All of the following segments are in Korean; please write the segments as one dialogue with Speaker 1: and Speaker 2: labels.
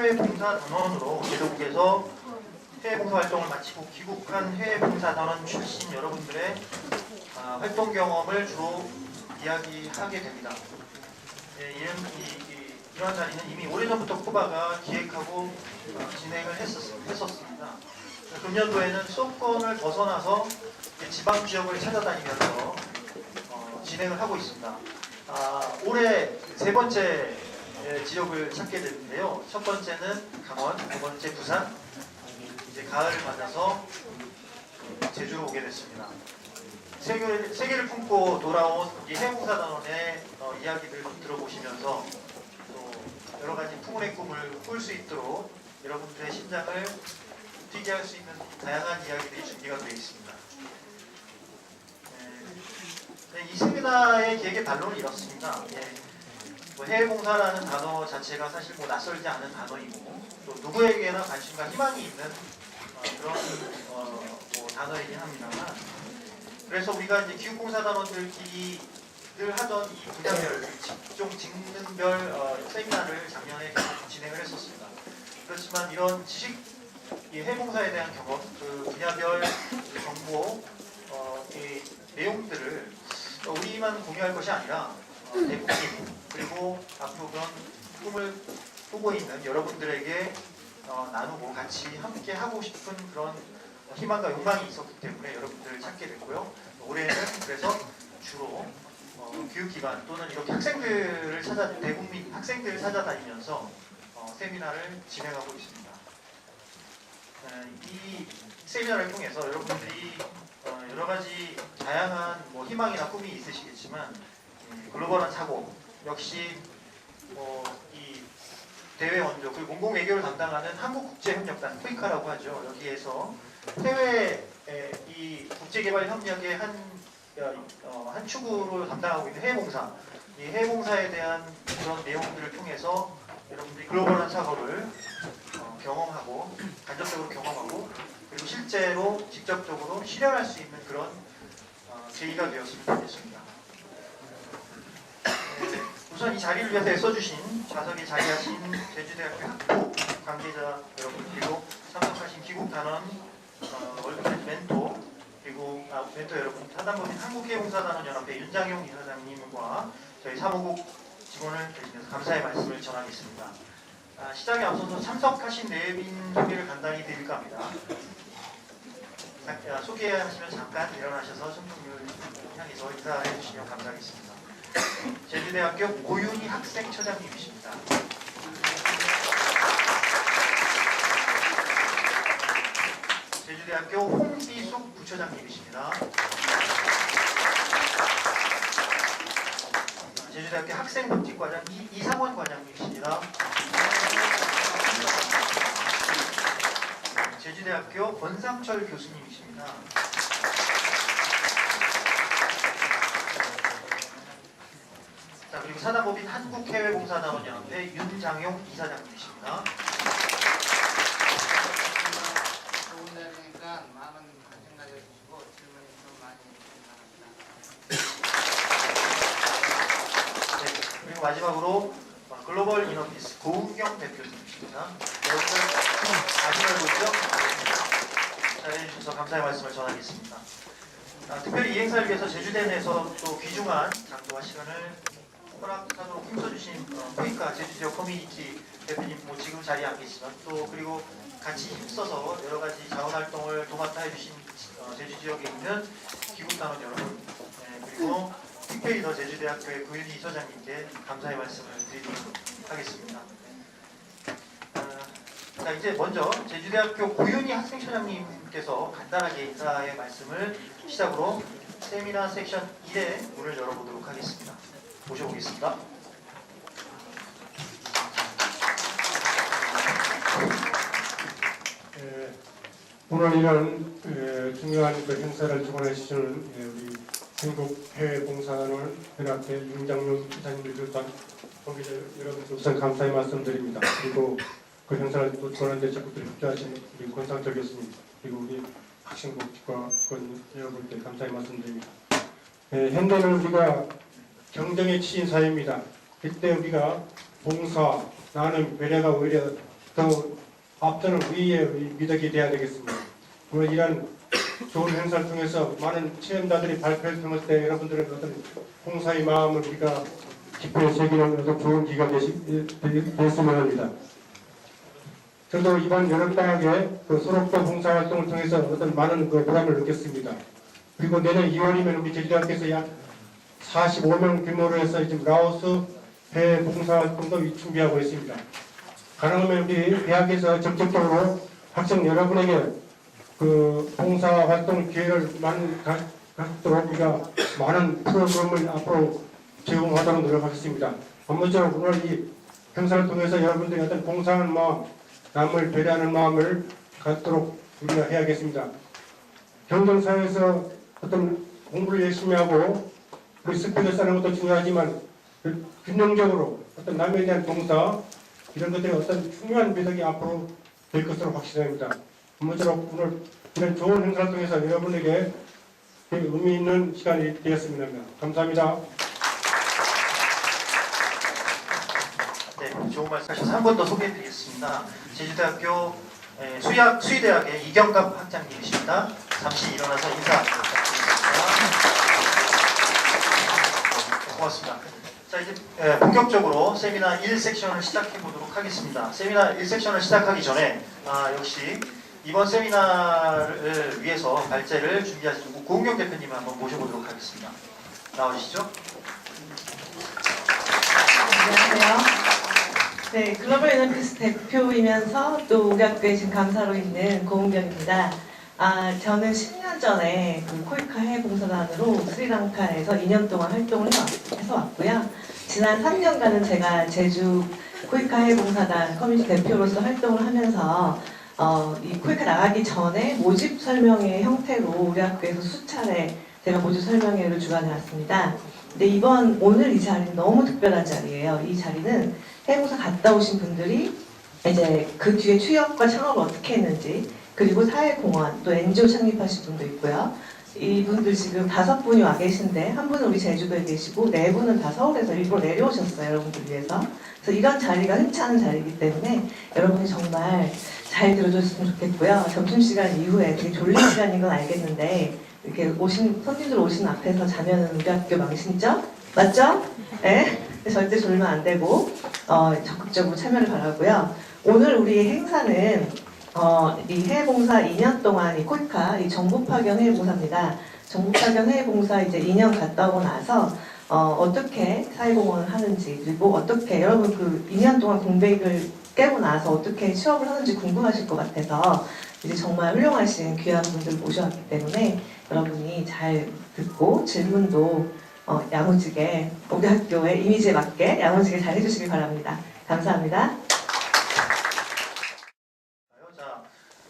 Speaker 1: 해외봉사단원으로 제도국에서 해외봉사 활동을 마치고 귀국한 해외봉사단원 출신 여러분들의 활동 경험을 주로 이야기하게 됩니다. 이러한 자리는 이미 오래전부터 쿠바가 기획하고 진행을 했었습니다. 금년도에는 수도권을 벗어나서 지방 지역을 찾아다니면서 진행을 하고 있습니다. 올해 세 번째 지역을 찾게 됐는데요. 첫 번째는 강원, 두 번째 부산, 이제 가을을 맞아서 제주로 오게 됐습니다. 세계를 품고 돌아온 이 해외봉사단원의 이야기들 들어보시면서 또 여러 가지 풍운의 꿈을 꿀 수 있도록 여러분들의 심장을 뛰게 할 수 있는 다양한 이야기들이 준비가 되어 있습니다. 이 세미나의 기획의 반론은 이렇습니다. 해외봉사라는 단어 자체가 사실 낯설지 않은 단어이고 또 누구에게나 관심과 희망이 있는 그런 단어이긴 합니다만, 그래서 우리가 이제 기후봉사단원들끼리 늘 하던 이 분야별, 직종 직능별 세미나를 작년에 진행을 했었습니다. 그렇지만 이런 이 해외봉사에 대한 경험, 그 분야별 정보, 이 내용들을 우리만 공유할 것이 아니라 대국민 그리고 앞으로 그런 꿈을 꾸고 있는 여러분들에게 나누고 같이 함께 하고 싶은 그런 희망과 욕망이 있었기 때문에 여러분들을 찾게 됐고요. 올해는 그래서 주로 교육기관 또는 이렇게 대국민 학생들을 찾아다니면서 세미나를 진행하고 있습니다. 이 세미나를 통해서 여러분들이 여러 가지 다양한 희망이나 꿈이 있으시겠지만 글로벌한 사고, 역시 이 대외 원조, 그 공공외교를 담당하는 한국국제협력단, 코이카라고 하죠. 여기에서 해외 이 국제개발협력의 한 축으로 담당하고 있는 해외봉사, 이 해외봉사에 대한 그런 내용들을 통해서 여러분들이 글로벌한 사고를 경험하고, 간접적으로 경험하고, 그리고 실제로 직접적으로 실현할 수 있는 그런 계기가 되었으면 좋겠습니다. 우선 이 자리를 위해서 애써주신 좌석에 자리하신 제주대학교 학부 관계자 여러분, 그리고 참석하신 기국단원 멘토, 그리고 멘토 여러분, 사단법인 한국해외봉사단원연합회 윤장용 이사장님과 저희 사무국 직원을 대신해서 감사의 말씀을 전하겠습니다. 시작에 앞서서 참석하신 내빈 소개를 간단히 드릴까 합니다. 소개하시면 잠깐 일어나셔서 청중을 향해서 인사해 주시면 감사하겠습니다. 제주대학교 고윤희 학생처장님이십니다. 제주대학교 홍비숙 부처장님이십니다. 제주대학교 학생복지과장 이상원 과장님이십니다. 제주대학교 권상철 교수님이십니다. 자, 그리고 사단법인 한국해외봉사단원연합회 윤장용 이사장님이십니다.
Speaker 2: 좋은 날이니까 많은 관심 가져주시고 질문이 좀 많이 바랍니다.
Speaker 1: 네, 그리고 마지막으로 글로벌 이너피스 고은경 대표님이십니다. 여러분들 아시는 거죠? 잘해주셔서 감사의 말씀을 전하겠습니다. 특별히 이 행사를 위해서 제주대 내에서 또 귀중한 장소와 시간을 허락하도록 힘써주신 코이카 제주지역 커뮤니티 대표님, 지금 자리에 안 계시지만 또 그리고 같이 힘써서 여러 가지 자원활동을 도맡아 해주신 제주 지역에 있는 기국단원 여러분, 그리고 특별히 더 제주대학교의 고윤희 이사장님께 감사의 말씀을 드리도록 하겠습니다. 자, 이제 먼저 제주대학교 고윤희 학생처장님께서 간단하게 인사의 말씀을 시작으로 세미나 섹션 1의 문을 열어보도록 하겠습니다. 모셔보겠습니다.
Speaker 3: 오늘 이런 중요한 그 행사를 주관해 주시는 우리 한국해외봉사단원 연합회 윤장용 이사님을 비롯한 관계자 여러분께 우선 감사의 말씀드립니다. 그리고 그 행사를 또 주관하는 데 적극 협조하신 우리 권상철 교수님, 그리고 우리 학생복지과 직원 여러분께 감사의 말씀드립니다. 현대는 우리가 경쟁에 치인 사회입니다. 그때 우리가 봉사, 나는 배려가 오히려 더 앞서는 우리의 미덕이 되어야 되겠습니다. 오늘 이런 좋은 행사를 통해서 많은 체험자들이 발표를 통할 때 여러분들의 어떤 봉사의 마음을 우리가 기쁘게 새기는 어떤 좋은 기가 됐으면 합니다. 저도 이번 여름방학에 그 소록도 봉사활동을 통해서 어떤 많은 그 보람을 느꼈습니다. 그리고 내년 2월이면 우리 제주대학교에서 약 45명 규모로 해서 지금 라오스 배 봉사활동도 준비하고 있습니다. 가능하면 우리 대학에서 적극적으로 학생 여러분에게 그 봉사활동 기회를 많이 갖도록 우리가 많은 프로그램을 앞으로 제공하도록 노력하겠습니다. 아무쪼록 오늘 이 행사를 통해서 여러분들이 어떤 봉사하는 마음, 남을 배려하는 마음을 갖도록 우리가 해야겠습니다. 경쟁사회에서 어떤 공부를 열심히 하고 리스펙을 쌓는 것도 중요하지만 균형적으로 어떤 남에 대한 봉사 이런 것들이 어떤 중요한 미덕이 앞으로 될 것으로 확신합니다. 아무쪼록 오늘 이런 좋은 행사를 통해서 여러분에게 의미 있는 시간이 되었습니다. 감사합니다.
Speaker 1: 네, 좋은 말씀 하셔서 한 번 더 소개해드리겠습니다. 제주대학교 수의대학의 이경갑 학장님이십니다. 잠시 일어나서 인사 부탁드리겠습니다. 고맙습니다. 자, 이제 본격적으로 세미나 1섹션을 시작해 보도록 하겠습니다. 세미나 1섹션을 시작하기 전에 역시 이번 세미나를 위해서 발제를 준비하신 고은경 대표님을 한번 모셔보도록 하겠습니다. 나와주시죠.
Speaker 4: 안녕하세요. 네, 글로벌 에너피스 대표이면서 또 우리 학교에 지금 강사로 있는 고은경입니다. 저는 10년 전에 그 코이카 해외봉사단으로 스리랑카에서 2년 동안 활동을 해서 왔고요. 지난 3년간은 제가 제주 코이카 해외봉사단 커뮤니티 대표로서 활동을 하면서 이 코이카 나가기 전에 모집 설명회 형태로 우리 학교에서 수차례 제가 모집 설명회를 주관해 왔습니다. 근데 오늘 이 자리는 너무 특별한 자리예요. 이 자리는 해외봉사 갔다 오신 분들이 이제 그 뒤에 취업과 창업을 어떻게 했는지, 그리고 사회공헌, 또 NGO 창립하신 분도 있고요. 이분들 지금 5분이 와 계신데 한 분은 우리 제주도에 계시고 4분은 다 서울에서 일부러 내려오셨어요. 여러분들 위해서. 그래서 이런 자리가 흔치 않은 자리이기 때문에 여러분이 정말 잘 들어줬으면 좋겠고요. 점심시간 이후에 되게 졸린 시간인 건 알겠는데 이렇게 손님들 오신 앞에서 자면은 우리 학교 망신이죠? 맞죠? 네? 절대 졸면 안 되고 적극적으로 참여를 바라고요. 오늘 우리 행사는 이 해외봉사 2년 동안 이 코이카 이 정부파견 해외봉사입니다. 정부파견 해외봉사 이제 2년 갔다 오고 나서 어떻게 사회공헌을 하는지, 그리고 어떻게 여러분 그 2년 동안 공백을 깨고 나서 어떻게 취업을 하는지 궁금하실 것 같아서 이제 정말 훌륭하신 귀한 분들 모셔왔기 때문에 여러분이 잘 듣고 질문도 야무지게 우리 학교의 이미지에 맞게 야무지게 잘 해주시기 바랍니다. 감사합니다.
Speaker 1: 자,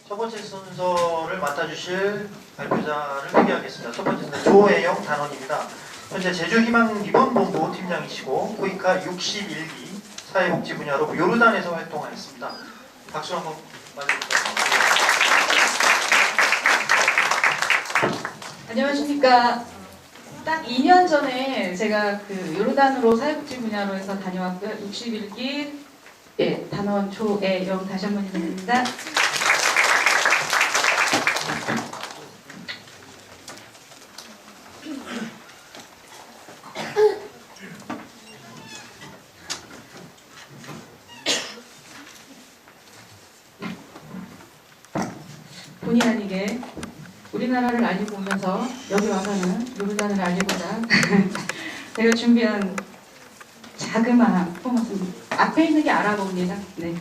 Speaker 1: 첫 번째 순서를 맡아주실 발표자를 소개하겠습니다. 첫 번째 순서 조혜영 단원입니다. 현재 제주희망 리본본부 팀장이시고 코이카 61기 사회복지 분야로 요르단에서 활동하였습니다. 박수 한번 맞아주세요.
Speaker 5: 안녕하십니까. 딱 2년 전에 제가 그 요르단으로 사회복지 분야로 해서 다녀왔고요. 61기 단원 조혜영 다시 한번 인사드립니다. 본의 아니게 우리나라를 알리고 오면서 여기 와서는 요르단을 알리고자 제가 준비한 자그마한 퍼포먼스입니다. 앞에 있는 게 아랍어입니다. 네.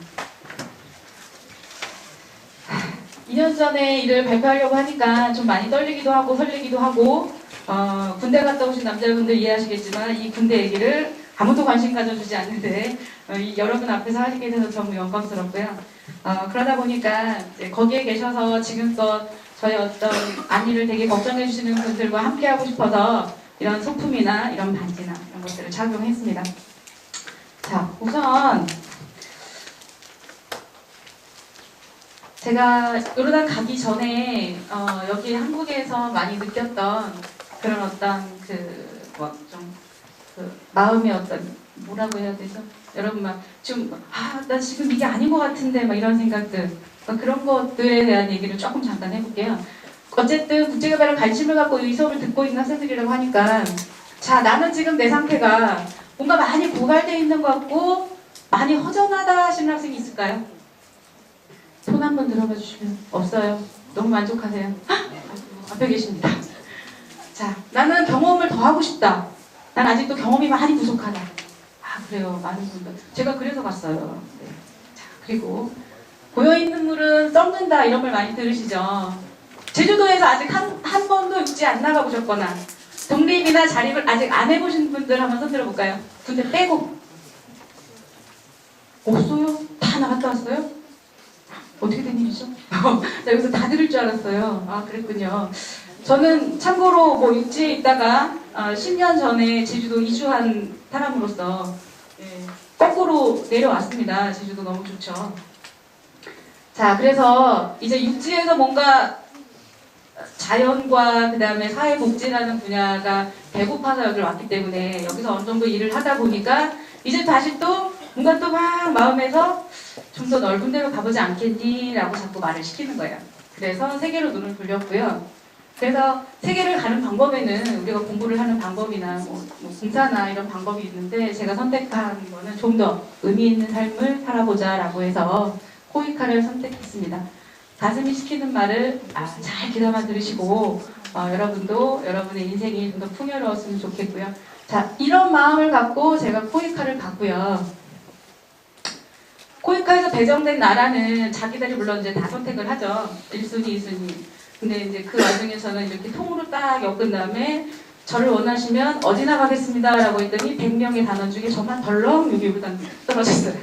Speaker 5: 2년 전에 이를 발표하려고 하니까 좀 많이 떨리기도 하고 설레기도 하고 군대 갔다 오신 남자분들 이해하시겠지만 이 군대 얘기를 아무도 관심 가져주지 않는데 여러분 앞에서 하게 돼서 너무 영광스럽고요. 그러다 보니까 거기에 계셔서 지금껏 저희 어떤 안위를 되게 걱정해 주시는 분들과 함께 하고 싶어서 이런 소품이나 이런 반지나 이런 것들을 착용했습니다. 자, 우선 제가 요르단 가기 전에 여기 한국에서 많이 느꼈던 그런 어떤 마음의 어떤 뭐라고 해야 되죠? 여러분 막 좀 나 지금 이게 아닌 것 같은데 막 이런 생각들 그런 것들에 대한 얘기를 조금 잠깐 해볼게요. 어쨌든 국제개발에 관심을 갖고 이 수업을 듣고 있는 학생들이라고 하니까 자 나는 지금 내 상태가 뭔가 많이 고갈되어 있는 것 같고 많이 허전하다 하시는 학생이 있을까요? 손 한번 들어봐 주시면 없어요. 너무 만족하세요. 앞에 계십니다. 자, 나는 경험을 더 하고 싶다. 난 아직도 경험이 많이 부족하다. 그래요. 많은 분들. 제가 그래서 갔어요. 네. 자, 그리고 고여있는 물은 썩는다 이런 말 많이 들으시죠? 제주도에서 아직 한 번도 육지 안 나가보셨거나 독립이나 자립을 아직 안 해보신 분들 한번 손 들어볼까요? 군대 빼고. 없어요? 다 나갔다 왔어요? 어떻게 된 일이죠? 나 여기서 다 들을 줄 알았어요. 그랬군요. 저는 참고로 뭐 육지에 있다가 10년 전에 제주도 이주한 사람으로서 거꾸로 내려왔습니다. 제주도 너무 좋죠. 자, 그래서 이제 육지에서 뭔가 자연과 그 다음에 사회복지라는 분야가 배고파서 여기를 왔기 때문에 여기서 어느 정도 일을 하다 보니까 이제 다시 또 뭔가 또 막 마음에서 좀 더 넓은 데로 가보지 않겠니? 라고 자꾸 말을 시키는 거예요. 그래서 세계로 눈을 돌렸고요. 그래서 세계를 가는 방법에는 우리가 공부를 하는 방법이나 뭐 공사나 이런 방법이 있는데 제가 선택한 거는 좀 더 의미 있는 삶을 살아보자 라고 해서 코이카를 선택했습니다. 가슴이 시키는 말을 잘 귀담아 들으시고 여러분도 여러분의 인생이 좀 더 풍요로웠으면 좋겠고요. 자, 이런 마음을 갖고 제가 코이카를 갔고요. 코이카에서 배정된 나라는 자기들이 물론 이제 다 선택을 하죠. 1순위, 2순위. 근데 이제 그 와중에 저는 이렇게 통으로 딱 엮은 다음에 저를 원하시면 어디나 가겠습니다 라고 했더니 100명의 단원 중에 저만 덜렁 여기 일단 떨어졌어요.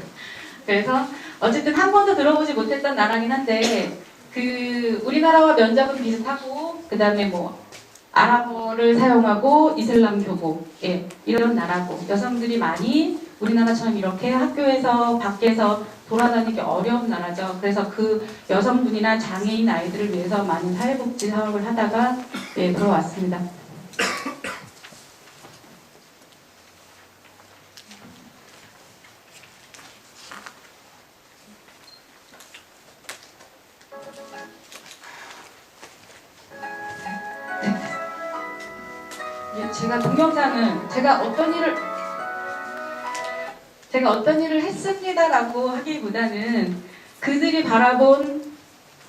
Speaker 5: 그래서 어쨌든 한 번도 들어보지 못했던 나라긴 한데 그 우리나라와 면접은 비슷하고 그 다음에 뭐 아랍어를 사용하고 이슬람 교복 이런 나라고 여성들이 많이 우리나라처럼 이렇게 학교에서 밖에서 돌아다니기 어려운 나라죠. 그래서 그 여성분이나 장애인 아이들을 위해서 많은 사회복지 사업을 하다가 들어왔습니다. 제가 동영상은 제가 어떤 일을 했습니다라고 하기보다는 그들이 바라본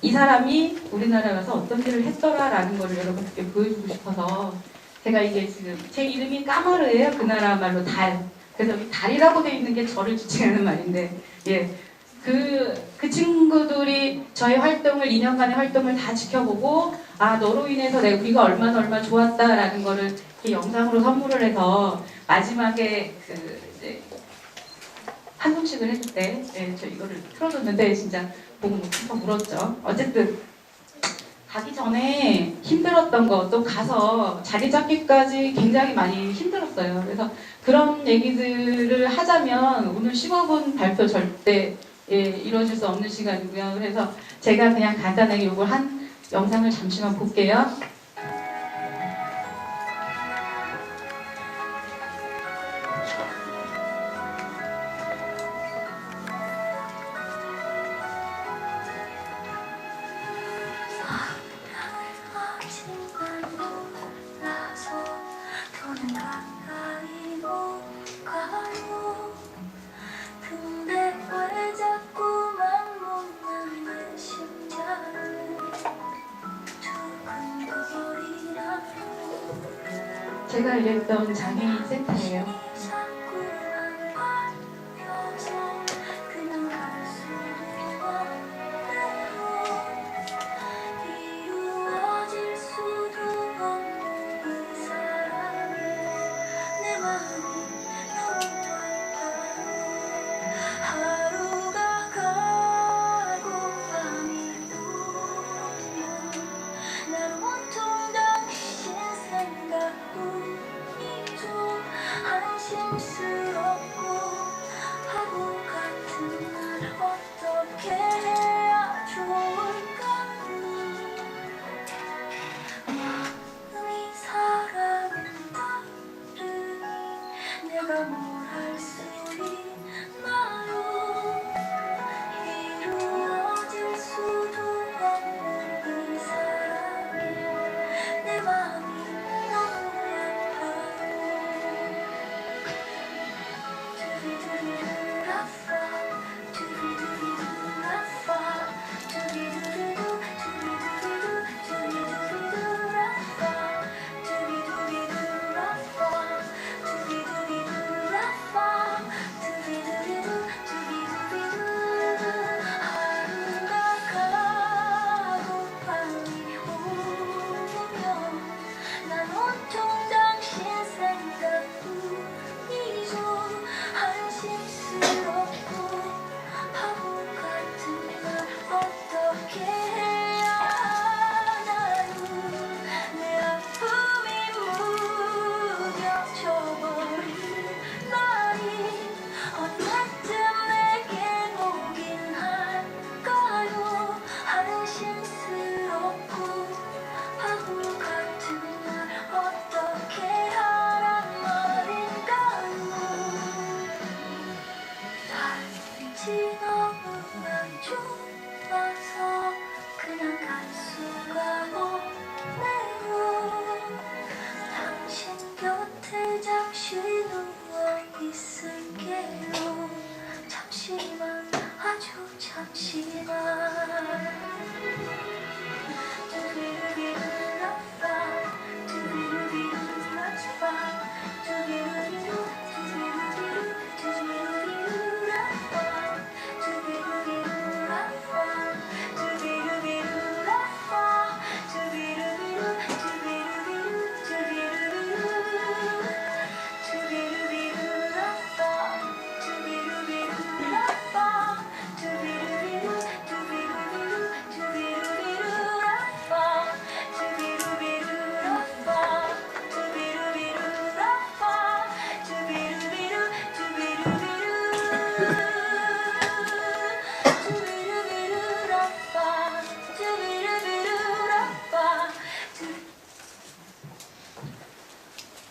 Speaker 5: 이 사람이 우리나라에 와서 어떤 일을 했더라라는 거를 여러분께 보여주고 싶어서 제가 이게 지금 제 이름이 까마르예요. 그 나라 말로 달. 그래서 달이라고 돼 있는 게 저를 지칭하는 말인데 그 친구들이 저의 활동을 2년간의 활동을 다 지켜보고 너로 인해서 우리가 얼마나 좋았다라는 거를 이렇게 영상으로 선물을 해서 마지막에 이제 한송식을 해줄 때 저 이거를 틀어줬는데 진짜 보고 펑펑 울었죠. 어쨌든 가기 전에 힘들었던 거 또 가서 자리 잡기까지 굉장히 많이 힘들었어요. 그래서 그런 얘기들을 하자면 오늘 15분 발표 절대 이루어질 수 없는 시간이고요. 그래서 제가 그냥 간단하게 이걸 한 영상을 잠시만 볼게요. 제가 일했던 장애인 센터예요.
Speaker 6: 난 온통 당신 생각뿐이고 한심스럽고 바보 같은 걸 어떻게 해야 하나요. 내 아픔이 무뎌져버린 날이 언제쯤 내겐 오긴 할까요. 한심스럽고 바보 같은 날 어떻게 하란 말인가요. 살지 너무나 좋아서 그냥 갈 수가 없네요. 당신 곁에 잠시 누워 있을게요. 잠시만, 아주 잠시만.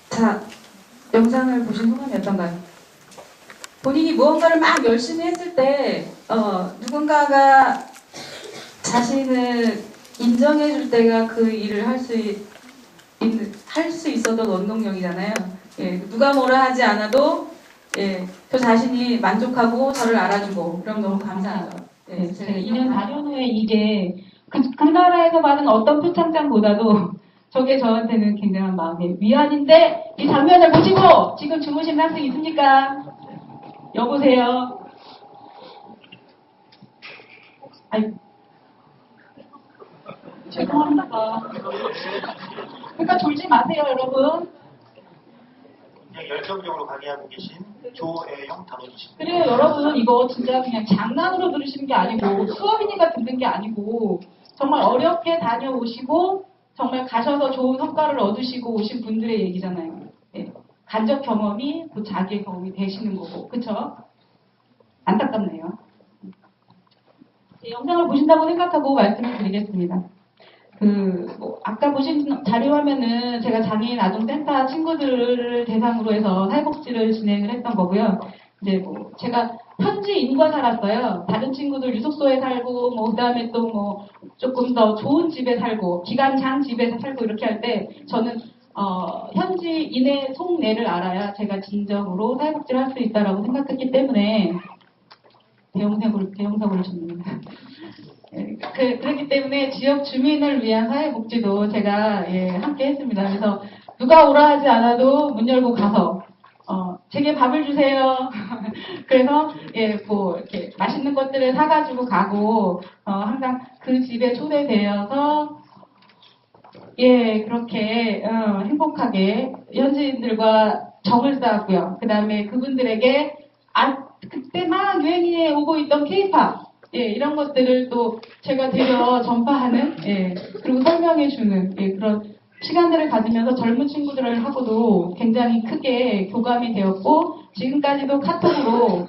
Speaker 5: 자, 영상을 보신 소감이 어떤가요? 본인이 무언가를 막 열심히 했을 때 누군가가 자신을 인정해줄 때가 그 일을 할 수 있었던 원동력이잖아요. 예, 누가 뭐라 하지 않아도 예, 저 자신이 만족하고 저를 알아주고 그럼 너무 감사하죠. 예,
Speaker 7: 제가 2년 4년 후에 이게 그 나라에서 받은 어떤 표창장보다도 저게 저한테는 굉장한 마음의 위안인데 이 장면을 보시고 지금 주무신 학생 있습니까? 여보세요? 아이, 죄송합니다. 그러니까 졸지 마세요, 여러분.
Speaker 1: 그냥 열정적으로 강의하고 계신 조애영 단원이십니다.
Speaker 7: 그래요, 여러분. 이거 진짜 그냥 장난으로 들으시는 게 아니고 수업이니까 듣는 게 아니고 정말 어렵게 다녀오시고 정말 가셔서 좋은 성과를 얻으시고 오신 분들의 얘기잖아요. 예. 간접 경험이 곧 자기의 경험이 되시는 거고, 그쵸? 안타깝네요. 영상을 보신다고 생각하고 말씀을 드리겠습니다. 아까 보신 자료 화면은 제가 장애인 아동센터 친구들을 대상으로 해서 사회복지를 진행을 했던 거고요. 이제 제가 현지인과 살았어요. 다른 친구들 유속소에 살고, 그 다음에 또 조금 더 좋은 집에 살고, 기관장 집에서 살고 이렇게 할 때, 저는, 현지인의 속내를 알아야 제가 진정으로 사회복지를 할 수 있다라고 생각했기 때문에, 대형사고를 줬습니다. 그렇기 때문에 지역 주민을 위한 사회복지도 제가 함께 했습니다. 그래서 누가 오라 하지 않아도 문 열고 가서 제게 밥을 주세요. 그래서 이렇게 맛있는 것들을 사가지고 가고 항상 그 집에 초대되어서 그렇게 행복하게 현지인들과 정을 쌓았고요. 그 다음에 그분들에게 그때 막 유행에 오고 있던 K-pop 이런 것들을 또 제가 되려 전파하는 그리고 설명해주는 그런 시간들을 가지면서 젊은 친구들하고도 굉장히 크게 교감이 되었고 지금까지도 카톡으로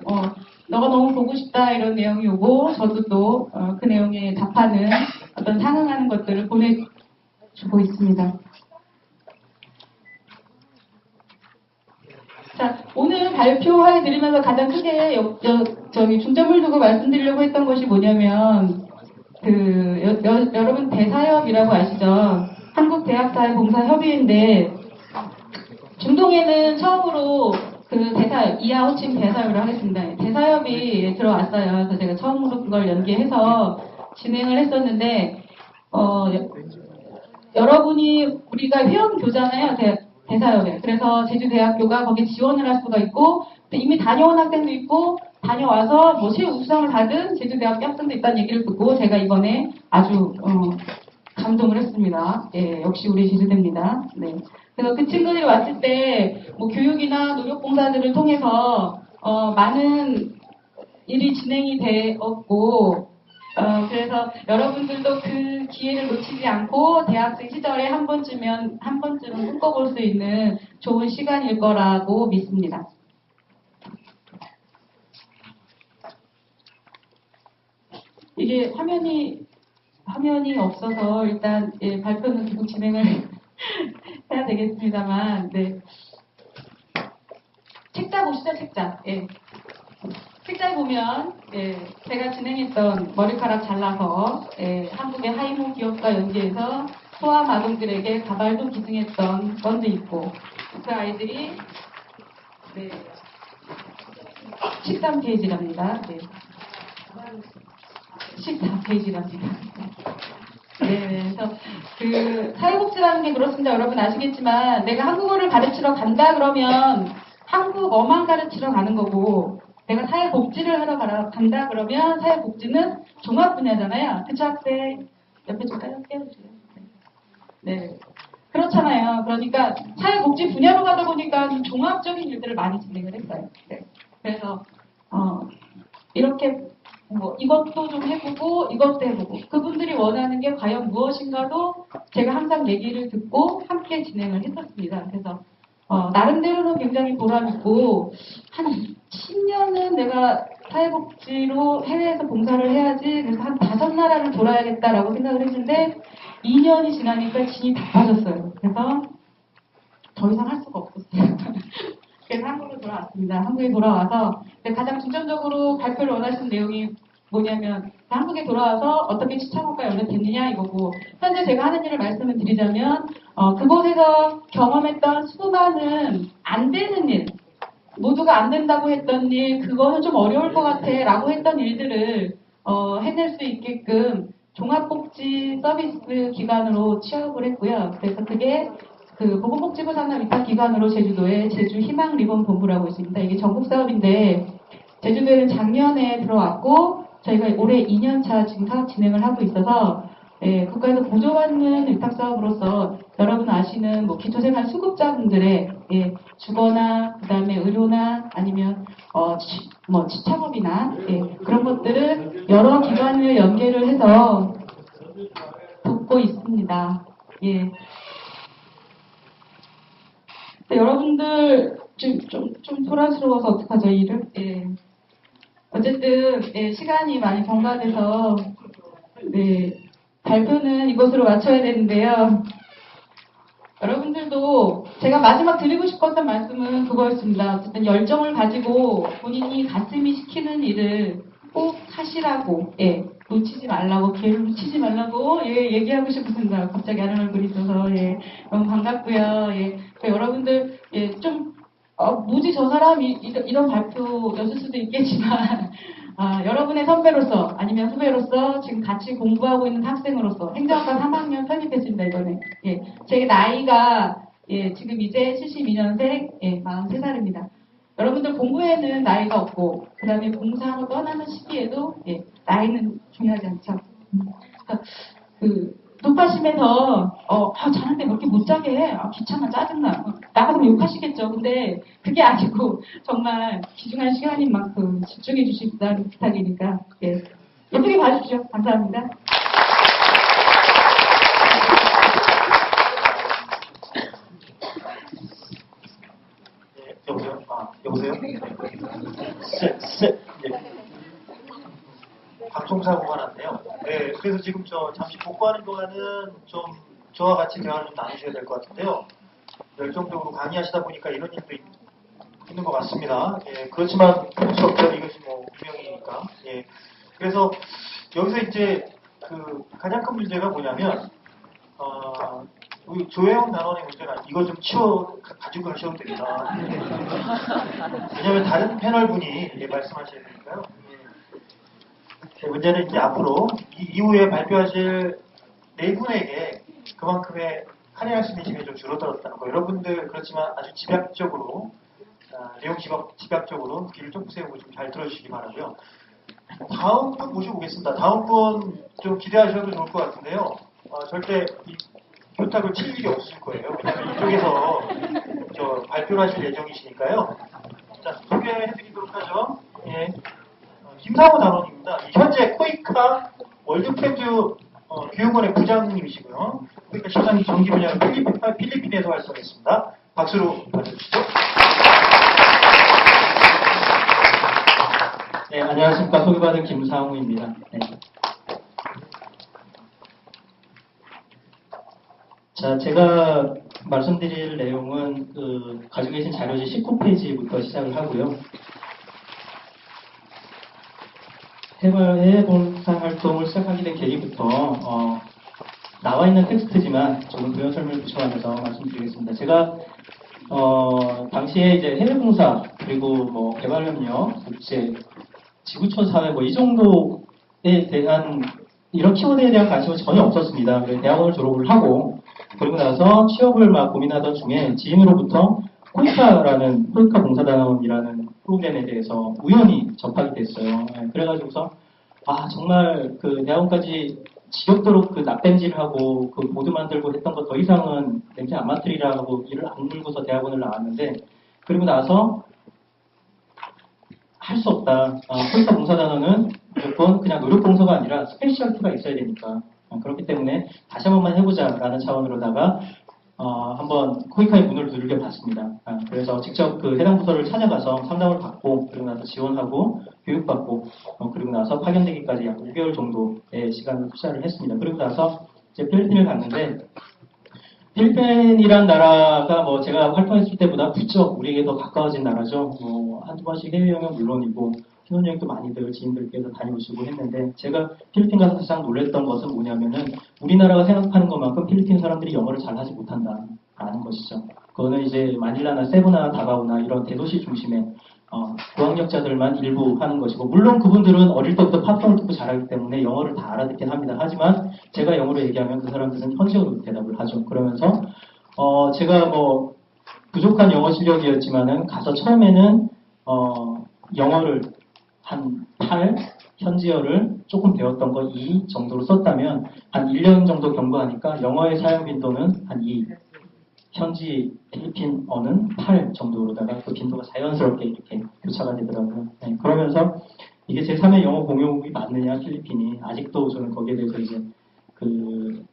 Speaker 7: 너가 너무 보고 싶다 이런 내용이 오고 저도 또 그 내용에 답하는 어떤 상응하는 것들을 보내주고 있습니다. 자, 오늘 발표해 드리면서 가장 크게 중점을 두고 말씀드리려고 했던 것이 뭐냐면 여러분 대사협이라고 아시죠? 한국대학사회봉사협의회인데 중동에는 처음으로 이하 호칭 대사협을 하겠습니다. 대사협이 들어왔어요. 그래서 제가 처음으로 그걸 연계해서 진행을 했었는데, 여러분이, 우리가 회원교잖아요, 대사협에. 그래서 제주대학교가 거기 지원을 할 수가 있고, 또 이미 다녀온 학생도 있고, 다녀와서 뭐 최우수상을 받은 제주대학교 학생도 있다는 얘기를 듣고, 제가 이번에 아주, 감동을 했습니다. 예, 역시 우리 제주대입니다. 네. 그래서 그 친구들이 왔을 때, 뭐 교육이나 노력봉사들을 통해서, 많은 일이 진행이 되었고, 그래서 여러분들도 그 기회를 놓치지 않고 대학생 시절에 한 번쯤은 꿈꿔볼 수 있는 좋은 시간일 거라고 믿습니다. 이게 화면이 없어서 일단 예, 발표는 계속 진행을 해야 되겠습니다만, 네. 책자 보시죠, 책자. 예. 책자에 보면 예, 제가 진행했던 머리카락 잘라서 예, 한국의 하이모 기업과 연계해서 소아암 아동들에게 가발도 기증했던 건도 있고, 그 아이들이 네, 13페이지랍니다. 네. 14페이지랍니다. 네, 그래서 그 사회복지라는 게 그렇습니다. 여러분 아시겠지만 내가 한국어를 가르치러 간다 그러면 한국어만 가르치러 가는 거고, 내가 사회복지를 하러 간다 그러면 사회복지는 종합 분야잖아요. 그쵸, 학생? 옆에 좀 깨워주세요. 네. 그렇잖아요. 그러니까 사회복지 분야로 가다 보니까 종합적인 일들을 많이 진행을 했어요. 네. 그래서 이렇게 뭐 이것도 좀 해보고 이것도 해보고, 그분들이 원하는 게 과연 무엇인가도 제가 항상 얘기를 듣고 함께 진행을 했었습니다. 그래서 나름대로는 굉장히 보람있고, 한 10년은 내가 사회복지로 해외에서 봉사를 해야지, 그래서 한 5나라를 돌아야겠다라고 생각을 했는데 2년이 지나니까 진이 다 빠졌어요. 그래서 더 이상 할 수가 없었어요. 그래서 한국에 돌아왔습니다. 한국에 돌아와서 가장 중점적으로 발표를 원하시는 내용이 뭐냐면, 한국에 돌아와서 어떻게 시청학과 연결됐느냐 이거고, 현재 제가 하는 일을 말씀을 드리자면 그곳에서 경험했던 수많은 안 되는 일, 모두가 안 된다고 했던 일, 그거는 좀 어려울 것 같아 라고 했던 일들을 해낼 수 있게끔 종합복지 서비스 기관으로 취업을 했고요. 그래서 그게 그 보건복지부 산하 위탁기관으로 제주도에 제주희망리본본부라고 있습니다. 이게 전국 사업인데 제주도에는 작년에 들어왔고 저희가 올해 2년차 지금 사업 진행을 하고 있어서 예, 국가에서 보조받는 위탁사업으로서 여러분 아시는 뭐 기초생활 수급자분들의 예, 주거나 그다음에 의료나 아니면 창업이나 예, 그런 것들을 여러 기관을 연계를 해서 돕고 있습니다. 예. 여러분들 좀 소란스러워서 어떡하죠, 이 일을? 예. 어쨌든 예, 시간이 많이 경과돼서 네, 발표는 이것으로 마쳐야 되는데요. 여러분들도 제가 마지막 드리고 싶었던 말씀은 그거였습니다. 어쨌든 열정을 가지고 본인이 가슴이 시키는 일을 꼭 하시라고, 예, 놓치지 말라고, 기회를 놓치지 말라고, 예, 얘기하고 싶습니다. 갑자기 하는 얼굴이 있어서, 예, 너무 반갑고요. 예, 여러분들, 예, 뭐지 저 사람이 이런 발표였을 수도 있겠지만, 여러분의 선배로서 아니면 후배로서 지금 같이 공부하고 있는 학생으로서 행정학과 3학년 편입했습니다, 이번에. 예, 제 나이가, 예, 지금 이제 72년생, 예, 43살입니다. 여러분들 공부에는 나이가 없고, 그 다음에 봉사하러 떠나는 시기에도, 예, 나이는 중요하지 않죠. 높아심에서 자는데 왜 이렇게 못 자게 해? 귀찮아, 짜증나. 나가면 욕하시겠죠. 근데 그게 아니고 정말 귀중한 시간인 만큼 집중해 주시다는 부탁이니까 예, 예쁘게 봐주십시오. 감사합니다.
Speaker 1: 네, 여보세요? 여보세요? 방송사고가 났네요. 네, 그래서 지금 잠시 복구하는 동안은 좀 저와 같이 대화를 좀 나누셔야 될 것 같은데요. 열정적으로 강의하시다 보니까 이런 일도 있는 것 같습니다. 예, 그렇지만 할 수 없죠. 이것이 뭐 운명이니까. 예, 그래서 여기서 이제 가장 큰 문제가 뭐냐면 우리 조혜원 단원의 문제가 이거 좀 가지고 가셔도 됩니다. 왜냐하면 다른 패널 분이 말씀하셔야 되니까요. 문제는 이제 앞으로 이후에 발표하실 네 분에게 그만큼의 할인할 수 있는 시간이 좀 줄어들었다는 거. 여러분들 그렇지만 아주 집약적으로 내용 집약적으로 귀를 좀 세우고 좀 잘 들어주시기 바라고요. 다음 분 모셔보겠습니다. 다음 분 좀 기대하셔도 좋을 것 같은데요. 절대 이 교탁을 칠 일이 없으실 거예요. 왜냐하면 이쪽에서 발표를 하실 예정이시니까요. 자, 소개해드리도록 하죠. 예. 김상호 단원입니다. 현재 코이카 월드프렌즈 교육원의 부장님이시고요. 코이카 시장 전기 분야로 필리핀에서 활성했습니다. 박수로 맞아주시죠.
Speaker 8: 네, 안녕하십니까. 소개받은 김상우입니다. 네. 자, 제가 말씀드릴 내용은 가지고 계신 자료지 19페이지부터 시작을 하고요. 해외 봉사 활동을 시작하게 된 계기부터 나와 있는 텍스트지만 조금 부연 설명을 붙여가면서 말씀드리겠습니다. 제가 당시에 이제 해외 봉사 그리고 뭐 개발협력, 국제, 지구촌 사회 뭐 이 정도에 대한 이런 키워드에 대한 관심은 전혀 없었습니다. 그래서 대학원을 졸업을 하고 그리고 나서 취업을 막 고민하던 중에 지인으로부터 코이카라는 코이카 봉사단원이라는 프로그램에 대해서 우연히 접하게 됐어요. 그래가지고서 정말 그 대학원까지 지겹도록 그 납땜질 하고 그 보드 만들고 했던 거 더 이상은 냄새 안 맡으리라 하고 이를 악물고서 대학원을 나왔는데 그리고 나서 할 수 없다. 코이카 봉사단원은 무조건 그냥 노력봉사가 아니라 스페셜티가 있어야 되니까 그렇기 때문에 다시 한 번만 해보자라는 차원으로다가 한번 코이카의 문을 두들겨 봤습니다. 그래서 직접 그 해당 부서를 찾아가서 상담을 받고 그리고 나서 지원하고 교육받고 그리고 나서 파견되기까지 약 5개월 정도의 시간을 투자를 했습니다. 그리고 나서 이제 필리핀을 갔는데 필리핀이란 나라가 뭐 제가 활동했을 때보다 부쩍 우리에게 더 가까워진 나라죠. 뭐 한두 번씩 해외여행은 물론이고 신혼여행도 많이들 지인들께서 다녀오시고 했는데 제가 필리핀 가서 가장 놀랬던 것은 뭐냐면은 우리나라가 생각하는 것만큼 필리핀 사람들이 영어를 잘하지 못한다라는 것이죠. 그거는 이제 마닐라나 세부나 다바오나 이런 대도시 중심의 고학력자들만 일부 하는 것이고 물론 그분들은 어릴 때부터 팝송을 듣고 자라기 때문에 영어를 다 알아듣긴 합니다. 하지만 제가 영어로 얘기하면 그 사람들은 현지어로 대답을 하죠. 그러면서 제가 뭐 부족한 영어 실력이었지만은 가서 처음에는 영어를 한 8, 현지어를 조금 배웠던 거 2 정도로 썼다면 한 1년 정도 경과하니까 영어의 사용 빈도는 한 2, 현지 필리핀어는 8 정도로다가 그 빈도가 자연스럽게 이렇게 교차가 되더라고요. 네, 그러면서 이게 제3의 영어 공용국이 맞느냐 필리핀이 아직도 저는 거기에 대해서 이제 그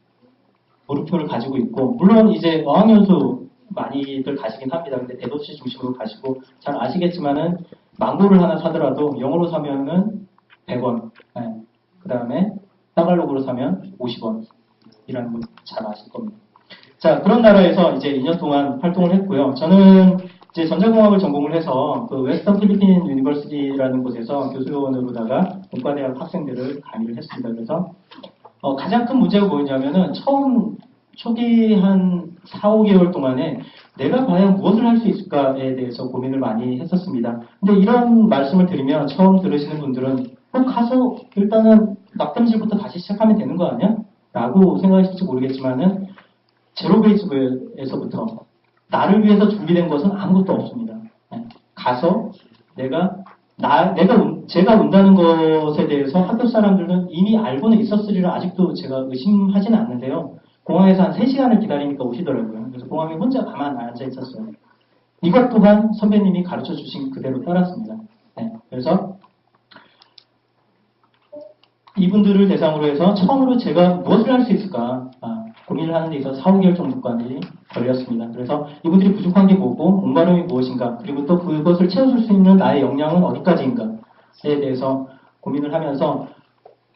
Speaker 8: 물음표를 가지고 있고 물론 이제 어학연수 많이들 가시긴 합니다. 근데 대도시 중심으로 가시고 잘 아시겠지만은 망고를 하나 사더라도 영어로 사면은 100원, 네. 그 다음에 따갈록으로 사면 50원이라는 거 잘 아실 겁니다. 자, 그런 나라에서 이제 2년 동안 활동을 했고요. 저는 이제 전자공학을 전공을 해서 그 웨스턴 필리핀 유니버시티라는 곳에서 교수원으로다가 문과대학 학생들을 강의를 했습니다. 그래서 가장 큰 문제가 뭐였냐면은 초기 한 4, 5개월 동안에 내가 과연 무엇을 할 수 있을까에 대해서 고민을 많이 했었습니다. 근데 이런 말씀을 드리면 처음 들으시는 분들은 가서 일단은 납땜질부터 다시 시작하면 되는 거 아니야? 라고 생각하실지 모르겠지만은 제로 베이스에서부터 나를 위해서 준비된 것은 아무것도 없습니다. 가서 제가 온다는 것에 대해서 학교 사람들은 이미 알고는 있었으리라 아직도 제가 의심하지는 않는데요. 공항에서 한 3시간을 기다리니까 오시더라고요. 그래서 공항에 혼자 가만 앉아 있었어요. 이것 또한 선배님이 가르쳐 주신 그대로 따랐습니다. 네, 그래서 이분들을 대상으로 해서 처음으로 제가 무엇을 할 수 있을까 고민을 하는 데 있어서 4, 5개월 정도까지 걸렸습니다. 그래서 이분들이 부족한 게 뭐고 목마름이 무엇인가 그리고 또 그것을 채워줄 수 있는 나의 역량은 어디까지인가에 대해서 고민을 하면서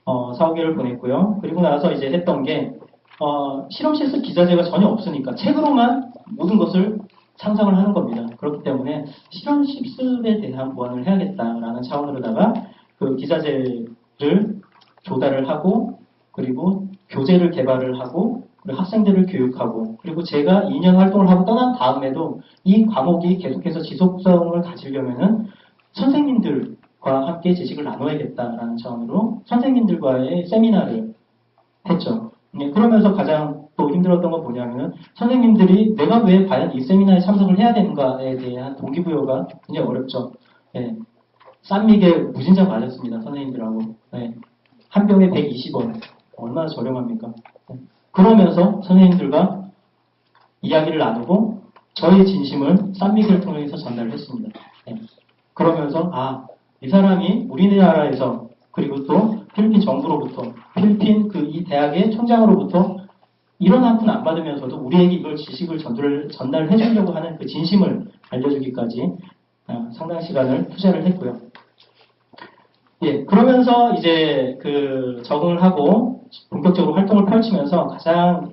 Speaker 8: 4, 5개월을 보냈고요. 그리고 나서 이제 했던 게 실험실 쓸 기자재가 전혀 없으니까 책으로만 모든 것을 상상을 하는 겁니다. 그렇기 때문에 실험실습에 대한 보완을 해야겠다라는 차원으로다가 그 기자재를 조달을 하고 그리고 교재를 개발을 하고 그리고 학생들을 교육하고 그리고 제가 2년 활동을 하고 떠난 다음에도 이 과목이 계속해서 지속성을 가지려면은 선생님들과 함께 지식을 나눠야겠다라는 차원으로 선생님들과의 세미나를 했죠. 그러면서 가장 또 힘들었던 건 뭐냐면은 선생님들이 내가 왜 과연 이 세미나에 참석을 해야 되는가에 대한 동기부여가 굉장히 어렵죠. 예. 쌈미게 무진장 맞았습니다. 선생님들하고. 예. 한 병에 120원. 얼마나 저렴합니까? 예. 그러면서 선생님들과 이야기를 나누고 저의 진심을 쌈미게를 통해서 전달을 했습니다. 예. 그러면서 이 사람이 우리나라에서 그리고 또 필리핀 정부로부터 필리핀 이 대학의 총장으로부터 이런 한 푼 안 받으면서도 우리에게 이걸 지식을 전달해 주려고 하는 그 진심을 알려주기까지 상당한 시간을 투자를 했고요. 예, 그러면서 이제 적응을 하고 본격적으로 활동을 펼치면서 가장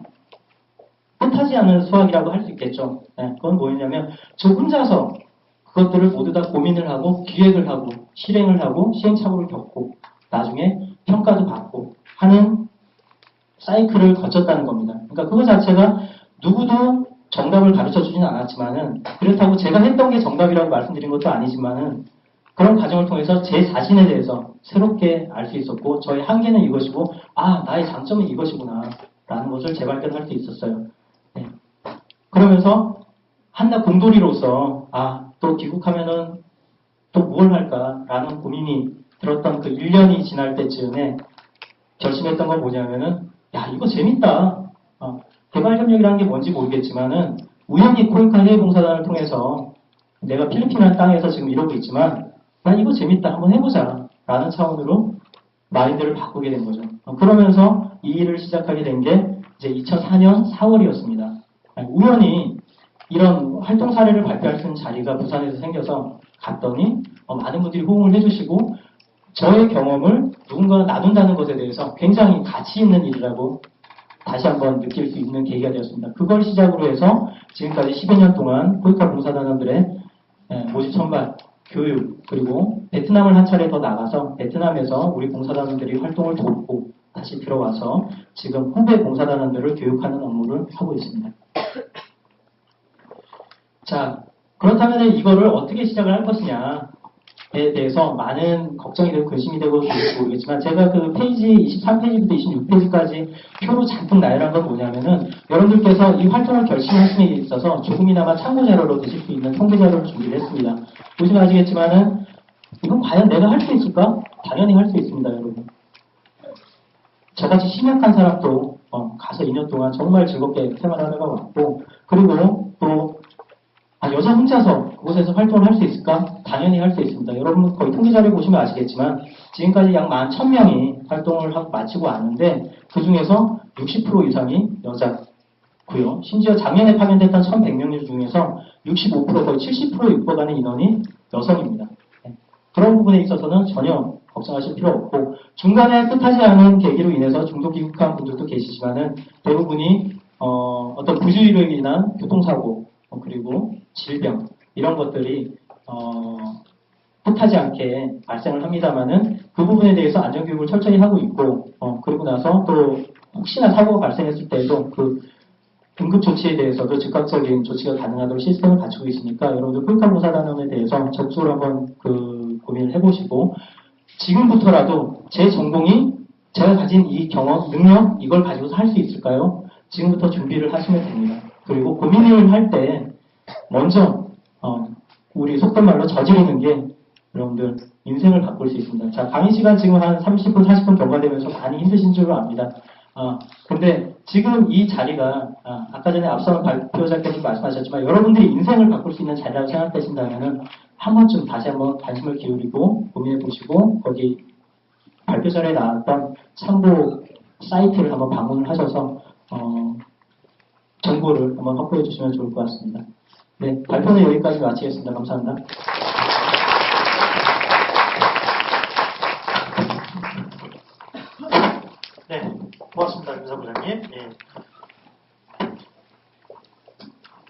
Speaker 8: 뜻하지 않은 수학이라고 할 수 있겠죠. 예, 그건 뭐였냐면 저 혼자서 그것들을 모두 다 고민을 하고 기획을 하고 실행을 하고 시행착오를 겪고 나중에 평가도 받고 하는 사이클을 거쳤다는 겁니다. 그러니까 그거 자체가 누구도 정답을 가르쳐 주지는 않았지만은 그렇다고 제가 했던 게 정답이라고 말씀드린 것도 아니지만은 그런 과정을 통해서 제 자신에 대해서 새롭게 알 수 있었고 저의 한계는 이것이고 나의 장점은 이것이구나 라는 것을 재발견할 수 있었어요. 네. 그러면서 한낱 공돌이로서 또 귀국하면은 또 뭘 할까라는 고민이 들었던 그 1년이 지날 때쯤에 결심했던 건 뭐냐면은 이거 재밌다. 개발협력이라는 게 뭔지 모르겠지만은 우연히 코이카 해외봉사단을 통해서 내가 필리핀이라는 땅에서 지금 이러고 있지만 난 이거 재밌다. 한번 해보자. 라는 차원으로 마인드를 바꾸게 된 거죠. 그러면서 이 일을 시작하게 된 게 이제 2004년 4월이었습니다. 우연히 이런 활동 사례를 발표할 수 있는 자리가 부산에서 생겨서 갔더니 많은 분들이 호응을 해주시고 저의 경험을 누군가가 나눈다는 것에 대해서 굉장히 가치 있는 일이라고 다시 한번 느낄 수 있는 계기가 되었습니다. 그걸 시작으로 해서 지금까지 10여 년 동안 코이카 봉사단원들의 모집 선발, 교육, 그리고 베트남을 한 차례 더 나가서 베트남에서 우리 봉사단원들이 활동을 돕고 다시 들어와서 지금 후배 봉사단원들을 교육하는 업무를 하고 있습니다. 자, 그렇다면 이거를 어떻게 시작을 할 것이냐에 대해서 많은 걱정이 되고 근심이 되고 그럴지 모르겠지만 제가 그 페이지 23페이지부터 26페이지까지 표로 잔뜩 나열한 건 뭐냐면은 여러분들께서 이 활동을 결심하시는 데 있어서 조금이나마 참고 자료로 드실 수 있는 통계 자료를 준비를 했습니다. 보시면 아시겠지만은 이건 과연 내가 할 수 있을까? 당연히 할 수 있습니다, 여러분. 저같이 심약한 사람도 가서 2년 동안 정말 즐겁게 생활하다가 왔고 그리고 또 여자 혼자서 그곳에서 활동을 할 수 있을까? 당연히 할 수 있습니다. 여러분 거의 통계 자료 보시면 아시겠지만 지금까지 약 11,000명이 활동을 하고 마치고 왔는데 그 중에서 60% 이상이 여자고요. 심지어 작년에 파견됐던 1,100명 중에서 65% 거의 70%에 육박하는 인원이 여성입니다. 그런 부분에 있어서는 전혀 걱정하실 필요 없고 중간에 뜻하지 않은 계기로 인해서 중도 귀국한 분들도 계시지만은 대부분이 어떤 부주의로 인한 교통사고 그리고 질병 이런 것들이 뜻하지 않게 발생을 합니다만은 그 부분에 대해서 안전교육을 철저히 하고 있고 그리고 나서 또 혹시나 사고가 발생했을 때도 그 응급 조치에 대해서도 즉각적인 조치가 가능하도록 시스템을 갖추고 있으니까 여러분들 코이카 봉사단원에 대해서 적극적으로 한번 고민을 해보시고 지금부터라도 제 전공이 제가 가진 이 경험, 능력 이걸 가지고서 할 수 있을까요? 지금부터 준비를 하시면 됩니다. 그리고 고민을 할 때 먼저 우리 속된 말로 저지르는 게 여러분들 인생을 바꿀 수 있습니다. 자, 강의 시간 지금 한 30분, 40분 경과되면서 많이 힘드신 줄 압니다. 근데 지금 이 자리가 아까 전에 앞서 발표자께서 말씀하셨지만 여러분들이 인생을 바꿀 수 있는 자리라고 생각되신다면은 한 번쯤 다시 한번 관심을 기울이고 고민해 보시고 거기 발표 자료에 나왔던 참고 사이트를 한번 방문을 하셔서 정보를 한번 확보해 주시면 좋을 것 같습니다. 네, 발표는 여기까지 마치겠습니다. 감사합니다.
Speaker 1: 네, 고맙습니다. 김사 부장님. 예.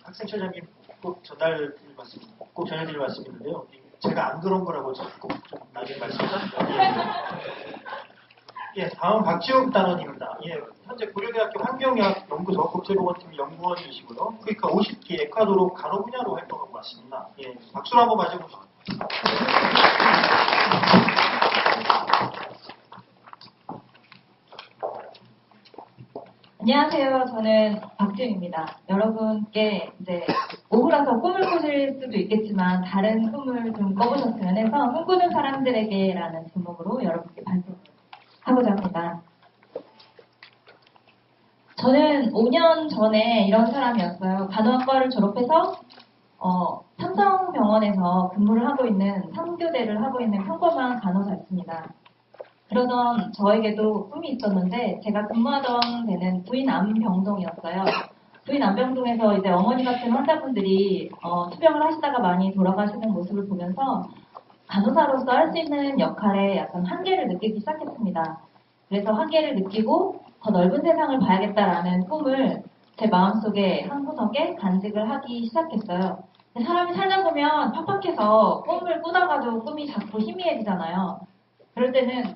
Speaker 1: 학생처장님 꼭 전해드릴 말씀이 있는데요. 제가 안 그런 거라고 꼭 좀 나중에 말씀드릴게요. 예, 다음 박지욱 단원입니다. 예, 현재 고려대학교 환경의학 연구소 국제보건팀 연구원이시고요. 쿠이카 50기 에콰도르 간호 분야로 활동하고 왔습니다. 예, 박수로 한번 맞아보시죠.
Speaker 9: 안녕하세요. 저는 박지윤입니다. 여러분께 이제 오후라서 꿈을 꾸실 수도 있겠지만 다른 꿈을 좀 꿔보셨으면 해서 꿈꾸는 사람들에게라는 제목으로 여러분께 발표하고자 합니다. 저는 5년 전에 이런 사람이었어요. 간호학과를 졸업해서 삼성병원에서 근무를 하고 있는 3교대를 하고 있는 평범한 간호사였습니다. 그러던 저에게도 꿈이 있었는데 제가 근무하던 데는 부인암병동이었어요. 부인암병동에서 이제 어머니 같은 환자분들이 투병을 하시다가 많이 돌아가시는 모습을 보면서 간호사로서 할 수 있는 역할에 약간 한계를 느끼기 시작했습니다. 그래서 한계를 느끼고 더 넓은 세상을 봐야겠다라는 꿈을 제 마음속에 한 구석에 간직을 하기 시작했어요. 사람이 살다 보면 팍팍해서 꿈을 꾸다가도 꿈이 자꾸 희미해지잖아요. 그럴 때는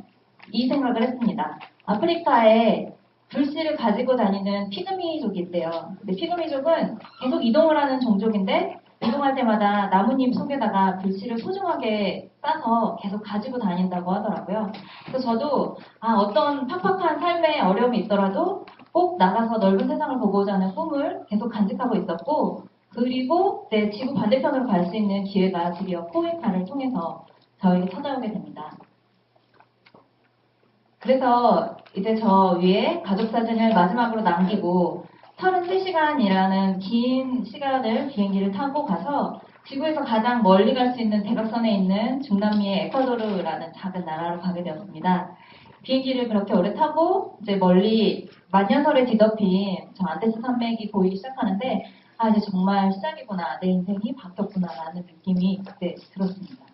Speaker 9: 이 생각을 했습니다. 아프리카에 불씨를 가지고 다니는 피그미족이 있대요. 근데 피그미족은 계속 이동을 하는 종족인데 이동할 때마다 나뭇잎 속에다가 불씨를 소중하게 싸서 계속 가지고 다닌다고 하더라고요. 그래서 저도 어떤 팍팍한 삶의 어려움이 있더라도 꼭 나가서 넓은 세상을 보고 오자는 꿈을 계속 간직하고 있었고, 그리고 이제 지구 반대편으로 갈 수 있는 기회가 드디어 코웨이카를 통해서 저에게 찾아오게 됩니다. 그래서 이제 저 위에 가족사진을 마지막으로 남기고 33시간이라는 긴 시간을 비행기를 타고 가서 지구에서 가장 멀리 갈 수 있는 대각선에 있는 중남미의 에콰도르라는 작은 나라로 가게 되었습니다. 비행기를 그렇게 오래 타고 이제 멀리 만년설에 뒤덮인 저 안데스 산맥이 보이기 시작하는데 이제 정말 시작이구나, 내 인생이 바뀌었구나라는 느낌이 그때 들었습니다.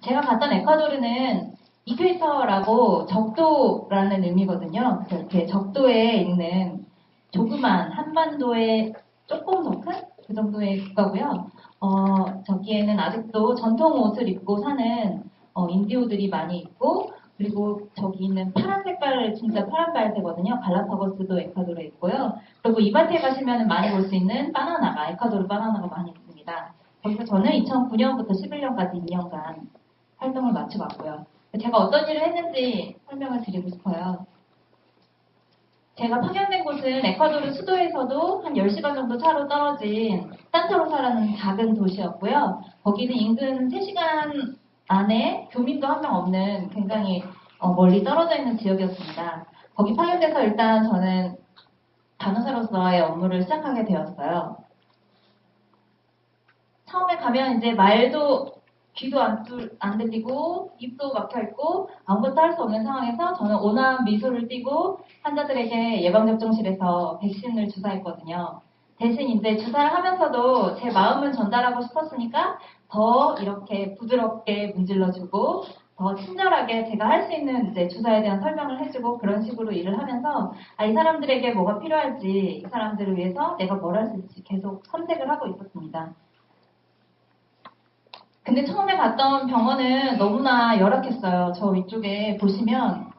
Speaker 9: 제가 갔던 에콰도르는 이퀘이터라고 적도라는 의미거든요. 그래서 이렇게 적도에 있는 조그만 한반도의 조금 더 큰 그 정도의 국가고요. 저기에는 아직도 전통 옷을 입고 사는 인디오들이 많이 있고, 그리고 저기 있는 파란 색깔 진짜 파란 발새거든요. 갈라파고스도 에콰도르에 있고요. 그리고 이마트에 가시면 많이 볼 수 있는 바나나가 에콰도르 바나나가 많이 있습니다. 거기서 저는 2009년부터 11년까지 2년간 활동을 마치고 왔고요. 제가 어떤 일을 했는지 설명을 드리고 싶어요. 제가 파견된 곳은 에콰도르 수도에서도 한 10시간 정도 차로 떨어진 산타로사라는 작은 도시였고요. 거기는 인근 3시간 안에 교민도 한 명 없는 굉장히 멀리 떨어져 있는 지역이었습니다. 거기 파견돼서 일단 저는 간호사로서의 업무를 시작하게 되었어요. 처음에 가면 이제 말도 귀도 안 들리고 입도 막혀있고 아무것도 할 수 없는 상황에서 저는 온화한 미소를 띠고 환자들에게 예방접종실에서 백신을 주사했거든요. 대신 이제 주사를 하면서도 제 마음은 전달하고 싶었으니까 더 이렇게 부드럽게 문질러주고 더 친절하게 제가 할 수 있는 이제 주사에 대한 설명을 해주고 그런 식으로 일을 하면서 이 사람들에게 뭐가 필요할지, 이 사람들을 위해서 내가 뭘 할 수 있을지 계속 탐색을 하고 있었습니다. 근데 처음에 갔던 병원은 너무나 열악했어요. 저 위쪽에 보시면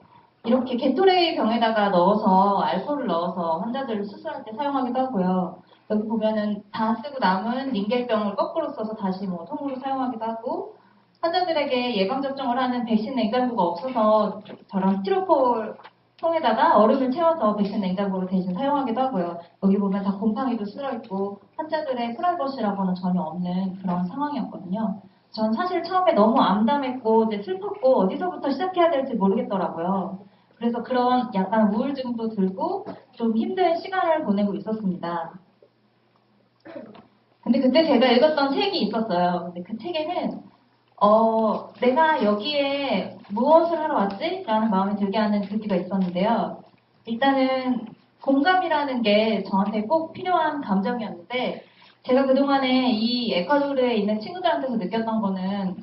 Speaker 9: 이렇게 게토레이 병에다가 넣어서 알코올을 넣어서 환자들을 수술할 때 사용하기도 하고요. 여기 보면은 다 쓰고 남은 링겔병을 거꾸로 써서 다시 통으로 사용하기도 하고, 환자들에게 예방접종을 하는 백신 냉장고가 없어서 저런 스티로폴 통에다가 얼음을 채워서 백신 냉장고로 대신 사용하기도 하고요. 여기 보면 다 곰팡이도 쓸어있고 환자들의 프라이버시라고는 전혀 없는 그런 상황이었거든요. 전 사실 처음에 너무 암담했고 이제 슬펐고 어디서부터 시작해야 될지 모르겠더라고요. 그래서 그런 약간 우울증도 들고 좀 힘든 시간을 보내고 있었습니다. 근데 그때 제가 읽었던 책이 있었어요. 근데 그 책에는 내가 여기에 무엇을 하러 왔지? 라는 마음이 들게 하는 글귀가 있었는데요. 일단은 공감이라는 게 저한테 꼭 필요한 감정이었는데, 제가 그동안에 이 에콰도르에 있는 친구들한테서 느꼈던 거는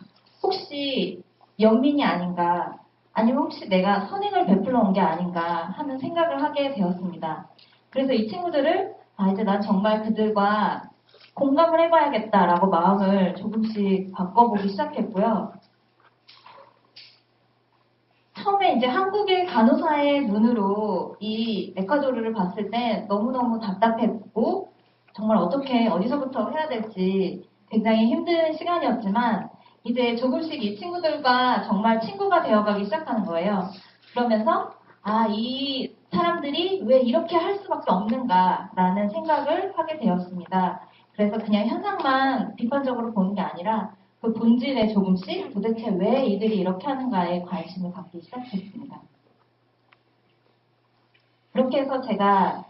Speaker 9: 혹시 연민이 아닌가, 아니면 혹시 내가 선행을 베풀러 온 게 아닌가 하는 생각을 하게 되었습니다. 그래서 이 친구들을 이제 난 정말 그들과 공감을 해봐야겠다라고 마음을 조금씩 바꿔보기 시작했고요. 처음에 이제 한국의 간호사의 눈으로 이 에콰도르를 봤을 때 너무너무 답답했고 정말 어떻게 어디서부터 해야 될지 굉장히 힘든 시간이었지만 이제 조금씩 이 친구들과 정말 친구가 되어가기 시작하는 거예요. 그러면서 이 사람들이 왜 이렇게 할 수밖에 없는가라는 생각을 하게 되었습니다. 그래서 그냥 현상만 비판적으로 보는 게 아니라 그 본질에 조금씩 도대체 왜 이들이 이렇게 하는가에 관심을 갖기 시작했습니다. 그렇게 해서 제가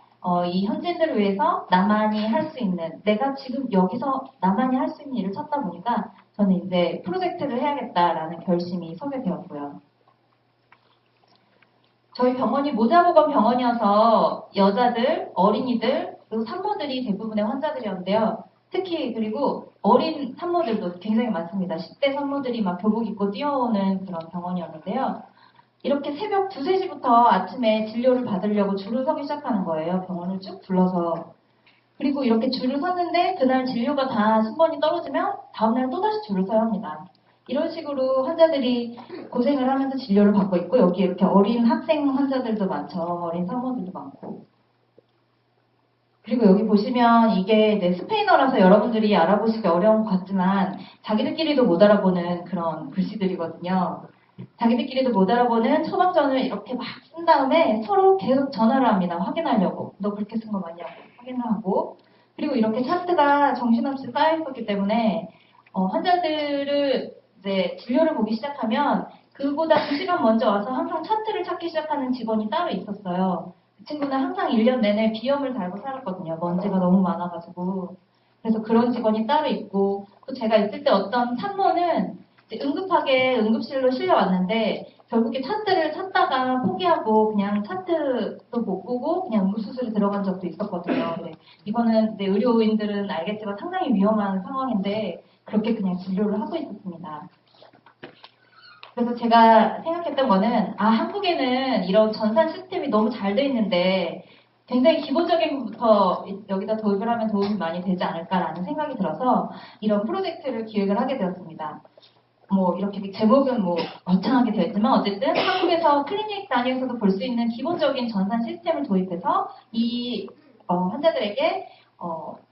Speaker 9: 이 현지인들을 위해서 나만이 할 수 있는, 내가 지금 여기서 나만이 할 수 있는 일을 찾다 보니까 저는 이제 프로젝트를 해야겠다라는 결심이 서게 되었고요. 저희 병원이 모자보건 병원이어서 여자들, 어린이들, 그리고 산모들이 대부분의 환자들이었는데요. 특히 그리고 어린 산모들도 굉장히 많습니다. 10대 산모들이 막 교복 입고 뛰어오는 그런 병원이었는데요. 이렇게 새벽 2, 3시부터 아침에 진료를 받으려고 줄을 서기 시작하는 거예요. 병원을 쭉 둘러서. 그리고 이렇게 줄을 섰는데 그날 진료가 다 순번이 떨어지면 다음날 또다시 줄을 서야 합니다. 이런 식으로 환자들이 고생을 하면서 진료를 받고 있고 여기 이렇게 어린 학생 환자들도 많죠. 어린 산모들도 많고. 그리고 여기 보시면 이게 이제 스페인어라서 여러분들이 알아보시기 어려운 것 같지만 자기들끼리도 못 알아보는 그런 글씨들이거든요. 자기들끼리도 못 알아보는 처방전을 이렇게 막 쓴 다음에 서로 계속 전화를 합니다. 확인하려고. 너 그렇게 쓴 거 맞냐고 확인을 하고. 그리고 이렇게 차트가 정신없이 쌓여 있었기 때문에 환자들을 이제 진료를 보기 시작하면 그보다 2시간 먼저 와서 항상 차트를 찾기 시작하는 직원이 따로 있었어요. 그 친구는 항상 1년 내내 비염을 달고 살았거든요. 먼지가 너무 많아가지고. 그래서 그런 직원이 따로 있고 또 제가 있을 때 어떤 산모는 이제 응급하게 응급실로 실려왔는데 결국에 차트를 찾다가 포기하고 그냥 차트도 못 보고 그냥 응급수술에 들어간 적도 있었거든요. 네. 이거는 이제 의료인들은 알겠지만 상당히 위험한 상황인데 그렇게 그냥 진료를 하고 있었습니다. 그래서 제가 생각했던 거는 한국에는 이런 전산 시스템이 너무 잘 돼 있는데 굉장히 기본적인 것부터 여기다 도입을 하면 도움이 많이 되지 않을까라는 생각이 들어서 이런 프로젝트를 기획을 하게 되었습니다. 이렇게 제목은 거창하게 되어 있지만 어쨌든 한국에서 클리닉 단위에서도 볼 수 있는 기본적인 전산 시스템을 도입해서 이 환자들에게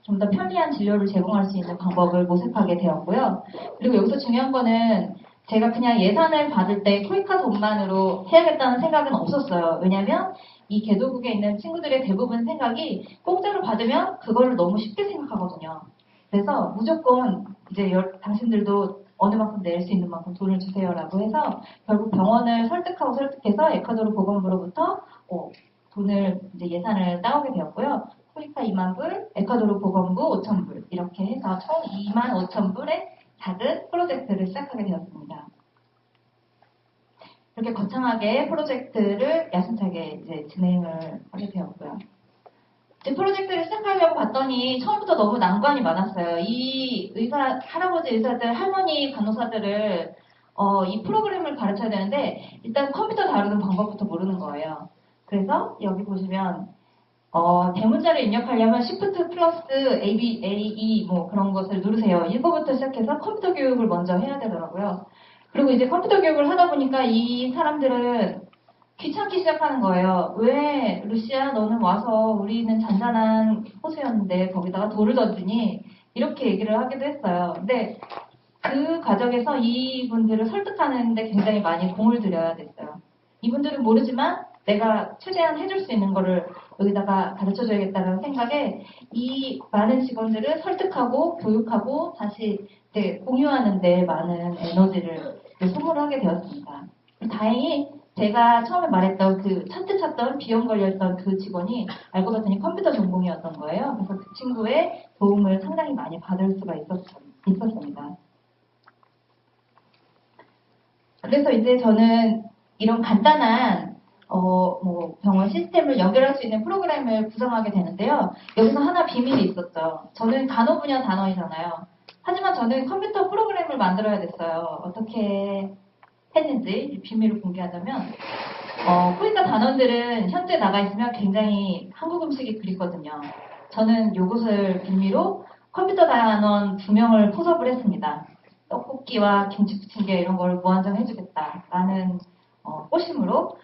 Speaker 9: 좀 더 편리한 진료를 제공할 수 있는 방법을 모색하게 되었고요. 그리고 여기서 중요한 거는 제가 그냥 예산을 받을 때 코이카 돈만으로 해야겠다는 생각은 없었어요. 왜냐하면 이 개도국에 있는 친구들의 대부분 생각이 공짜로 받으면 그거를 너무 쉽게 생각하거든요. 그래서 무조건 이제 당신들도 어느 만큼 낼 수 있는 만큼 돈을 주세요라고 해서 결국 병원을 설득해서 에콰도르 보건부로부터 돈을 이제 예산을 따오게 되었고요. 코이카 2만 불, 에콰도르 보건부 5천 불 이렇게 해서 총 2만 5천 불의 작은 프로젝트를 시작하게 되었습니다. 이렇게 거창하게 프로젝트를 야심차게 이제 진행을 하게 되었고요. 이제 프로젝트를 시작하려고 봤더니 처음부터 너무 난관이 많았어요. 이 할아버지 의사들, 할머니 간호사들을 이 프로그램을 가르쳐야 되는데 일단 컴퓨터 다루는 방법부터 모르는 거예요. 그래서 여기 보시면 대문자를 입력하려면 Shift 플러스 AE 그런 것을 누르세요. 이거부터 시작해서 컴퓨터 교육을 먼저 해야 되더라고요. 그리고 이제 컴퓨터 교육을 하다 보니까 이 사람들은 귀찮기 시작하는 거예요. 왜 루시아 너는 와서 우리는 잔잔한 호수였는데 거기다가 돌을 던지니 이렇게 얘기를 하기도 했어요. 근데 그 과정에서 이분들을 설득하는데 굉장히 많이 공을 들여야 됐어요. 이분들은 모르지만 내가 최대한 해줄 수 있는 거를 여기다가 가르쳐줘야겠다는 생각에 이 많은 직원들을 설득하고 교육하고 다시 공유하는 데 많은 에너지를 소모하게 되었습니다. 다행히 제가 처음에 말했던 그 차트 찾던 비염 걸렸던 그 직원이 알고 봤더니 컴퓨터 전공이었던 거예요. 그래서 그 친구의 도움을 상당히 많이 받을 수가 있었습니다. 그래서 이제 저는 이런 간단한 병원 시스템을 연결할 수 있는 프로그램을 구성하게 되는데요. 여기서 하나 비밀이 있었죠. 저는 간호 분야 단원이잖아요. 하지만 저는 컴퓨터 프로그램을 만들어야 됐어요. 어떻게 했는지 비밀을 공개하자면 코이카 단원들은 현재 나가 있으면 굉장히 한국 음식이 그립거든요. 저는 이것을 빌미로 컴퓨터 단원 2명을 포섭을 했습니다. 떡볶이와 김치 부침개 이런 걸 무한정 해주겠다라는 꼬심으로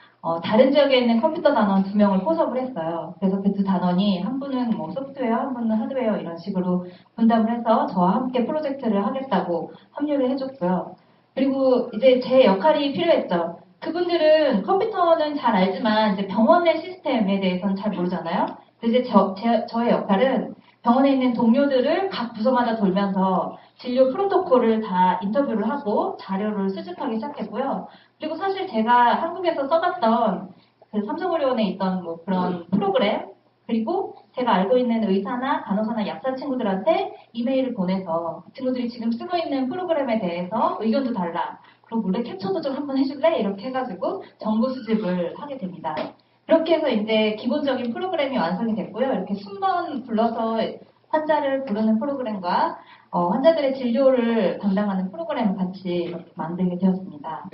Speaker 9: 다른 지역에 있는 컴퓨터 단원 2명을 포섭을 했어요. 그래서 그 두 단원이 한 분은 뭐 소프트웨어, 한 분은 하드웨어 이런 식으로 분담을 해서 저와 함께 프로젝트를 하겠다고 합류를 해줬고요. 그리고 이제 제 역할이 필요했죠. 그분들은 컴퓨터는 잘 알지만 이제 병원의 시스템에 대해서는 잘 모르잖아요. 그래서 이제 저의 역할은 병원에 있는 동료들을 각 부서마다 돌면서 진료 프로토콜을 다 인터뷰를 하고 자료를 수집하기 시작했고요. 그리고 사실 제가 한국에서 써봤던 그 삼성의료원에 있던 뭐 그런 프로그램, 그리고 제가 알고 있는 의사나 간호사나 약사 친구들한테 이메일을 보내서 그 친구들이 지금 쓰고 있는 프로그램에 대해서 의견도 달라. 그럼 몰래 캡처도 좀 한번 해줄래? 이렇게 해가지고 정보 수집을 하게 됩니다. 그렇게 해서 이제 기본적인 프로그램이 완성이 됐고요. 이렇게 순번 불러서 환자를 부르는 프로그램과 환자들의 진료를 담당하는 프로그램을 같이 이렇게 만들게 되었습니다.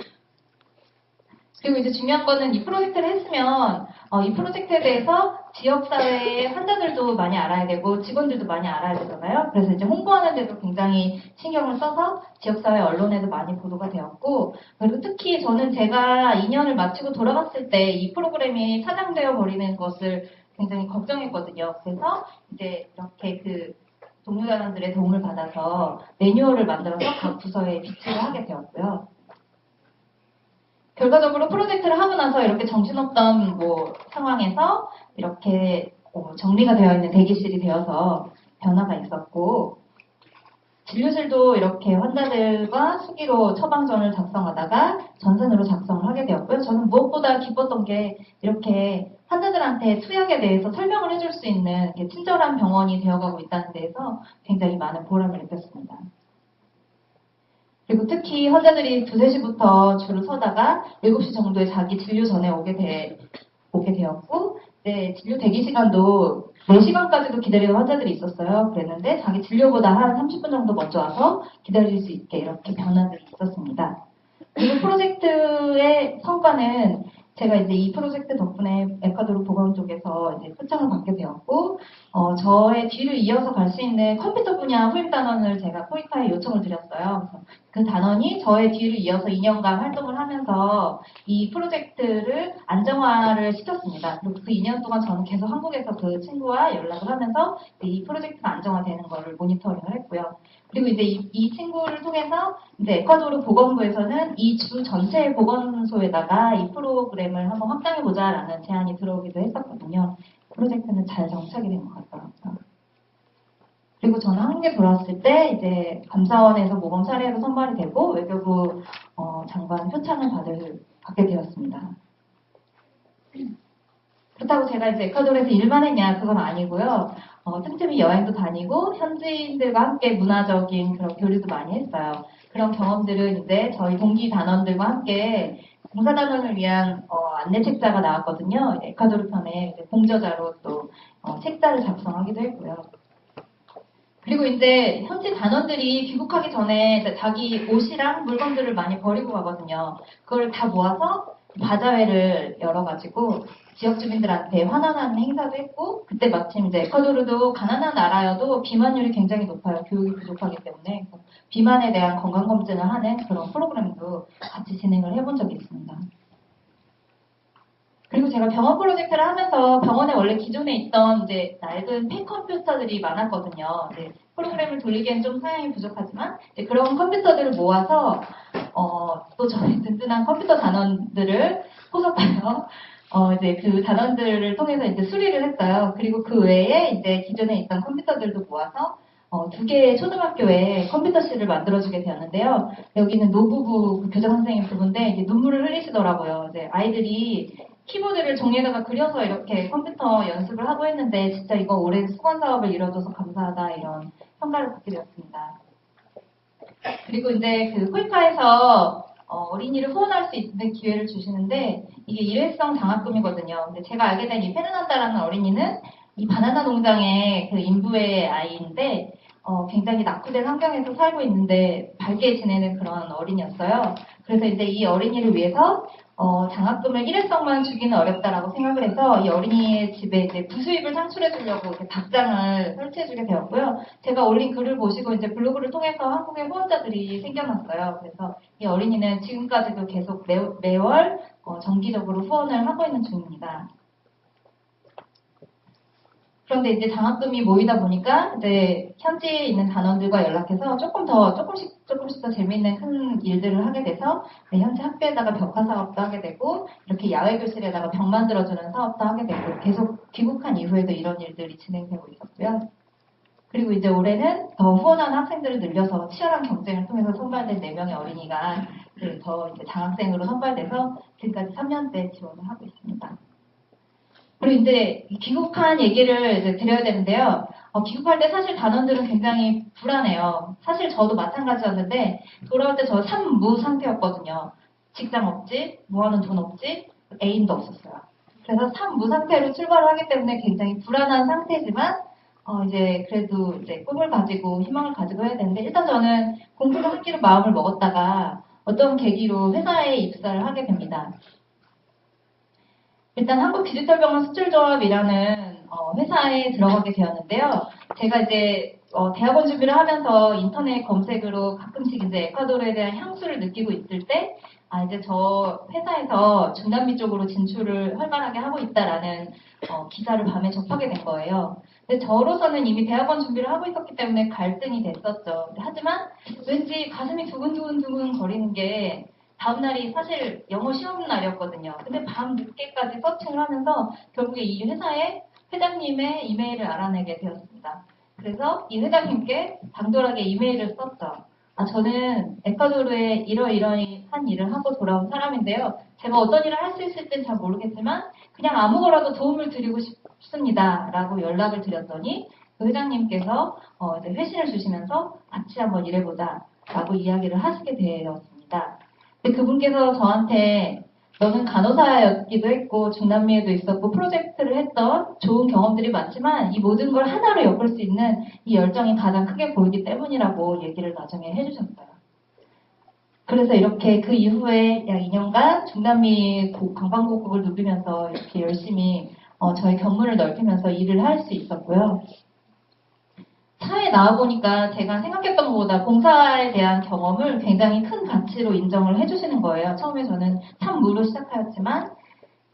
Speaker 9: 그리고 이제 중요한 거는 이 프로젝트를 했으면 이 프로젝트에 대해서 지역사회의 환자들도 많이 알아야 되고 직원들도 많이 알아야 되잖아요. 그래서 이제 홍보하는 데도 굉장히 신경을 써서 지역사회 언론에도 많이 보도가 되었고, 그리고 특히 저는 제가 2년을 마치고 돌아갔을 때 이 프로그램이 사장되어 버리는 것을 굉장히 걱정했거든요. 그래서 이제 이렇게 그 동료단원들의 도움을 받아서 매뉴얼을 만들어서 각 부서에 비치를 하게 되었고요. 결과적으로 프로젝트를 하고 나서 이렇게 정신없던 뭐 상황에서 이렇게 정리가 되어 있는 대기실이 되어서 변화가 있었고, 진료실도 이렇게 환자들과 수기로 처방전을 작성하다가 전산으로 작성을 하게 되었고요. 저는 무엇보다 기뻤던 게 이렇게 환자들한테 투약에 대해서 설명을 해줄 수 있는 친절한 병원이 되어가고 있다는 데에서 굉장히 많은 보람을 느꼈습니다. 그리고 특히 환자들이 2, 3시부터 줄을 서다가 7시 정도에 자기 진료 전에 오게 되었고, 네, 진료 대기 시간도 4시간까지도 기다리는 환자들이 있었어요. 그랬는데 자기 진료보다 한 30분 정도 먼저 와서 기다릴 수 있게 이렇게 변화들이 있었습니다. 그리고 프로젝트의 성과는 제가 이제 이 프로젝트 덕분에 에콰도르 보건 쪽에서 이제 표창을 받게 되었고, 저의 뒤를 이어서 갈 수 있는 컴퓨터 분야 후임 단원을 제가 코이카에 요청을 드렸어요. 그래서 그 단원이 저의 뒤를 이어서 2년간 활동을 하면서 이 프로젝트를 안정화를 시켰습니다. 그리고 그 2년 동안 저는 계속 한국에서 그 친구와 연락을 하면서 이 프로젝트가 안정화되는 거를 모니터링을 했고요. 그리고 이제 이 친구를 통해서 이제 에콰도르 보건부에서는 이 주 전체의 보건소에다가 이 프로그램을 한번 확장해보자라는 제안이 들어오기도 했었거든요. 프로젝트는 잘 정착이 된 것 같더라고요. 그리고 저는 한국에 돌아왔을 때 이제 감사원에서 모범 사례로 선발이 되고 외교부 장관 표창을 받게 되었습니다. 그렇다고 제가 이제 에콰도르에서 일만 했냐, 그건 아니고요. 틈틈이 여행도 다니고 현지인들과 함께 문화적인 그런 교류도 많이 했어요. 그런 경험들은 이제 저희 동기 단원들과 함께 봉사단원을 위한 안내 책자가 나왔거든요. 에콰도르 편에 공저자로 또 책자를 작성하기도 했고요. 그리고 이제 현지 단원들이 귀국하기 전에 이제 자기 옷이랑 물건들을 많이 버리고 가거든요. 그걸 다 모아서 바자회를 열어가지고 지역 주민들한테 환원하는 행사도 했고, 그때 마침 이제 에콰도르도 가난한 나라여도 비만율이 굉장히 높아요. 교육이 부족하기 때문에. 비만에 대한 건강검진을 하는 그런 프로그램도 같이 진행을 해본 적이 있습니다. 그리고 제가 병원 프로젝트를 하면서 병원에 원래 기존에 있던 이제 낡은 펜컴퓨터들이 많았거든요. 이제 프로그램을 돌리기엔 좀 사양이 부족하지만 이제 그런 컴퓨터들을 모아서 또 저희 든든한 컴퓨터 단원들을 포섭하여 이제 그 단원들을 통해서 이제 수리를 했어요. 그리고 그 외에 이제 기존에 있던 컴퓨터들도 모아서 2개의 초등학교에 컴퓨터실을 만들어주게 되었는데요. 여기는 노부부 그 교장 선생님 부부인데 이제 눈물을 흘리시더라고요. 이제 아이들이 키보드를 종이에다가 그려서 이렇게 컴퓨터 연습을 하고 했는데 진짜 이거 올해 수건 사업을 이뤄줘서 감사하다 이런 평가를 받게 되었습니다. 그리고 이제 그 코이카에서 어린이를 후원할 수 있는 기회를 주시는데 이게 일회성 장학금이거든요. 근데 제가 알게 된 이 페르난다라는 어린이는 이 바나나 농장의 그 인부의 아이인데 굉장히 낙후된 환경에서 살고 있는데 밝게 지내는 그런 어린이였어요. 그래서 이제 이 어린이를 위해서 장학금을 일회성만 주기는 어렵다라고 생각을 해서 이 어린이의 집에 이제 부수입을 창출해 주려고 이렇게 닭장을 설치해 주게 되었고요. 제가 올린 글을 보시고 이제 블로그를 통해서 한국의 후원자들이 생겨났어요. 그래서 이 어린이는 지금까지도 계속 매월 정기적으로 후원을 하고 있는 중입니다. 그런데 이제 장학금이 모이다 보니까 이제 현지에 있는 단원들과 연락해서 조금씩 더 재미있는 큰 일들을 하게 돼서 현지 학교에다가 벽화 사업도 하게 되고 이렇게 야외 교실에다가 벽 만들어주는 사업도 하게 되고 계속 귀국한 이후에도 이런 일들이 진행되고 있었고요. 그리고 이제 올해는 더 후원하는 학생들을 늘려서 치열한 경쟁을 통해서 선발된 4명의 어린이가 더 이제 장학생으로 선발돼서 지금까지 3년째 지원을 하고 있습니다. 그리고 이제 귀국한 얘기를 이제 드려야 되는데요. 귀국할 때 사실 단원들은 굉장히 불안해요. 사실 저도 마찬가지였는데 돌아올 때 저 산무 상태였거든요. 직장 없지, 모아놓은 돈 없지, 애인도 없었어요. 그래서 산무 상태로 출발을 하기 때문에 굉장히 불안한 상태지만 이제 그래도 이제 꿈을 가지고 희망을 가지고 해야 되는데 일단 저는 공부를 하기로 마음을 먹었다가 어떤 계기로 회사에 입사를 하게 됩니다. 일단 한국디지털병원 수출조합이라는 회사에 들어가게 되었는데요. 제가 이제 대학원 준비를 하면서 인터넷 검색으로 가끔씩 이제 에콰도르에 대한 향수를 느끼고 있을 때, 이제 저 회사에서 중남미 쪽으로 진출을 활발하게 하고 있다라는 기사를 밤에 접하게 된 거예요. 근데 저로서는 이미 대학원 준비를 하고 있었기 때문에 갈등이 됐었죠. 하지만 왠지 가슴이 두근두근 거리는 게 다음날이 사실 영어 시험 날이었거든요. 근데 밤 늦게까지 서칭을 하면서 결국에 이 회사의 회장님의 이메일을 알아내게 되었습니다. 그래서 이 회장님께 당돌하게 이메일을 썼죠. 저는 에콰도르에 이러이러한 일을 하고 돌아온 사람인데요. 제가 어떤 일을 할 수 있을지는 잘 모르겠지만 그냥 아무거라도 도움을 드리고 싶습니다. 라고 연락을 드렸더니 그 회장님께서 이제 회신을 주시면서 같이 한번 일해보자 라고 이야기를 하시게 되었습니다. 그분께서 저한테 너는 간호사였기도 했고 중남미에도 있었고 프로젝트를 했던 좋은 경험들이 많지만 이 모든 걸 하나로 엮을 수 있는 이 열정이 가장 크게 보이기 때문이라고 얘기를 나중에 해주셨어요. 그래서 이렇게 그 이후에 약 2년간 중남미 방방곡곡을 누비면서 이렇게 열심히 저의 견문을 넓히면서 일을 할 수 있었고요. 사회에 나와보니까 제가 생각했던 것보다 봉사에 대한 경험을 굉장히 큰 가치로 인정을 해주시는 거예요. 처음에 저는 산무로 시작하였지만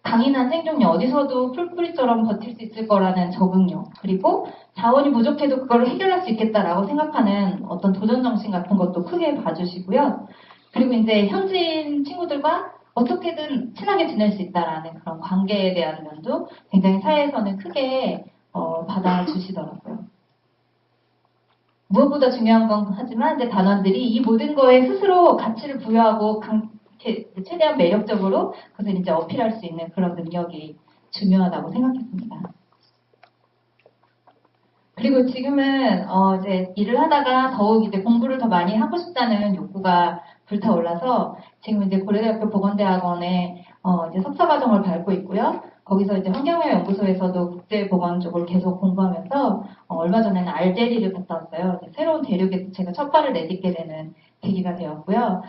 Speaker 9: 강인한 생존력, 어디서도 풀뿌리처럼 버틸 수 있을 거라는 적응력, 그리고 자원이 부족해도 그걸 해결할 수 있겠다라고 생각하는 어떤 도전정신 같은 것도 크게 봐주시고요. 그리고 이제 현지인 친구들과 어떻게든 친하게 지낼 수 있다라는 그런 관계에 대한 면도 굉장히 사회에서는 크게 받아주시더라고요. 무엇보다 중요한 건 하지만 이제 단원들이 이 모든 거에 스스로 가치를 부여하고 최대한 매력적으로 그것을 이제 어필할 수 있는 그런 능력이 중요하다고 생각했습니다. 그리고 지금은 이제 일을 하다가 더욱 이제 공부를 더 많이 하고 싶다는 욕구가 불타올라서 지금 이제 고려대학교 보건대학원에 이제 석사과정을 밟고 있고요. 거기서 이제 환경영향연구소에서도 국제보건 쪽을 계속 공부하면서 얼마 전에는 알제리를 갔다 왔어요. 새로운 대륙에서 제가 첫 발을 내딛게 되는 계기가 되었고요.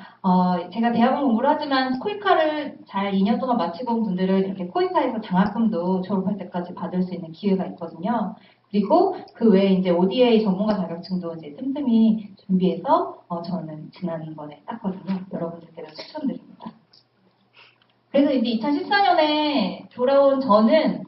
Speaker 9: 제가 대학원 공부를 하지만 코이카를 잘 2년 동안 마치고 온 분들은 이렇게 코이카에서 장학금도 졸업할 때까지 받을 수 있는 기회가 있거든요. 그리고 그 외에 이제 ODA 전문가 자격증도 이제 틈틈이 준비해서 저는 지난번에 땄거든요. 여러분들께도 추천드립니다. 그래서 이제 2014년에 돌아온 저는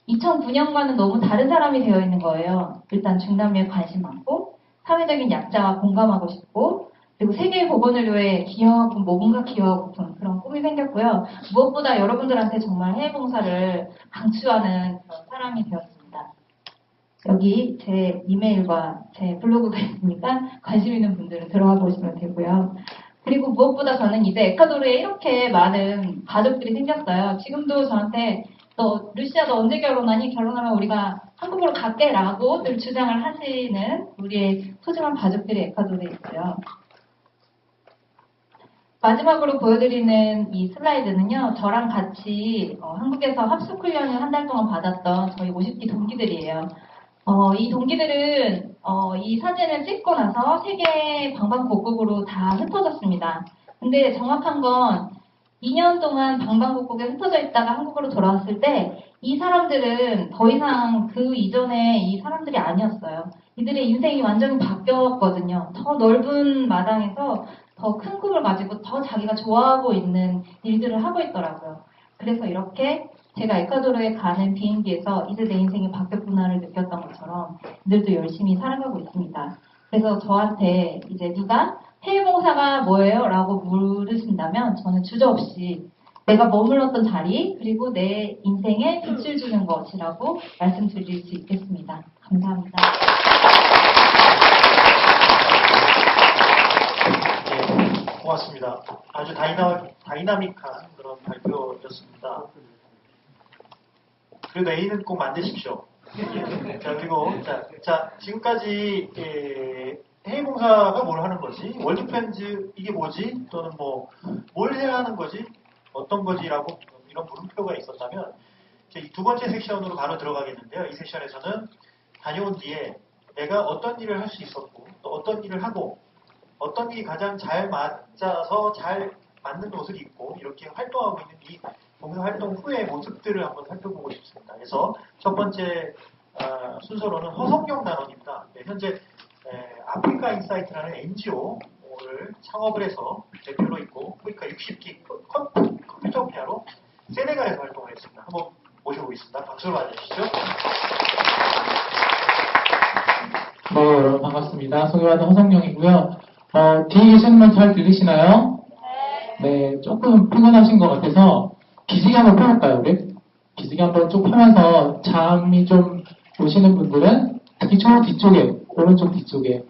Speaker 9: 2009년과는 너무 다른 사람이 되어 있는 거예요. 일단 중남미에 관심 많고 사회적인 약자와 공감하고 싶고 그리고 세계 보건을 위해 기여하고 뭔가 기여하고 그런 꿈이 생겼고요. 무엇보다 여러분들한테 정말 해외 봉사를 강추하는 그런 사람이 되었습니다. 여기 제 이메일과 제 블로그가 있으니까 관심 있는 분들은 들어가 보시면 되고요. 그리고 무엇보다 저는 이제 에콰도르에 이렇게 많은 가족들이 생겼어요. 지금도 저한테 루시아 너 언제 결혼하니? 결혼하면 우리가 한국으로 갈게 라고 늘 주장을 하시는 우리의 소중한 가족들이 에콰도르에 있어요. 마지막으로 보여드리는 이 슬라이드는요. 저랑 같이 한국에서 합숙 훈련을 한 달 동안 받았던 저희 50기 동기들이에요. 이 동기들은 이 사진을 찍고 나서 세계 방방곡곡으로 다 흩어졌습니다. 근데 정확한 건 2년 동안 방방곡곡에 흩어져 있다가 한국으로 돌아왔을 때 이 사람들은 더 이상 그 이전에 이 사람들이 아니었어요. 이들의 인생이 완전히 바뀌었거든요. 더 넓은 마당에서 더 큰 꿈을 가지고 더 자기가 좋아하고 있는 일들을 하고 있더라고요. 그래서 이렇게 제가 에콰도르에 가는 비행기에서 이제 내 인생이 바뀌었구나를 느꼈던 것처럼 이들도 열심히 살아가고 있습니다. 그래서 저한테 이제 누가 해외 봉사가 뭐예요? 라고 물으신다면 저는 주저없이 내가 머물렀던 자리 그리고 내 인생에 빛을 주는 것이라고 말씀드릴 수 있겠습니다. 감사합니다.
Speaker 1: 네, 고맙습니다. 아주 다이나믹한 그런 발표였습니다. 그래도 A는 꼭 만드십시오. 자, 그리고 자 지금까지 해외 봉사가 뭘 하는 거지? 월드프렌즈 이게 뭐지? 또는 뭐 뭘 해야 하는 거지? 어떤 거지라고 이런 물음표가 있었다면 이제 이 두 번째 섹션으로 바로 들어가겠는데요. 이 섹션에서는 다녀온 뒤에 내가 어떤 일을 할 수 있었고 또 어떤 일을 하고 어떤 일이 가장 잘 맞아서 잘 맞는 옷을 입고 이렇게 활동하고 있는 이 봉사활동 후의 모습들을 한번 살펴보고 싶습니다. 그래서 첫 번째 순서로는 허성영 단원입니다. 네, 현재 아프리카 인사이트라는 NGO를 창업을 해서 대표로 있고 아프리카 60기 컴퓨터 피아로 세네갈에서 활동을 했습니다. 한번 모셔보겠습니다. 박수를 맞아주시죠.
Speaker 10: 네, 여러분 반갑습니다. 소개받은 허성영이고요. 뒤에 계시는 분 잘 들리시나요? 네, 조금 피곤하신 것 같아서 기지개 한번 펴볼까요, 우리? 기지개 한번 쭉 펴면서 잠이 좀 오시는 분들은 특히 저 뒤쪽에, 오른쪽 뒤쪽에.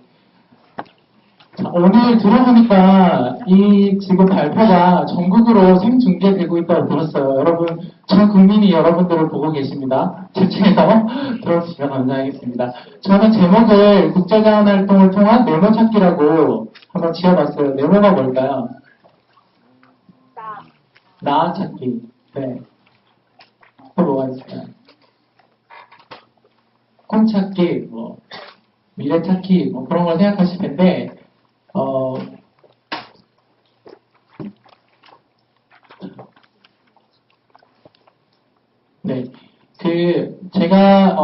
Speaker 10: 자, 오늘 들어보니까 이 지금 발표가 전국으로 생중계되고 있다고 들었어요. 여러분, 전 국민이 여러분들을 보고 계십니다. 주체에서 들어주시면 감사하겠습니다. 저는 제목을 국제자원활동을 통한 네모 찾기라고 한번 지어봤어요. 네모가 뭘까요? 나 찾기. 네. 또 뭐가 있을까요? 꿈 찾기, 뭐, 미래 찾기, 뭐 그런 걸 생각하실 텐데, 네. 제가,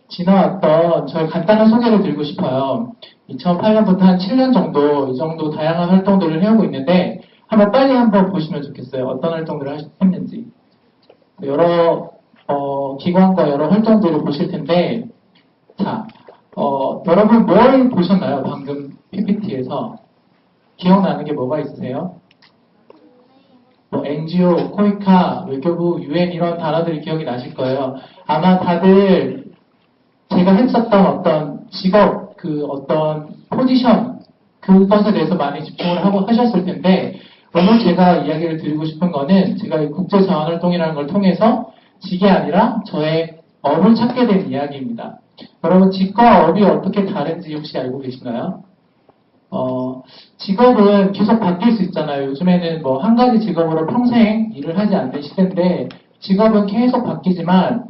Speaker 10: 지나왔던 저의 간단한 소개를 드리고 싶어요. 2008년부터 한 7년 정도, 이 정도 다양한 활동들을 해오고 있는데, 빨리 한번 보시면 좋겠어요. 어떤 활동들을 했는지. 여러, 기관과 여러 활동들을 보실 텐데, 자, 여러분 뭘 보셨나요? 방금 PPT에서. 기억나는 게 뭐가 있으세요? 뭐 NGO, 코이카, 외교부, UN 이런 단어들이 기억이 나실 거예요. 아마 다들 제가 했었던 어떤 직업, 어떤 포지션, 그것에 대해서 많이 집중을 하고 하셨을 텐데, 오늘 제가 이야기를 드리고 싶은 거는 제가 이 국제자원활동이라는 걸 통해서 직이 아니라 저의 업을 찾게 된 이야기입니다. 여러분, 직과 업이 어떻게 다른지 혹시 알고 계신가요? 직업은 계속 바뀔 수 있잖아요. 요즘에는 뭐 한 가지 직업으로 평생 일을 하지 않는 시대인데, 직업은 계속 바뀌지만,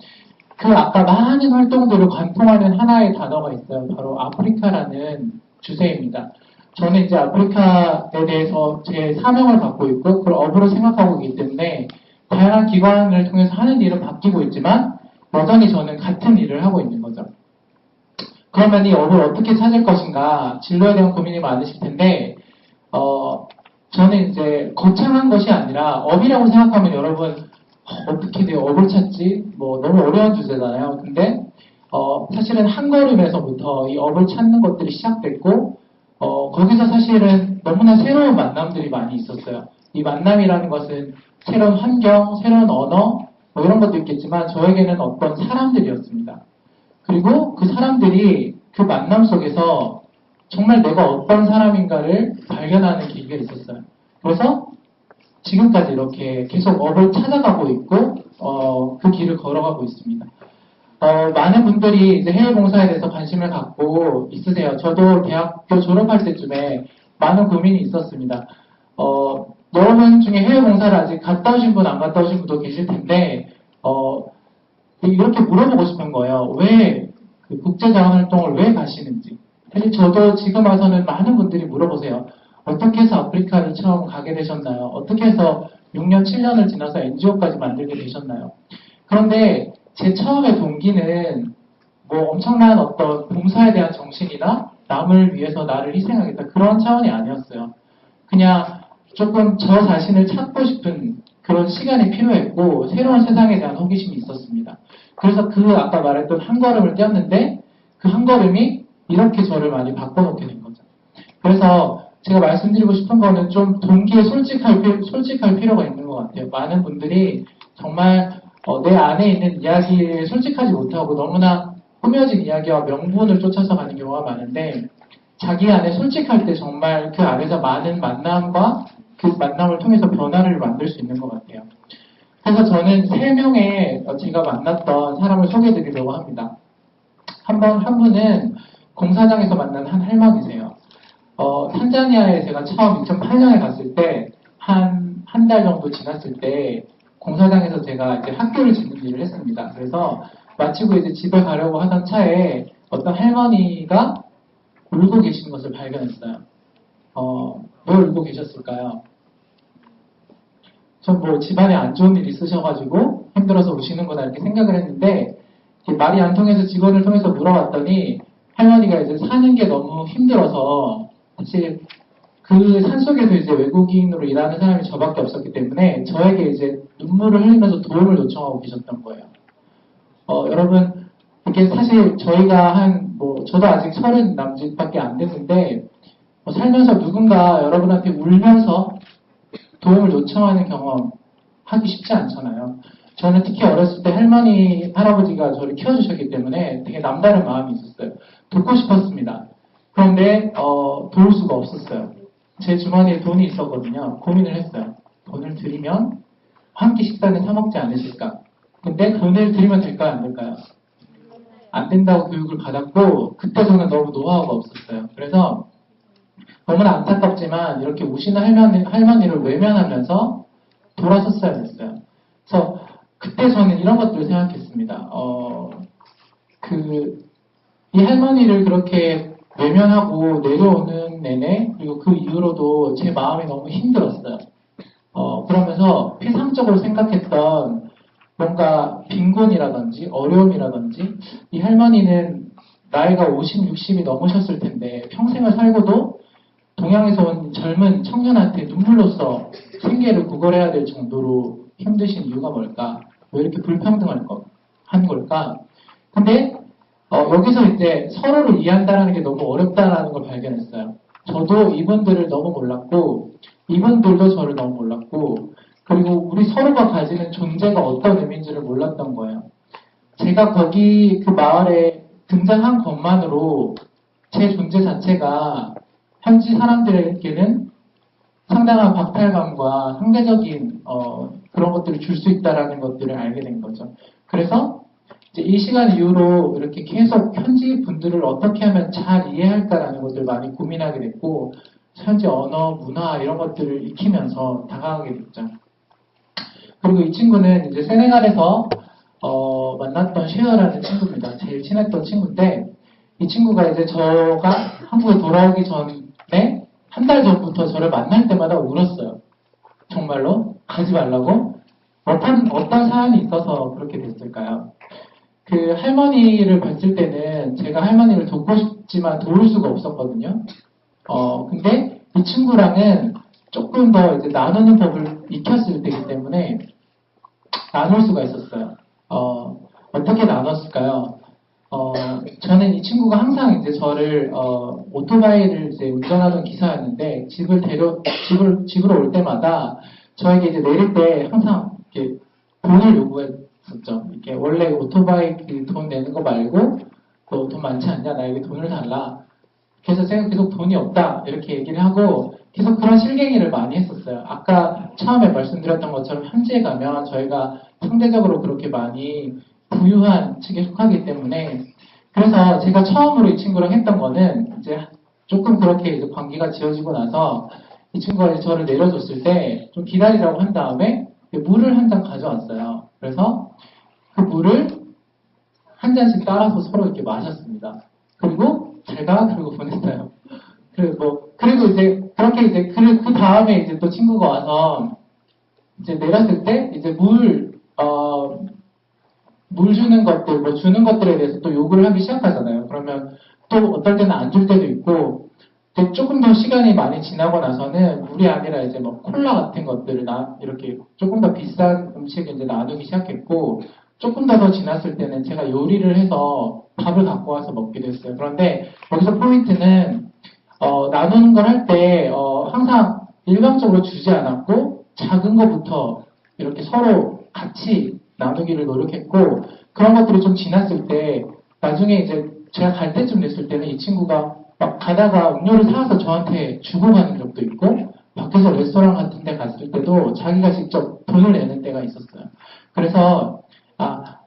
Speaker 10: 아까 많은 활동들을 관통하는 하나의 단어가 있어요. 바로 아프리카라는 주제입니다. 저는 이제 아프리카에 대해서 제 사명을 갖고 있고, 그걸 업으로 생각하고 있기 때문에, 다양한 기관을 통해서 하는 일은 바뀌고 있지만, 여전히 저는 같은 일을 하고 있는 거죠. 그러면 이 업을 어떻게 찾을 것인가, 진로에 대한 고민이 많으실 텐데, 저는 이제 거창한 것이 아니라, 업이라고 생각하면 여러분, 어떻게 내 업을 찾지? 뭐, 너무 어려운 주제잖아요. 근데, 사실은 한 걸음에서부터 이 업을 찾는 것들이 시작됐고, 거기서 사실은 너무나 새로운 만남들이 많이 있었어요. 이 만남이라는 것은 새로운 환경, 새로운 언어, 뭐 이런 것도 있겠지만, 저에게는 어떤 사람들이었습니다. 그리고 그 사람들이 그 만남 속에서 정말 내가 어떤 사람인가를 발견하는 계기가 있었어요. 그래서 지금까지 이렇게 계속 업을 찾아가고 있고, 그 길을 걸어가고 있습니다. 많은 분들이 이제 해외 봉사에 대해서 관심을 갖고 있으세요. 저도 대학교 졸업할 때쯤에 많은 고민이 있었습니다. 여러분 중에 해외 봉사를 아직 갔다 오신 분, 안 갔다 오신 분도 계실 텐데, 이렇게 물어보고 싶은 거예요. 왜 국제자원활동을 왜 가시는지. 사실 저도 지금 와서는 많은 분들이 물어보세요. 어떻게 해서 아프리카를 처음 가게 되셨나요? 어떻게 해서 6년, 7년을 지나서 NGO까지 만들게 되셨나요? 그런데 제 처음의 동기는 뭐 엄청난 어떤 봉사에 대한 정신이나 남을 위해서 나를 희생하겠다 그런 차원이 아니었어요. 그냥 조금 저 자신을 찾고 싶은 그런 시간이 필요했고 새로운 세상에 대한 호기심이 있었습니다. 그래서 그 아까 말했던 한 걸음을 떼었는데 그 한 걸음이 이렇게 저를 많이 바꿔놓게 된 거죠. 그래서 제가 말씀드리고 싶은 거는 좀 동기에 솔직할 필요가 있는 것 같아요. 많은 분들이 정말 내 안에 있는 이야기에 솔직하지 못하고 너무나 꾸며진 이야기와 명분을 쫓아서 가는 경우가 많은데 자기 안에 솔직할 때 정말 그 안에서 많은 만남과 그 만남을 통해서 변화를 만들 수 있는 것 같아요. 그래서 저는 3명의 제가 만났던 사람을 소개해 드리려고 합니다. 한 분은 공사장에서 만난 한 할머니세요. 탄자니아에 제가 처음 2008년에 갔을 때 한 달 정도 지났을 때 공사장에서 제가 이제 학교를 짓는 일을 했습니다. 그래서 마치고 이제 집에 가려고 하던 차에 어떤 할머니가 울고 계시는 것을 발견했어요. 왜 울고 계셨을까요? 전 뭐 집안에 안 좋은 일이 있으셔가지고 힘들어서 우시는구나 이렇게 생각을 했는데 말이 안 통해서 직원을 통해서 물어봤더니 할머니가 이제 사는 게 너무 힘들어서 사실 그 산속에서 이제 외국인으로 일하는 사람이 저밖에 없었기 때문에 저에게 이제 눈물을 흘리면서 도움을 요청하고 계셨던 거예요. 여러분 이게 사실 저희가 저도 아직 30 남짓밖에 안 됐는데 살면서 누군가 여러분한테 울면서 도움을 요청하는 경험 하기 쉽지 않잖아요. 저는 특히 어렸을 때 할머니, 할아버지가 저를 키워주셨기 때문에 되게 남다른 마음이 있었어요. 돕고 싶었습니다. 그런데 도울 수가 없었어요. 제 주머니에 돈이 있었거든요. 고민을 했어요. 돈을 드리면 한 끼 식사는 사 먹지 않으실까? 근데 돈을 드리면 될까요? 안 될까요? 안 된다고 교육을 받았고 그때 저는 너무 노하우가 없었어요. 그래서 너무나 안타깝지만 이렇게 우시는 할머니를 외면하면서 돌아섰어야 됐어요. 그래서 그때 저는 이런 것들을 생각했습니다. 이 할머니를 그렇게 외면하고 내려오는 내내 그리고 그 이후로도 제 마음이 너무 힘들었어요. 그러면서 피상적으로 생각했던 뭔가 빈곤이라든지 어려움이라든지 이 할머니는 나이가 50, 60이 넘으셨을 텐데 평생을 살고도 동양에서 온 젊은 청년한테 눈물로써 생계를 구걸해야 될 정도로 힘드신 이유가 뭘까? 왜 이렇게 불평등한 한 걸까? 근데 여기서 이제 서로를 이해한다는 게 너무 어렵다라는 걸 발견했어요. 저도 이분들을 너무 몰랐고 이분들도 저를 너무 몰랐고 그리고 우리 서로가 가지는 존재가 어떤 의미인지를 몰랐던 거예요. 제가 거기 그 마을에 등장한 것만으로 제 존재 자체가 현지 사람들에게는 상당한 박탈감과 상대적인 그런 것들을 줄 수 있다라는 것들을 알게 된 거죠. 그래서 이제 이 시간 이후로 이렇게 계속 현지 분들을 어떻게 하면 잘 이해할까라는 것들을 많이 고민하게 됐고 현지 언어, 문화 이런 것들을 익히면서 다가가게 됐죠. 그리고 이 친구는 이제 세네갈에서 만났던 쉐어라는 친구입니다. 제일 친했던 친구인데 이 친구가 이제 저가 한국에 돌아오기 전에 한 달 전부터 저를 만날 때마다 울었어요. 정말로 가지 말라고 어떤 사연이 있어서 그렇게 됐을까요? 그 할머니를 봤을 때는 제가 할머니를 돕고 싶지만 도울 수가 없었거든요. 근데 이 친구랑은 조금 더 이제 나누는 법을 익혔을 때이기 때문에 나눌 수가 있었어요. 어떻게 나눴을까요? 저는 이 친구가 항상 이제 저를 오토바이를 이제 운전하던 기사였는데 집으로 올 때마다 저에게 이제 내릴 때 항상 이렇게 돈을 요구했었죠. 이렇게 원래 오토바이 그 돈 내는 거 말고 너 돈 많지 않냐? 나에게 돈을 달라. 그래서 제가 계속 돈이 없다 이렇게 얘기를 하고 계속 그런 실갱이를 많이 했었어요. 아까 처음에 말씀드렸던 것처럼 현지에 가면 저희가 상대적으로 그렇게 많이 부유한 측에 속하기 때문에 그래서 제가 처음으로 이 친구랑 했던 거는 이제 조금 그렇게 이제 관계가 지어지고 나서 이 친구가 이제 저를 내려줬을 때 좀 기다리라고 한 다음에 물을 한 잔 가져왔어요. 그래서 그 물을 한 잔씩 따라서 서로 이렇게 마셨습니다. 그리고 그리고 보냈어요. 그리고 이제 그렇게 이제 그 다음에 이제 또 친구가 와서 이제 내렸을 때 이제 물 주는 것들, 주는 것들에 대해서 또 요구를 하기 시작하잖아요. 그러면 또 어떨 때는 안 줄 때도 있고, 이제 조금 더 시간이 많이 지나고 나서는 물이 아니라 이제 뭐 콜라 같은 것들을 이렇게 조금 더 비싼 음식을 이제 나누기 시작했고, 조금 더 지났을 때는 제가 요리를 해서 밥을 갖고 와서 먹기도 했어요. 그런데 여기서 포인트는 나누는 걸 할 때 항상 일방적으로 주지 않았고 작은 것부터 이렇게 서로 같이 나누기를 노력했고, 그런 것들이 좀 지났을 때 나중에 이제 제가 갈 때쯤 됐을 때는 이 친구가 막 가다가 음료를 사와서 저한테 주고 가는 적도 있고, 밖에서 레스토랑 같은 데 갔을 때도 자기가 직접 돈을 내는 때가 있었어요. 그래서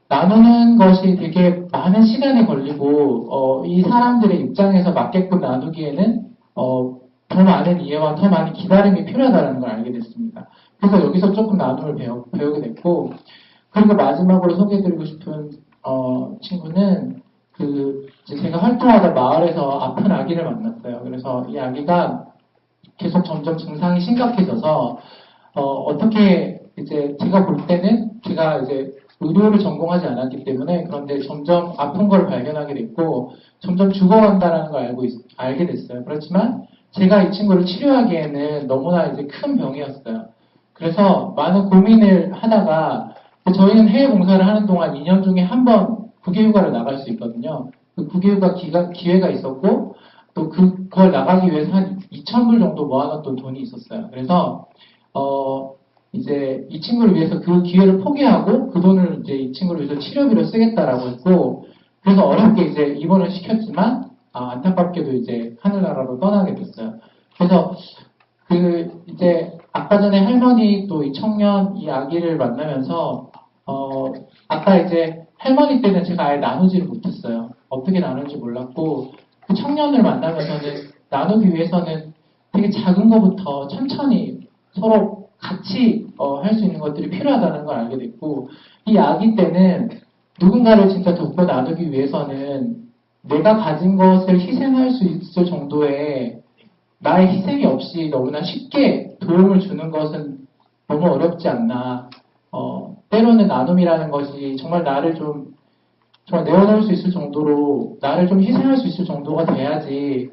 Speaker 10: 나누는 것이 되게 많은 시간이 걸리고 이 사람들의 입장에서 맞게끔 나누기에는 더 많은 이해와 더 많은 기다림이 필요하다는 걸 알게 됐습니다. 그래서 여기서 조금 나눔을 배우게 됐고, 그리고 마지막으로 소개해드리고 싶은 친구는 이제 제가 활동하다 마을에서 아픈 아기를 만났어요. 그래서 이 아기가 계속 점점 증상이 심각해져서 어떻게 이제 제가 볼 때는 제가 이제 의료를 전공하지 않았기 때문에, 그런데 점점 아픈 걸 발견하게 됐고 점점 죽어간다는 걸 알게 됐어요. 그렇지만 제가 이 친구를 치료하기에는 너무나 이제 큰 병이었어요. 그래서 많은 고민을 하다가, 저희는 해외 봉사를 하는 동안 2년 중에 한 번 국외휴가를 나갈 수 있거든요. 그 국외휴가 기회가 있었고, 또 그걸 나가기 위해서 한 2,000불 정도 모아놨던 돈이 있었어요. 그래서 이제 이 친구를 위해서 그 기회를 포기하고 그 돈을 이제 이 친구를 위해서 치료비로 쓰겠다라고 했고, 그래서 어렵게 이제 입원을 시켰지만 안타깝게도 이제 하늘나라로 떠나게 됐어요. 그래서 이제 아까 전에 할머니 또 이 청년 이 아기를 만나면서 아까 이제 할머니 때는 제가 아예 나누지를 못했어요. 어떻게 나눌지 몰랐고, 그 청년을 만나면서는 나누기 위해서는 되게 작은 것부터 천천히 서로 같이 할 수 있는 것들이 필요하다는 걸 알게 됐고, 이 아기 때는 누군가를 진짜 돕고 나누기 위해서는 내가 가진 것을 희생할 수 있을 정도의 나의 희생이 없이 너무나 쉽게 도움을 주는 것은 너무 어렵지 않나. 때로는 나눔이라는 것이 정말 나를 정말 내어놓을 수 있을 정도로, 나를 좀 희생할 수 있을 정도가 돼야지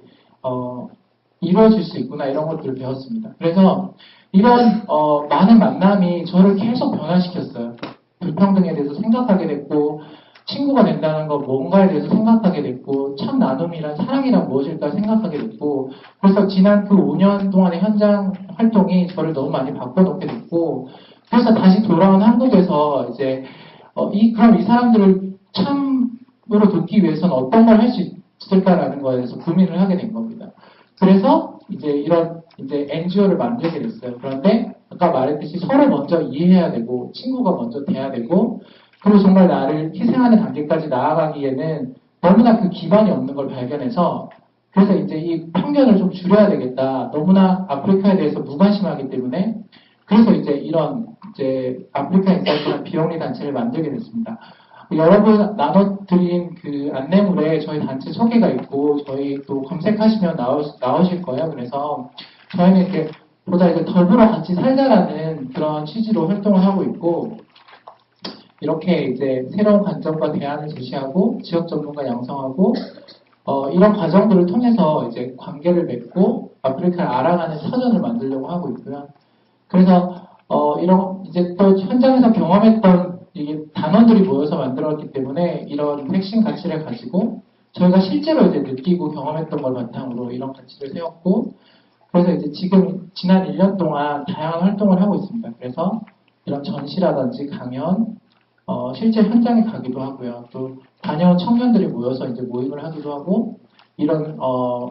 Speaker 10: 이루어질 수 있구나, 이런 것들을 배웠습니다. 그래서 이런 많은 만남이 저를 계속 변화시켰어요. 불평등에 대해서 생각하게 됐고, 친구가 된다는 것, 뭔가에 대해서 생각하게 됐고, 참 나눔이란, 사랑이란 무엇일까 생각하게 됐고, 그래서 지난 그 5년 동안의 현장 활동이 저를 너무 많이 바꿔놓게 됐고, 그래서 다시 돌아온 한국에서 이제 그럼 이 사람들을 참으로 돕기 위해서는 어떤 걸 할 수 있을까라는 거에 대해서 고민을 하게 된 겁니다. 그래서 이제 이런 이제 NGO를 만들게 됐어요. 그런데 아까 말했듯이 서로 먼저 이해해야 되고, 친구가 먼저 돼야 되고, 그리고 정말 나를 희생하는 단계까지 나아가기에는 너무나 그 기반이 없는 걸 발견해서, 그래서 이제 이 편견을 좀 줄여야 되겠다. 너무나 아프리카에 대해서 무관심하기 때문에, 그래서 이제 이런 이제 아프리카 인사이트라는 비영리 단체를 만들게 됐습니다. 여러분 나눠드린 그 안내물에 저희 단체 소개가 있고, 저희 또 검색하시면 나오실 거예요. 그래서 저희는 이렇게 보다 이제 더불어 같이 살자라는 그런 취지로 활동을 하고 있고, 이렇게 이제 새로운 관점과 대안을 제시하고 지역 전문가 양성하고 이런 과정들을 통해서 이제 관계를 맺고 아프리카를 알아가는 터전을 만들려고 하고 있고요. 그래서 이런 이제 또 현장에서 경험했던 이 단원들이 모여서 만들었기 때문에 이런 핵심 가치를 가지고 저희가 실제로 이제 느끼고 경험했던 걸 바탕으로 이런 가치를 세웠고, 그래서 이제 지금 지난 1년 동안 다양한 활동을 하고 있습니다. 그래서 이런 전시라든지 강연, 실제 현장에 가기도 하고요. 또 다녀온 청년들이 모여서 이제 모임을 하기도 하고, 이런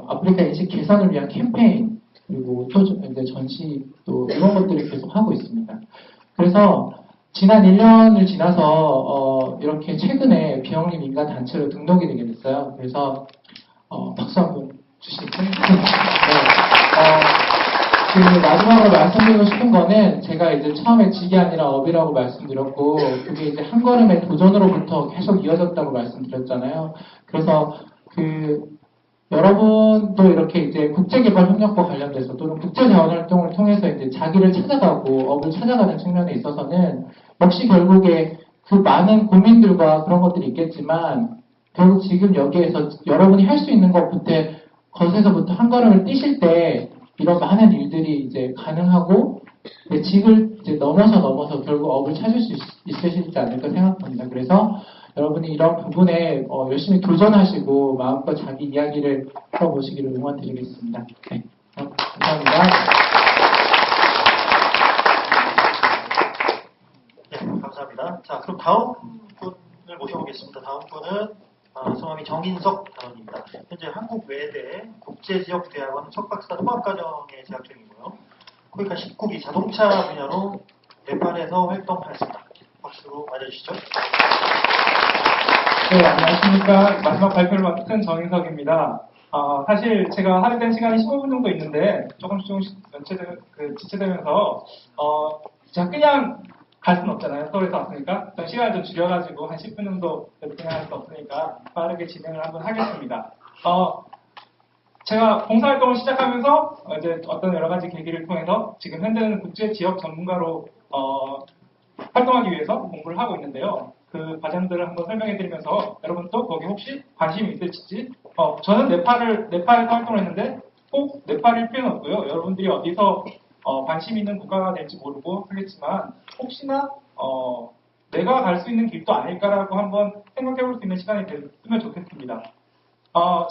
Speaker 10: 아프리카 인식 개선을 위한 캠페인, 그리고 또 이제 전시 또 이런 것들을 계속 하고 있습니다. 그래서 지난 1년을 지나서 이렇게 최근에 비영리 민간 단체로 등록이 되게 됐어요. 그래서 박수 한번 주시겠어요? 네. 마지막으로 말씀드리고 싶은 거는, 제가 이제 처음에 직이 아니라 업이라고 말씀드렸고, 그게 이제 한 걸음의 도전으로부터 계속 이어졌다고 말씀드렸잖아요. 그래서 여러분도 이렇게 이제 국제개발협력과 관련돼서 또는 국제자원활동을 통해서 이제 자기를 찾아가고 업을 찾아가는 측면에 있어서는 역시 결국에 그 많은 고민들과 그런 것들이 있겠지만, 결국 지금 여기에서 여러분이 할 수 있는 것에서부터 한 걸음을 뛰실 때 이런 많은 일들이 이제 가능하고 직을 이제 넘어서 결국 업을 찾을 수 있으시지 않을까 생각합니다. 그래서 여러분이 이런 부분에 열심히 도전하시고 마음껏 자기 이야기를 풀어보시기를 응원드리겠습니다. 네, 감사합니다.
Speaker 1: 네, 감사합니다. 자, 그럼 다음 분을 모셔보겠습니다. 다음 분은 성함이 정인석 단원입니다. 현재 한국외대 국제지역대학원 석박사 통합과정에 재학 중이고요. 코이카 19기 자동차 분야로 네팔에서 활동하였습니다. 박수로 맞아주시죠.
Speaker 11: 네, 안녕하십니까. 마지막 발표를 맡은 정인석입니다. 사실 제가 할애된 시간이 15분 정도 있는데 조금씩 지체되면서 제가 그냥 갈 수는 없잖아요. 서울에서 왔으니까. 시간을 좀 줄여가지고 한 10분 정도 그냥 할 수 없으니까 빠르게 진행을 한번 하겠습니다. 제가 봉사활동을 시작하면서 이제 어떤 여러 가지 계기를 통해서 지금 현재는 국제 지역 전문가로 활동하기 위해서 공부를 하고 있는데요. 그 과정들을 한번 설명해드리면서 여러분도 거기 혹시 관심이 있으실지 저는 네팔에서 활동을 했는데 꼭 네팔일 필요는 없고요. 여러분들이 어디서 관심 있는 국가가 될지 모르고 하겠지만 혹시나 내가 갈 수 있는 길도 아닐까라고 한번 생각해볼 수 있는 시간이 됐으면 좋겠습니다.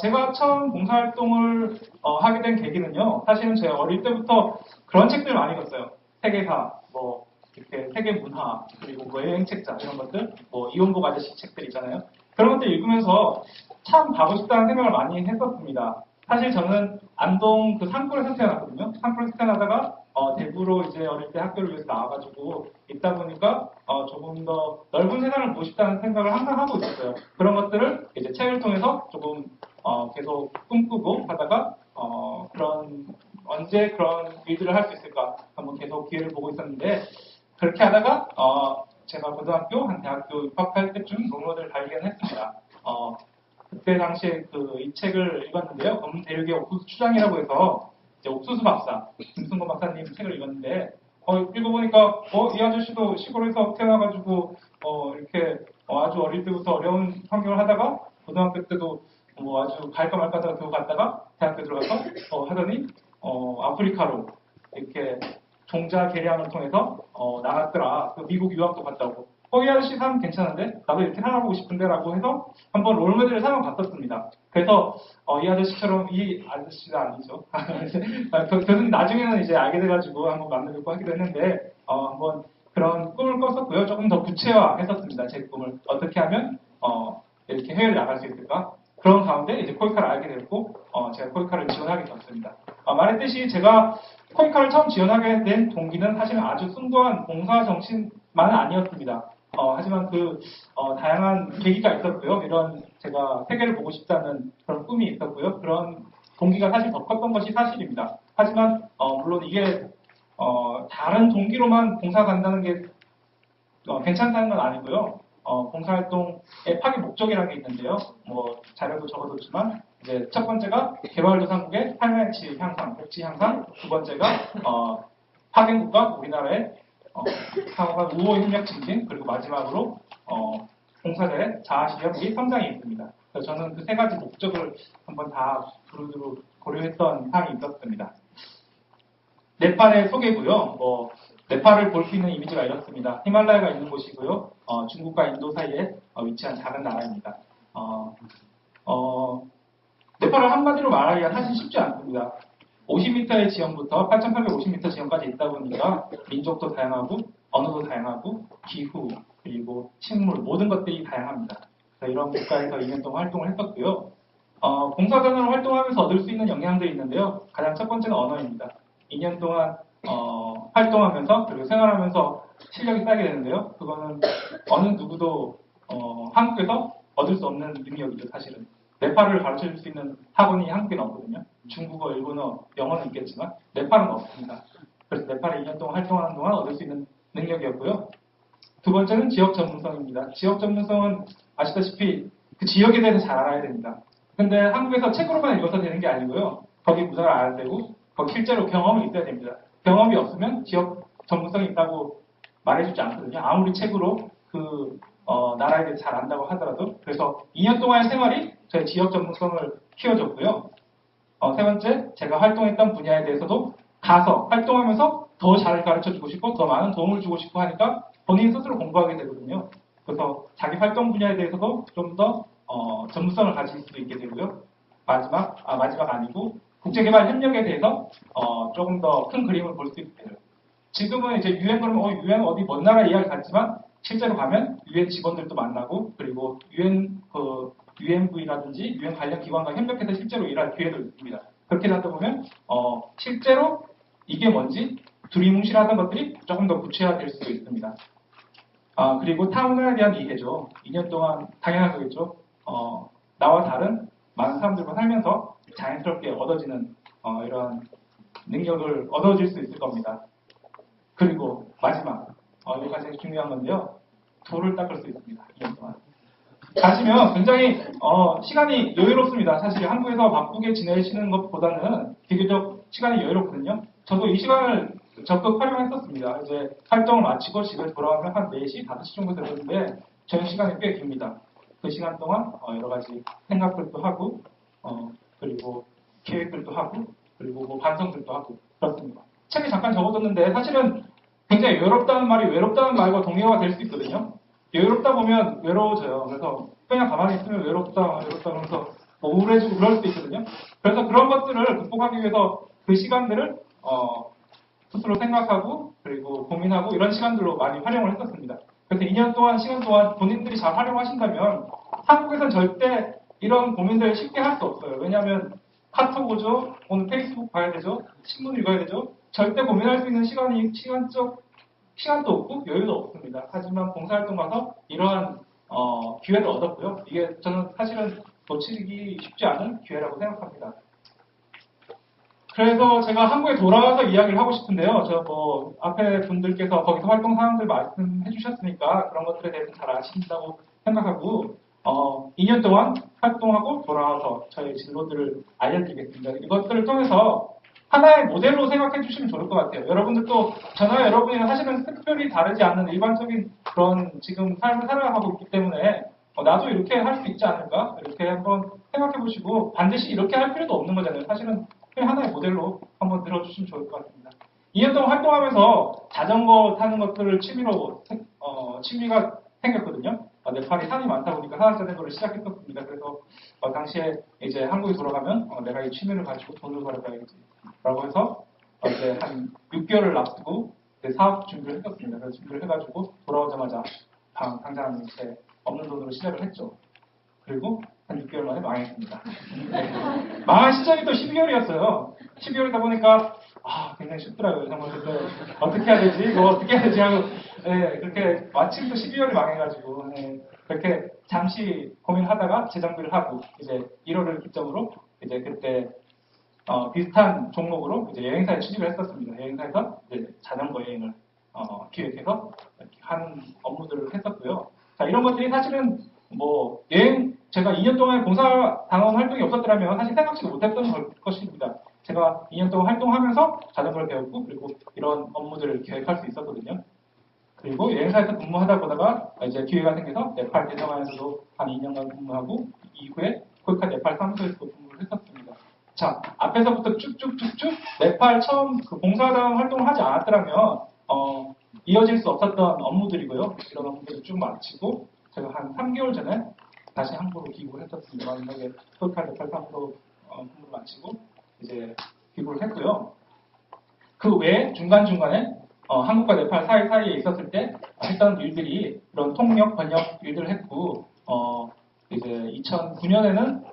Speaker 11: 제가 처음 봉사활동을 하게 된 계기는요. 사실은 제가 어릴 때부터 그런 책들을 많이 읽었어요. 세계사, 이렇게 세계 문화, 그리고 여행책자 이런 것들, 이원복 아저씨 책들 있잖아요. 그런 것들 읽으면서 참 가고 싶다는 생각을 많이 했었습니다. 사실 저는 안동 그 산골에서 태어났거든요. 산골에서 태어나다가 대구로 이제 어릴 때 학교를 위해서 나와가지고 있다 보니까 조금 더 넓은 세상을 보고 싶다는 생각을 항상 하고 있었어요. 그런 것들을 이제 책을 통해서 조금 계속 꿈꾸고 하다가 언제 그런 일들을 할 수 있을까 한번 계속 기회를 보고 있었는데 그렇게 하다가 제가 고등학교 한 대학교 입학할 때쯤 논문을 발견했습니다. 그때 당시에 이 책을 읽었는데요. 검은 대륙의 옥수수 추장이라고 해서 이제 옥수수 박사 김승건 박사님 책을 읽었는데 읽어보니까 이 아저씨도 시골에서 태어나가지고 이렇게 아주 어릴 때부터 어려운 환경을 하다가 고등학교 때도 아주 갈까 말까 하다가 겨우 갔다가 대학교 들어가서 하더니 아프리카로 이렇게 종자 개량을 통해서 나갔더라. 미국 유학도 갔다 오고 이 아저씨 삶 괜찮은데 나도 이렇게 살아보고 싶은데 라고 해서 한번 롤모델을 삼아 봤었습니다. 그래서 이 아저씨처럼 이 아저씨가 아니죠. 저는 나중에는 이제 알게 돼가지고 한번 만나뵙고 하기도 했는데 한번 그런 꿈을 꿨었고요. 조금 더 구체화했었습니다. 제 꿈을 어떻게 하면 이렇게 해외를 나갈 수 있을까? 그런 가운데 이제 코이카를 알게 됐고 제가 코이카를 지원하게 되었습니다. 말했듯이 제가 코이카를 처음 지원하게 된 동기는 사실 아주 순수한 봉사 정신만은 아니었습니다. 하지만 다양한 계기가 있었고요. 이런 제가 세계를 보고 싶다는 그런 꿈이 있었고요. 그런 동기가 사실 더 컸던 것이 사실입니다. 하지만 물론 이게 다른 동기로만 봉사 간다는 게 괜찮다는 건 아니고요. 봉사활동의 파괴 목적이라는 게 있는데요. 자료도 적어뒀지만 이제 첫 번째가 개발도상국의 삶의 가치 향상, 복지 향상. 두 번째가 파견국가 우리나라의 상호간 우호 협력 증진. 그리고 마지막으로 봉사자의 자아실현 및 성장이 있습니다. 그래서 저는 그 세 가지 목적을 한번 다 두루두루 고려했던 사항이 있었습니다. 네팔의 소개고요. 네팔을 볼 수 있는 이미지가 이렇습니다. 히말라야가 있는 곳이고요. 중국과 인도 사이에 위치한 작은 나라입니다. 네팔을 한마디로 말하기가 사실 쉽지 않습니다. 50m의 지형부터 8,850m 지형까지 있다 보니까 민족도 다양하고 언어도 다양하고 기후 그리고 식물 모든 것들이 다양합니다. 그래서 이런 국가에서 2년 동안 활동을 했었고요. 봉사자로 활동하면서 얻을 수 있는 영향들이 있는데요. 가장 첫 번째는 언어입니다. 2년 동안 활동하면서 그리고 생활하면서 실력이 쌓이게 되는데요. 그거는 어느 누구도 한국에서 얻을 수 없는 능력이죠. 사실은. 네팔을 가르쳐줄 수 있는 학원이 한국에 없거든요. 중국어, 일본어, 영어는 있겠지만 네팔은 없습니다. 그래서 네팔에 2년 동안 활동하는 동안 얻을 수 있는 능력이었고요. 두 번째는 지역 전문성입니다. 지역 전문성은 아시다시피 그 지역에 대해서 잘 알아야 됩니다. 근데 한국에서 책으로만 읽어서 되는 게 아니고요. 거기 문화를 알아야 되고 거기 실제로 경험이 있어야 됩니다. 경험이 없으면 지역 전문성이 있다고 말해주지 않거든요. 아무리 책으로 그 나라에 대해서 잘 안다고 하더라도 그래서 2년 동안의 생활이 저의 지역 전문성을 키워줬고요. 세 번째, 제가 활동했던 분야에 대해서도 가서 활동하면서 더 잘 가르쳐주고 싶고 더 많은 도움을 주고 싶고 하니까 본인 스스로 공부하게 되거든요. 그래서 자기 활동 분야에 대해서도 좀 더 전문성을 가질 수 있게 되고요. 마지막 아니고 국제개발 협력에 대해서 조금 더 큰 그림을 볼 수 있게 돼요. 지금은 이제 유엔 그러면 유엔 어디 먼 나라 이야기 같지만 실제로 가면 유엔 직원들도 만나고 그리고 UNV라든지 유엔 관련 기관과 협력해서 실제로 일할 기회도 있습니다. 그렇게 하다 보면 실제로 이게 뭔지 두리뭉실하던 것들이 조금 더 구체화될 수도 있습니다. 그리고 타 문화에 대한 이해죠. 2년 동안 당연한 거겠죠. 나와 다른 많은 사람들과 살면서 자연스럽게 얻어지는 이런 능력을 얻어질 수 있을 겁니다. 그리고 마지막 이거 가장 중요한 건데요. 돌을 닦을 수 있습니다. 2년 동안. 가시면 굉장히 시간이 여유롭습니다. 사실 한국에서 바쁘게 지내시는 것보다는 비교적 시간이 여유롭거든요. 저도 이 시간을 적극 활용했었습니다. 이제 활동을 마치고 집에 돌아오면 한 4시, 5시 정도 되는데 저녁 시간이 꽤 깁니다. 그 시간 동안 여러 가지 생각들도 하고 그리고 계획들도 하고 그리고 뭐 반성들도 하고 그렇습니다. 책에 잠깐 적어뒀는데 사실은 굉장히 외롭다는 말이 외롭다는 말과 동의어가 될 수 있거든요. 외롭다 보면 외로워져요. 그래서 그냥 가만히 있으면 외롭다 그러면서 뭐 우울해지고 그럴 수도 있거든요. 그래서 그런 것들을 극복하기 위해서 그 시간들을 스스로 생각하고 그리고 고민하고 이런 시간들로 많이 활용을 했었습니다. 그래서 2년 동안 시간 동안 본인들이 잘 활용하신다면 한국에서는 절대 이런 고민들을 쉽게 할 수 없어요. 왜냐하면 카톡 오죠, 오늘 페이스북 봐야 되죠, 신문 읽어야 되죠. 절대 고민할 수 있는 시간도 없고 여유도 없습니다. 하지만 봉사활동 가서 이러한 기회를 얻었고요. 이게 저는 사실은 놓치기 쉽지 않은 기회라고 생각합니다. 그래서 제가 한국에 돌아와서 이야기를 하고 싶은데요. 저 뭐 앞에 분들께서 거기서 활동 사항들 말씀해 주셨으니까 그런 것들에 대해서 잘 아신다고 생각하고 2년 동안 활동하고 돌아와서 저의 진로들을 알려드리겠습니다. 이것들을 통해서 하나의 모델로 생각해 주시면 좋을 것 같아요. 여러분들도 저나 여러분이랑 사실은 특별히 다르지 않는 일반적인 그런 지금 삶을 살아가고 있기 때문에 나도 이렇게 할 수 있지 않을까? 이렇게 한번 생각해 보시고 반드시 이렇게 할 필요도 없는 거잖아요. 사실은 그냥 하나의 모델로 한번 들어주시면 좋을 것 같습니다. 2년 동안 활동하면서 자전거 타는 것들을 취미가 생겼거든요. 네팔이 산이 많다 보니까 산악자전거를 시작했었습니다. 그래서 당시에 이제 한국에 돌아가면 내가 이 취미를 가지고 돈을 벌어봐야지 라고 해서 이제 한 6개월을 앞두고 사업 준비를 했었습니다. 그래서 준비를 해가지고 돌아오자마자 당장 이제 없는 돈으로 시작을 했죠. 그리고 한 6개월 만에 망했습니다. 네. 망한 시점이 또 12월이었어요. 12월이다 보니까 굉장히 쉽더라고요. 정말 그때 어떻게 해야 되지? 이거 어떻게 해야 되지? 하고 그렇게 마침 또 12월이 망해가지고 그렇게 잠시 고민하다가 재정비를 하고 이제 1월을 기점으로 이제 그때 비슷한 종목으로 이제 여행사에 취직을 했었습니다. 여행사에서 이제 자전거 여행을 기획해서 이렇게 하는 업무들을 했었고요. 자, 이런 것들이 사실은 뭐 제가 2년 동안 봉사당원 활동이 없었더라면 사실 생각지도 못했던 것입니다. 제가 2년 동안 활동하면서 자전거를 배웠고 그리고 이런 업무들을 기획할 수 있었거든요. 그리고 여행사에서 근무하다 보다가 이제 기회가 생겨서 네팔 대사관에서도 한 2년간 근무하고 이후에 코이카 네팔 사무소에서도 근무를 했었습니다. 자, 앞에서부터 쭉쭉쭉쭉 네팔 처음 그 봉사당 활동을 하지 않았더라면 이어질 수 없었던 업무들이고요. 이런 업무들을 쭉 마치고 제가 한 3개월 전에 다시 한국으로 귀국을 했었습니다. 마지막에 코이카 네팔 사무소 근무를 마치고 이제 귀국을 했고요. 그 외에 중간중간에 한국과 네팔 사이에 있었을 때 했던 일들이 이런 통역, 번역 일들을 했고 이제 2009년에는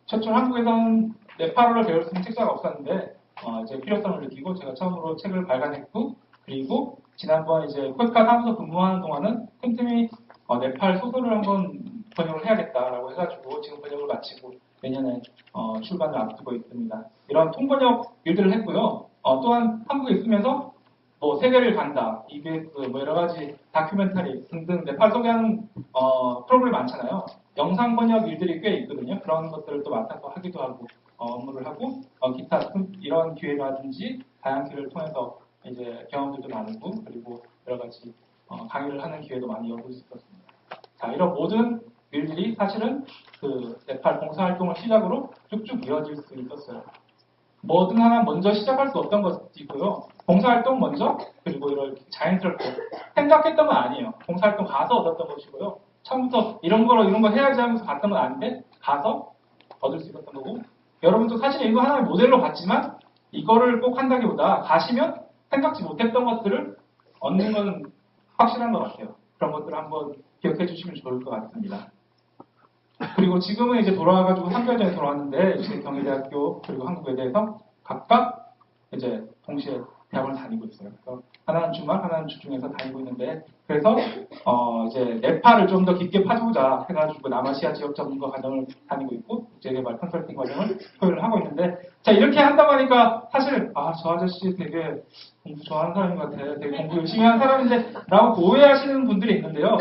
Speaker 11: 최초 한국에서는 네팔어를 배울 수 있는 책자가 없었는데 이제 필요성을 느끼고 제가 처음으로 책을 발간했고 그리고 지난번 이제 코이카 사무소 근무하는 동안은 틈틈이 네팔 소설을 한번 번역을 해야겠다라고 해가지고 지금 번역을 마치고 내년에 출간을 앞두고 있습니다. 이런 통번역 일들을 했고요. 또한 한국에 있으면서 뭐 세계를 간다, EBS, 뭐 여러 가지 다큐멘터리 등등 네팔 소개하는 프로그램이 많잖아요. 영상 번역 일들이 꽤 있거든요. 그런 것들을 또 맡아서 하기도 하고 업무를 하고 기타 이런 기회라든지 다양한 기회를 통해서 이제 경험들도 나누고 그리고 여러 가지 강의를 하는 기회도 많이 얻을 수 있었습니다. 자, 이런 모든 일들이 사실은 그 네팔 봉사활동을 시작으로 쭉쭉 이어질 수 있었어요. 뭐든 하나 먼저 시작할 수 없던 것도 있고요. 봉사활동 먼저, 그리고 이렇게 자연스럽게 생각했던 건 아니에요. 봉사활동 가서 얻었던 것이고요. 처음부터 이런 거 해야지 하면서 갔던 건 아닌데, 가서 얻을 수 있었던 거고, 여러분도 사실 이거 하나의 모델로 봤지만, 이거를 꼭 한다기보다 가시면 생각지 못했던 것들을 얻는 건 확실한 것 같아요. 그런 것들을 한번 기억해 주시면 좋을 것 같습니다. 그리고 지금은 이제 돌아와가지고 3개월 전에 돌아왔는데, 이제 경희대학교 그리고 한국외대에서 각각 이제 동시에 대학을 다니고 있어요. 그래서 하나는 주말, 하나는 주중에서 다니고 있는데, 그래서 이제 네팔을 좀 더 깊게 파보자 해가지고 남아시아 지역 전문가 과정을 다니고 있고, 국제개발 컨설팅 과정을 소유를 하고 있는데, 자, 이렇게 한다고 하니까 사실 저 아저씨 되게 공부 좋아하는 사람인 것 같아, 되게 공부 열심히 하는 사람인데 라고 오해하시는 분들이 있는데요.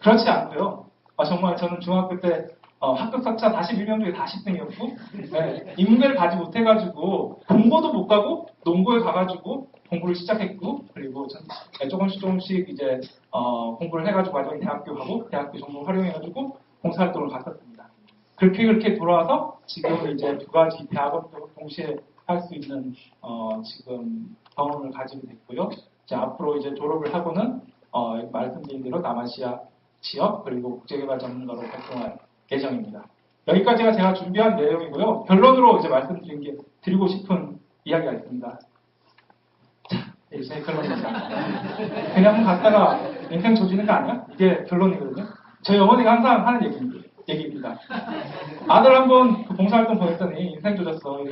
Speaker 11: 그렇지 않고요. 정말 저는 중학교 때 학급 석차 41명 중에 40등이었고, 네, 인문계를 가지 못해가지고 공고도 못 가고 농고에 가가지고 공부를 시작했고, 그리고 조금씩 이제 공부를 해가지고 마지막에 대학교 가고, 대학교 정보 활용해가지고 봉사활동을 갔었습니다. 그렇게 돌아와서 지금은 이제 두 가지 대학원도 동시에 할 수 있는 지금 경험을 가지게 됐고요. 이제 앞으로 이제 졸업을 하고는 말씀드린 대로 남아시아 지역 그리고 국제개발 전문가로 활동할 예정입니다. 여기까지가 제가 준비한 내용이고요. 결론으로 이제 드리고 싶은 이야기가 있습니다. 자, 이제 결론입니다. 그냥 갔다가 인생 조지는 거 아니야? 이게 결론이거든요. 저희 어머니가 항상 하는 얘기입니다. 아들 한번 그 봉사활동 보냈더니 인생 조졌어.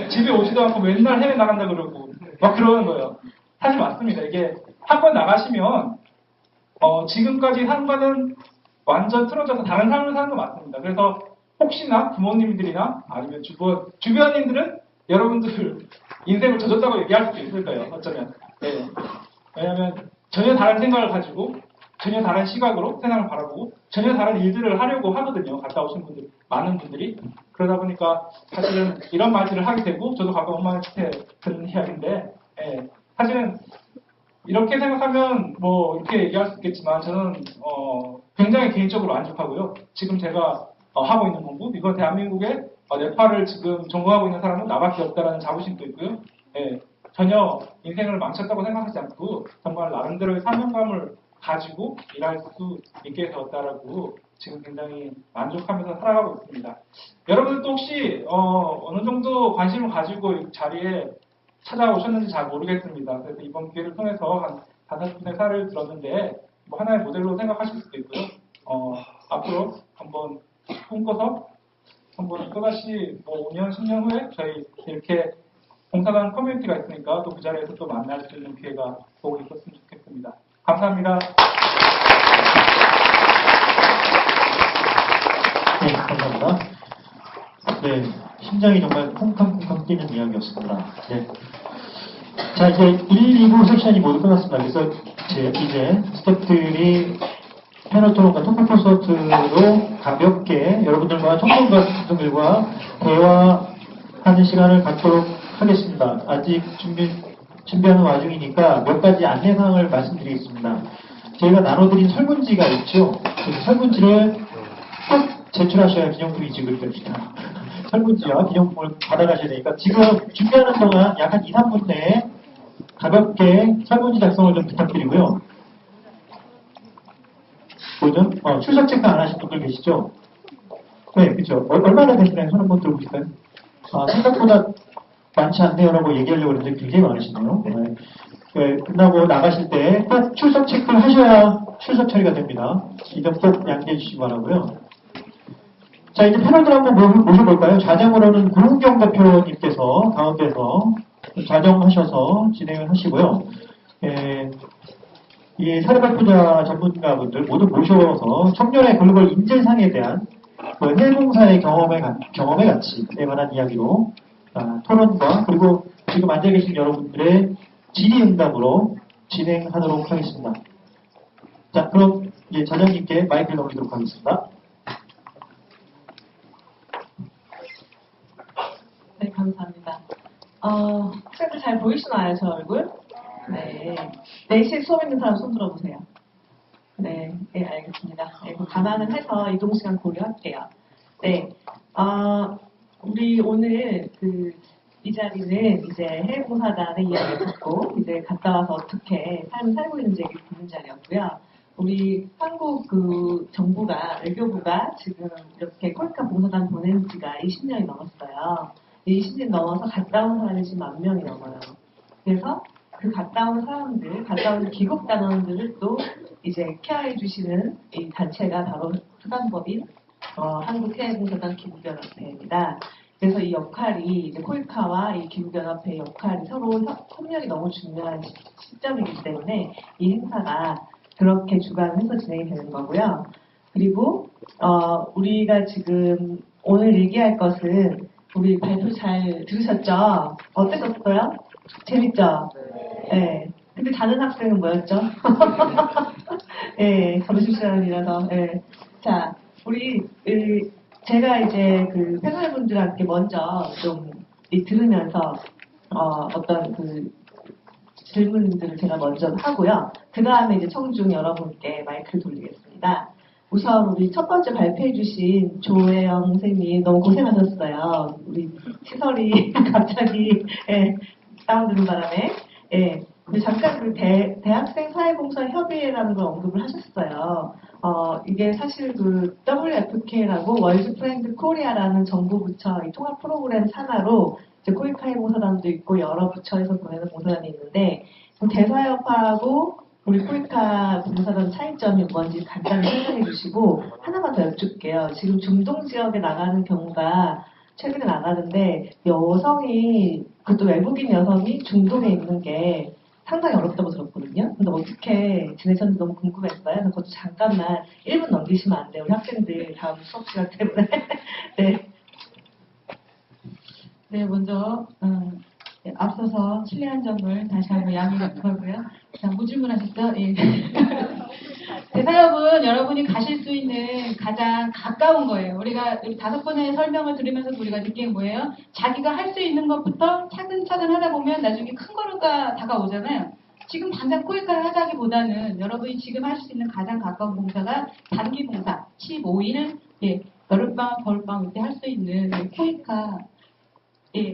Speaker 11: 집에 오지도 않고 맨날 해외 나간다 그러고 막 그러는 거예요. 사실 맞습니다. 이게 한 번 나가시면 지금까지 산 거는 완전 틀어져서 다른 삶을 사는 거 맞습니다. 그래서 혹시나 부모님들이나 아니면 주변인들은 여러분들 인생을 젖었다고 얘기할 수도 있을 거예요. 어쩌면. 네. 왜냐하면 전혀 다른 생각을 가지고 전혀 다른 시각으로 세상을 바라보고 전혀 다른 일들을 하려고 하거든요. 갔다 오신 분들, 많은 분들이. 그러다 보니까 사실은 이런 말들을 하게 되고, 저도 가끔 엄마한테 듣는 이야기인데, 사실은 이렇게 생각하면 뭐 이렇게 얘기할 수 있겠지만 저는 굉장히 개인적으로 만족하고요. 지금 제가 하고 있는 공부, 이건 대한민국에 네팔을 지금 전공하고 있는 사람은 나밖에 없다라는 자부심도 있고요. 전혀 인생을 망쳤다고 생각하지 않고 정말 나름대로의 사명감을 가지고 일할 수 있게 되었다라고 지금 굉장히 만족하면서 살아가고 있습니다. 여러분들도 혹시 어느 정도 관심을 가지고 이 자리에 찾아오셨는지 잘 모르겠습니다. 그래서 이번 기회를 통해서 한 5분의 사례를 들었는데 뭐 하나의 모델로 생각하실 수도 있고요. 앞으로 한번 꿈꿔서 한번 또다시 뭐 5년, 10년 후에 저희 이렇게 봉사단 커뮤니티가 있으니까 또 그 자리에서 또 만날 수 있는 기회가 꼭 있었으면 좋겠습니다. 감사합니다.
Speaker 8: 네, 감사합니다. 네, 심장이 정말 쿵쾅쿵쾅 뛰는 이야기였습니다. 네. 자, 이제 1, 2부 섹션이 모두 끝났습니다. 그래서 이제 스태프들이 패널 토론과 토크 콘서트로 가볍게 여러분들과 청년분들과 대화하는 시간을 갖도록 하겠습니다. 아직 준비하는 와중이니까 몇 가지 안내사항을 말씀드리겠습니다. 저희가 나눠드린 설문지가 있죠. 그 설문지를 꼭 제출하셔야 기념품 이직을 됩니다. 설문지와 기념품을 받아가셔야 되니까 지금 준비하는 동안 약 한 2, 3분 내에 가볍게 설문지 작성을 좀 부탁드리고요. 출석 체크 안 하신 분들 계시죠? 네, 그렇죠. 얼마나 되시나요? 손 한번 들어보실까요? 생각보다 많지 않네요라고 얘기하려고 했는데 굉장히 많으시네요. 네, 끝나고 나가실 때 꼭 출석 체크를 하셔야 출석 처리가 됩니다. 이 점 꼭 양해해 주시기 바라고요. 자, 이제 패널들 한번 모셔볼까요? 좌정으로는 고은경 대표님께서 가운데서 좌정하셔서 진행을 하시고요. 이 사회발표자 전문가분들 모두 모셔서 청년의 글로벌 인재상에 대한 해외봉사의 경험의 가치에 관한 이야기로 토론과 그리고 지금 앉아 계신 여러분들의 질의응답으로 진행하도록 하겠습니다. 자, 그럼 이제 자정님께 마이크를 넘기도록 하겠습니다.
Speaker 4: 네, 감사합니다. 학생들 잘 보이시나요, 저 얼굴? 네. 내실 수업 있는 사람 손 들어보세요. 네, 네, 알겠습니다. 네, 그 감안을 해서 이동 시간 고려할게요. 네, 우리 오늘 이 자리는 이제 해외봉사단의 이야기를 듣고 이제 갔다 와서 어떻게 삶을 살고 있는지 얘기를 듣는 자리였고요. 우리 한국 정부가, 외교부가 지금 이렇게 코이카 봉사단 보낸 지가 20년이 넘었어요. 20년 넘어서 갔다 온 사람이 지금 10,000명이 넘어요. 그래서 그 갔다 온 사람들, 갔다 온 귀국 단원들을 또 이제 케어해 주시는 이 단체가 바로 수반법인 한국해외봉사단 기국연합회입니다. 그래서 이 역할이 이제 코이카와 이 기국연합회의 역할이 서로 협력이 너무 중요한 시점이기 때문에 이 행사가 그렇게 주관해서 진행이 되는 거고요. 그리고 우리가 지금 오늘 얘기할 것은 우리 발표 잘 들으셨죠? 어떠셨어요? 재밌죠? 네. 근데 다른 학생은 뭐였죠? 예, 점심시간이라서. 예. 자, 제가 이제 패널분들한테 먼저 좀 들으면서 어떤 질문들을 제가 먼저 하고요. 그 다음에 이제 청중 여러분께 마이크를 돌리겠습니다. 우선 우리 첫 번째 발표해주신 조혜영 선생님 너무 고생하셨어요. 우리 시설이 갑자기 다운되는 바람에. 예. 근데 잠깐 대학생 사회봉사협의회라는 걸 언급을 하셨어요. 이게 사실 WFK라고 월드 프렌드 코리아라는 정부 부처 이 통합 프로그램 산하로 이제 코이카의 봉사단도 있고 여러 부처에서 보내는 봉사단이 있는데 대사협하고 우리 코이카 봉사단 차이점이 뭔지 간단히 설명해 주시고 하나만 더 여쭙게요. 지금 중동 지역에 나가는 경우가 최근에 나가는데 여성이 그것도 외국인 여성이 중동에 있는 게 상당히 어렵다고 들었거든요. 근데 어떻게 지내셨는지 너무 궁금했어요. 그래서 그것도 잠깐만 1분 넘기시면 안 돼요. 우리 학생들 다음 수업 시간 때문에. 네.
Speaker 7: 네, 먼저 앞서서 실례한 점을 다시 한번 양해를 구하고요. 자, 무질문하셨죠? 예. 대사협은 여러분이 가실 수 있는 가장 가까운 거예요. 우리가 5번의 설명을 들으면서 우리가 느낀 게 뭐예요? 자기가 할 수 있는 것부터 차근차근 하다 보면 나중에 큰 거로가 다가오잖아요. 지금 당장 코이카를 하자기보다는 여러분이 지금 할 수 있는 가장 가까운 봉사가 단기 봉사, 15일, 여름방학, 겨울방학 때 할 수 있는 코이카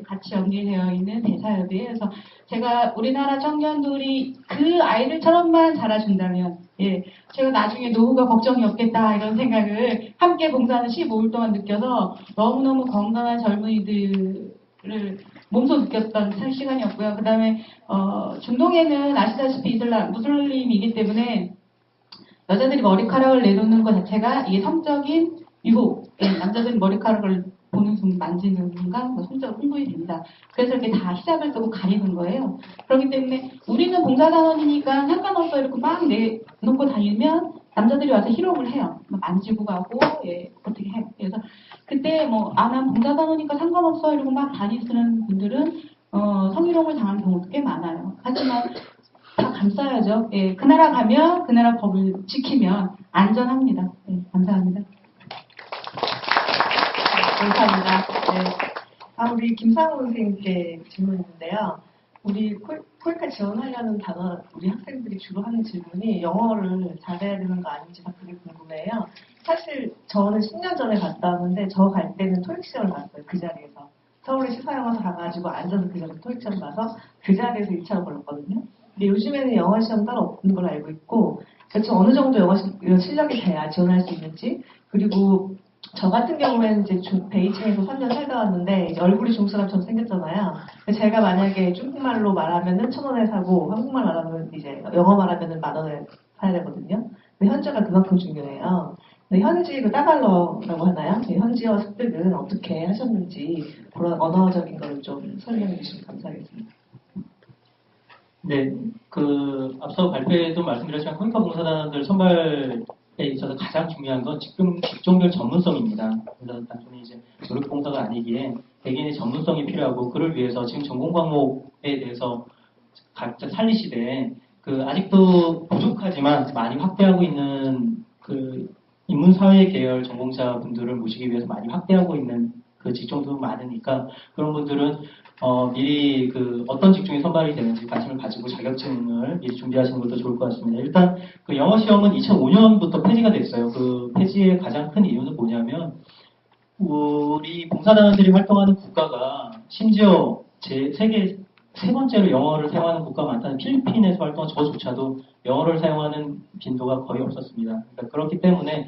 Speaker 7: 같이 연계되어 있는 대사협이에요. 그래서 제가 우리나라 청년들이 그 아이들처럼만 자라준다면, 제가 나중에 노후가 걱정이 없겠다 이런 생각을 함께 봉사하는 15일 동안 느껴서 너무너무 건강한 젊은이들을 몸소 느꼈던 시간이었고요. 그 다음에 중동에는 아시다시피 무슬림이기 때문에 여자들이 머리카락을 내놓는 것 자체가 이게 성적인 유혹, 남자들이 머리카락을 보는 순간 만지는 순간 성적으로 흥분이 됩니다. 그래서 이렇게 다 히잡을 쓰고 가리는 거예요. 그렇기 때문에 우리는 봉사단원이니까 상관없어 이렇게 막 내놓고 다니면 남자들이 와서 희롱을 해요. 만지고 가고 어떻게 해요. 그래서 그때 난 봉사단원이니까 상관없어 이러고 막 다니시는 분들은 성희롱을 당한 경우도 꽤 많아요. 하지만 다 감싸야죠. 그 나라 가면 그 나라 법을 지키면 안전합니다. 감사합니다.
Speaker 4: 감사합니다. 네. 우리 김상우 선생님께 질문인데요. 우리 코이카 지원하려는 우리 학생들이 주로 하는 질문이 영어를 잘해야 되는 거 아닌지가 되게 궁금해요. 사실 저는 10년 전에 갔다 왔는데 저 갈 때는 토익 시험을 봤어요. 그 자리에서. 서울에 시사영어사 가가지고 앉아서 그 자리에서 토익 시험 봐서 그 자리에서 2차로 걸렸거든요. 근데 요즘에는 영어 시험 따로 없는 걸로 알고 있고 그렇죠. 어느 정도 영어 실력이 돼야 지원할 수 있는지 그리고 저 같은 경우에는 이제 베이징에서 3년 살다 왔는데 이제 얼굴이 중국 사람처럼 생겼잖아요. 제가 만약에 중국말로 말하면은 1,000원에 사고 한국말 말하면 이제 영어 말하면은 10,000원에 사야 되거든요. 근데 현지가 그만큼 중요해요. 근데 현지 따갈러라고 하나요? 현지어 습득은 어떻게 하셨는지 그런 언어적인 걸 좀 설명해 주시면 감사하겠습니다.
Speaker 8: 네, 앞서 발표에도 말씀드렸지만 코이카 봉사단들 선발에 있어서 가장 중요한 건 직종별 전문성입니다. 그래서 단순히 이제 노력 봉사가 아니기에 개개인의 전문성이 필요하고 그를 위해서 지금 전공 과목에 대해서 각자 살리시되 아직도 부족하지만 많이 확대하고 있는 인문사회 계열 전공자 분들을 모시기 위해서 많이 확대하고 있는 그 직종도 많으니까 그런 분들은 미리 그 어떤 직종이 선발이 되는지 관심을 가지고 자격증을 미리 준비하시는 것도 좋을 것 같습니다. 일단 그 영어 시험은 2005년부터 폐지가 됐어요. 그 폐지의 가장 큰 이유는 뭐냐면 우리 봉사단원들이 활동하는 국가가 심지어 세계 세 번째로 영어를 사용하는 국가가 많다는 필리핀에서 활동한 저조차도 영어를 사용하는 빈도가 거의 없었습니다. 그러니까 그렇기 때문에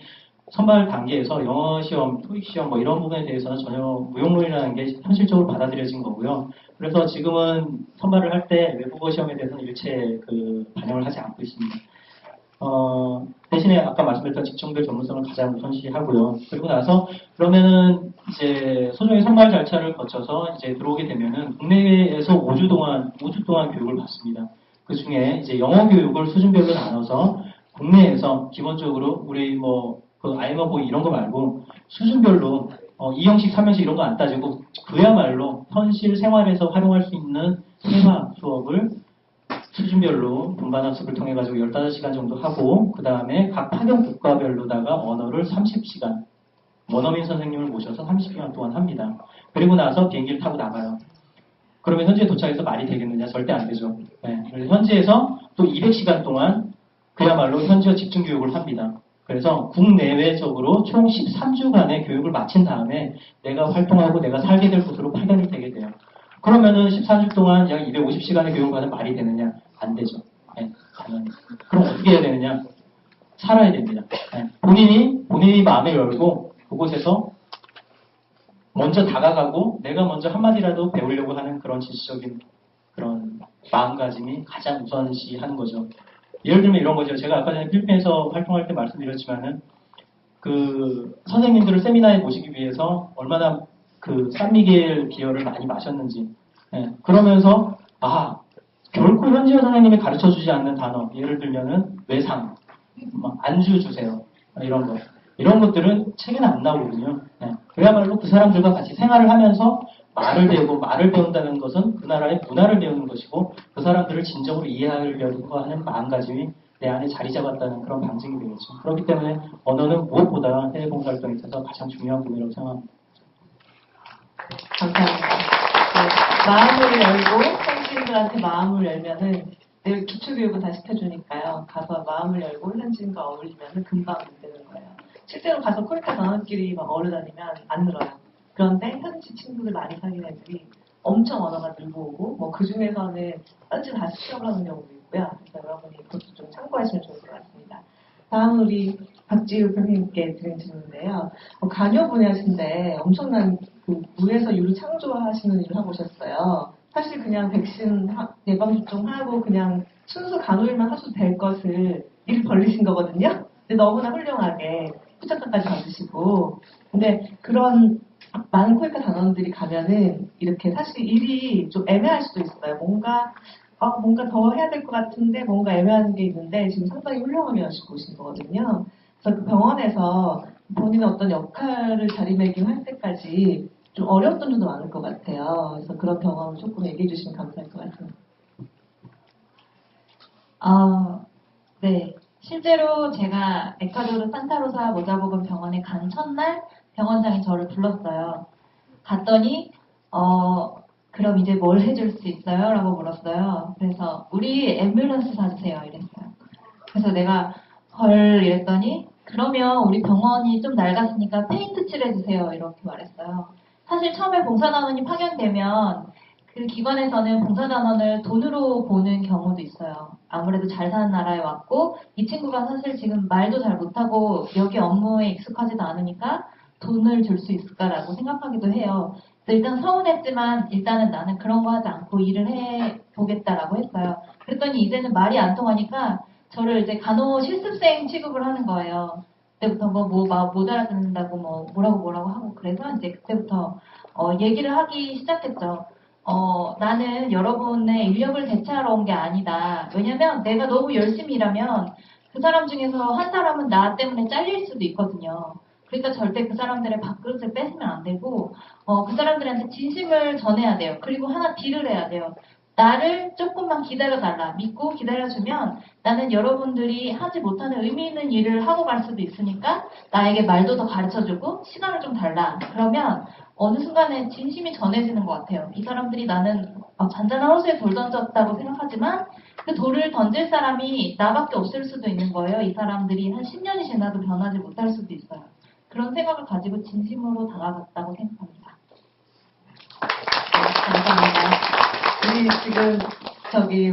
Speaker 8: 선발 단계에서 영어 시험, 토익 시험 뭐 이런 부분에 대해서는 전혀 무용론이라는 게 현실적으로 받아들여진 거고요. 그래서 지금은 선발을 할 때 외국어 시험에 대해서는 일체 반영을 하지 않고 있습니다. 대신에 아까 말씀드렸던 직종별 전문성을 가장 우선시하고요. 그리고 나서 그러면은 이제 소정의 선발 절차를 거쳐서 이제 들어오게 되면은 국내에서 5주 동안 교육을 받습니다. 그 중에 이제 영어 교육을 수준별로 나눠서 국내에서 기본적으로 우리 그 아이머보 이런 거 말고 수준별로 2형식, 3형식 이런 거 안 따지고 그야말로 현실 생활에서 활용할 수 있는 회화 수업을 수준별로 분반 학습을 통해 가지고 15시간 정도 하고 그 다음에 각 파견 국가별로다가 언어를 30시간 원어민 선생님을 모셔서 30시간 동안 합니다. 그리고 나서 비행기를 타고 나가요. 그러면 현지에 도착해서 말이 되겠느냐? 절대 안 되죠. 네. 그래서 현지에서 또 200시간 동안 그야말로 현지어 집중 교육을 합니다. 그래서 국내외적으로 총 13주간의 교육을 마친 다음에 내가 활동하고 내가 살게 될 곳으로 파견이 되게 돼요. 그러면은 13주 동안 약 250시간의 교육을 받으면 말이 되느냐? 안 되죠. 네, 당연히. 그럼 어떻게 해야 되느냐? 살아야 됩니다. 네, 본인이 마음을 열고 그곳에서 먼저 다가가고 내가 먼저 한마디라도 배우려고 하는 그런 지식적인 그런 마음가짐이 가장 우선시하는 거죠. 예를 들면 이런 거죠. 제가 아까 전에 필리핀에서 활동할 때 말씀드렸지만은 그 선생님들을 세미나에 모시기 위해서 얼마나 그 산미겔 비어를 많이 마셨는지. 네, 그러면서 결코 현지어 선생님이 가르쳐주지 않는 단어, 예를 들면은 외상, 안주 주세요, 이런 것들은 책에는 안 나오거든요. 네, 그야말로 그 사람들과 같이 생활을 하면서 말을 배우고 말을 배운다는 것은 그 나라의 문화를 배우는 것이고 그 사람들을 진정으로 이해하려고 하는 마음가짐이 내 안에 자리 잡았다는 그런 방증이 되겠죠. 그렇기 때문에 언어는 무엇보다 해외 봉사활동에 있어서 가장 중요한 부분이라고 생각합니다.
Speaker 4: 감사합니다. 네, 마음을 열고 현지인들한테 마음을 열면은 늘 기초교육을 다 시켜주니까요. 가서 마음을 열고 현지인과 어울리면은 금방 되는 거예요. 실제로 가서 코리카 단원끼리 막 어울려다니면 안 늘어요. 그런데 현지 친구들 많이 사귄 애들이 엄청 언어가 늘고 오고 그 중에서는 현지 다시 취업을 하는 경우도 있고요. 그래서 여러분이 그것도 좀 참고하시면 좋을 것 같습니다. 다음 우리 박지우 선생님께 드린 질문인데요. 간호 분야신데 엄청난 그 무에서 유를 창조하시는 일을 하고 오셨어요. 사실 그냥 백신 예방접종하고 그냥 순수 간호일만 하셔도 될 것을 일을 벌리신 거거든요. 근데 너무나 훌륭하게 후천장까지 받으시고 근데 그런 많은 코이카 단원들이 가면은 이렇게 사실 일이 좀 애매할 수도 있어요. 뭔가 더 해야 될 것 같은데 뭔가 애매한 게 있는데 지금 상당히 훌륭하게 하시고 오신 거거든요. 그래서 그 병원에서 본인의 어떤 역할을 자리매김할 때까지 좀 어려웠던 점도 많을 것 같아요. 그래서 그런 경험을 조금 얘기해 주시면 감사할 것 같습니다.
Speaker 9: 네. 실제로 제가 에콰도르 산타로사 모자복음 병원에 간 첫날 병원장이 저를 불렀어요. 갔더니 그럼 이제 뭘 해줄 수 있어요? 라고 물었어요. 그래서 우리 앰뷸런스 사주세요 이랬어요. 그래서 내가 헐 이랬더니 그러면 우리 병원이 좀 낡았으니까 페인트 칠해주세요 이렇게 말했어요. 사실 처음에 봉사단원이 파견되면 그 기관에서는 봉사단원을 돈으로 보는 경우도 있어요. 아무래도 잘 사는 나라에 왔고 이 친구가 사실 지금 말도 잘 못하고 여기 업무에 익숙하지도 않으니까 돈을 줄 수 있을까라고 생각하기도 해요. 그래서 일단 서운했지만 일단은 나는 그런 거 하지 않고 일을 해보겠다라고 했어요. 그랬더니 이제는 말이 안 통하니까 저를 이제 간호 실습생 취급을 하는 거예요. 그때부터 못 알아듣는다고 뭐라고 하고 그래서 이제 그때부터 얘기를 하기 시작했죠. 나는 여러분의 인력을 대체하러 온 게 아니다. 왜냐면 내가 너무 열심히 일하면 그 사람 중에서 한 사람은 나 때문에 잘릴 수도 있거든요. 그러니까 절대 그 사람들의 밥그릇을 뺏으면 안 되고 그 사람들한테 진심을 전해야 돼요. 그리고 하나 딜을 해야 돼요. 나를 조금만 기다려달라. 믿고 기다려주면 나는 여러분들이 하지 못하는 의미 있는 일을 하고 갈 수도 있으니까 나에게 말도 더 가르쳐주고 시간을 좀 달라. 그러면 어느 순간에 진심이 전해지는 것 같아요. 이 사람들이 나는 잔잔한 호수에 돌 던졌다고 생각하지만 그 돌을 던질 사람이 나밖에 없을 수도 있는 거예요. 이 사람들이 한 10년이 지나도 변하지 못할 수도 있어요. 그런 생각을 가지고 진심으로 다가갔다고 생각합니다.
Speaker 4: 네, 감사합니다.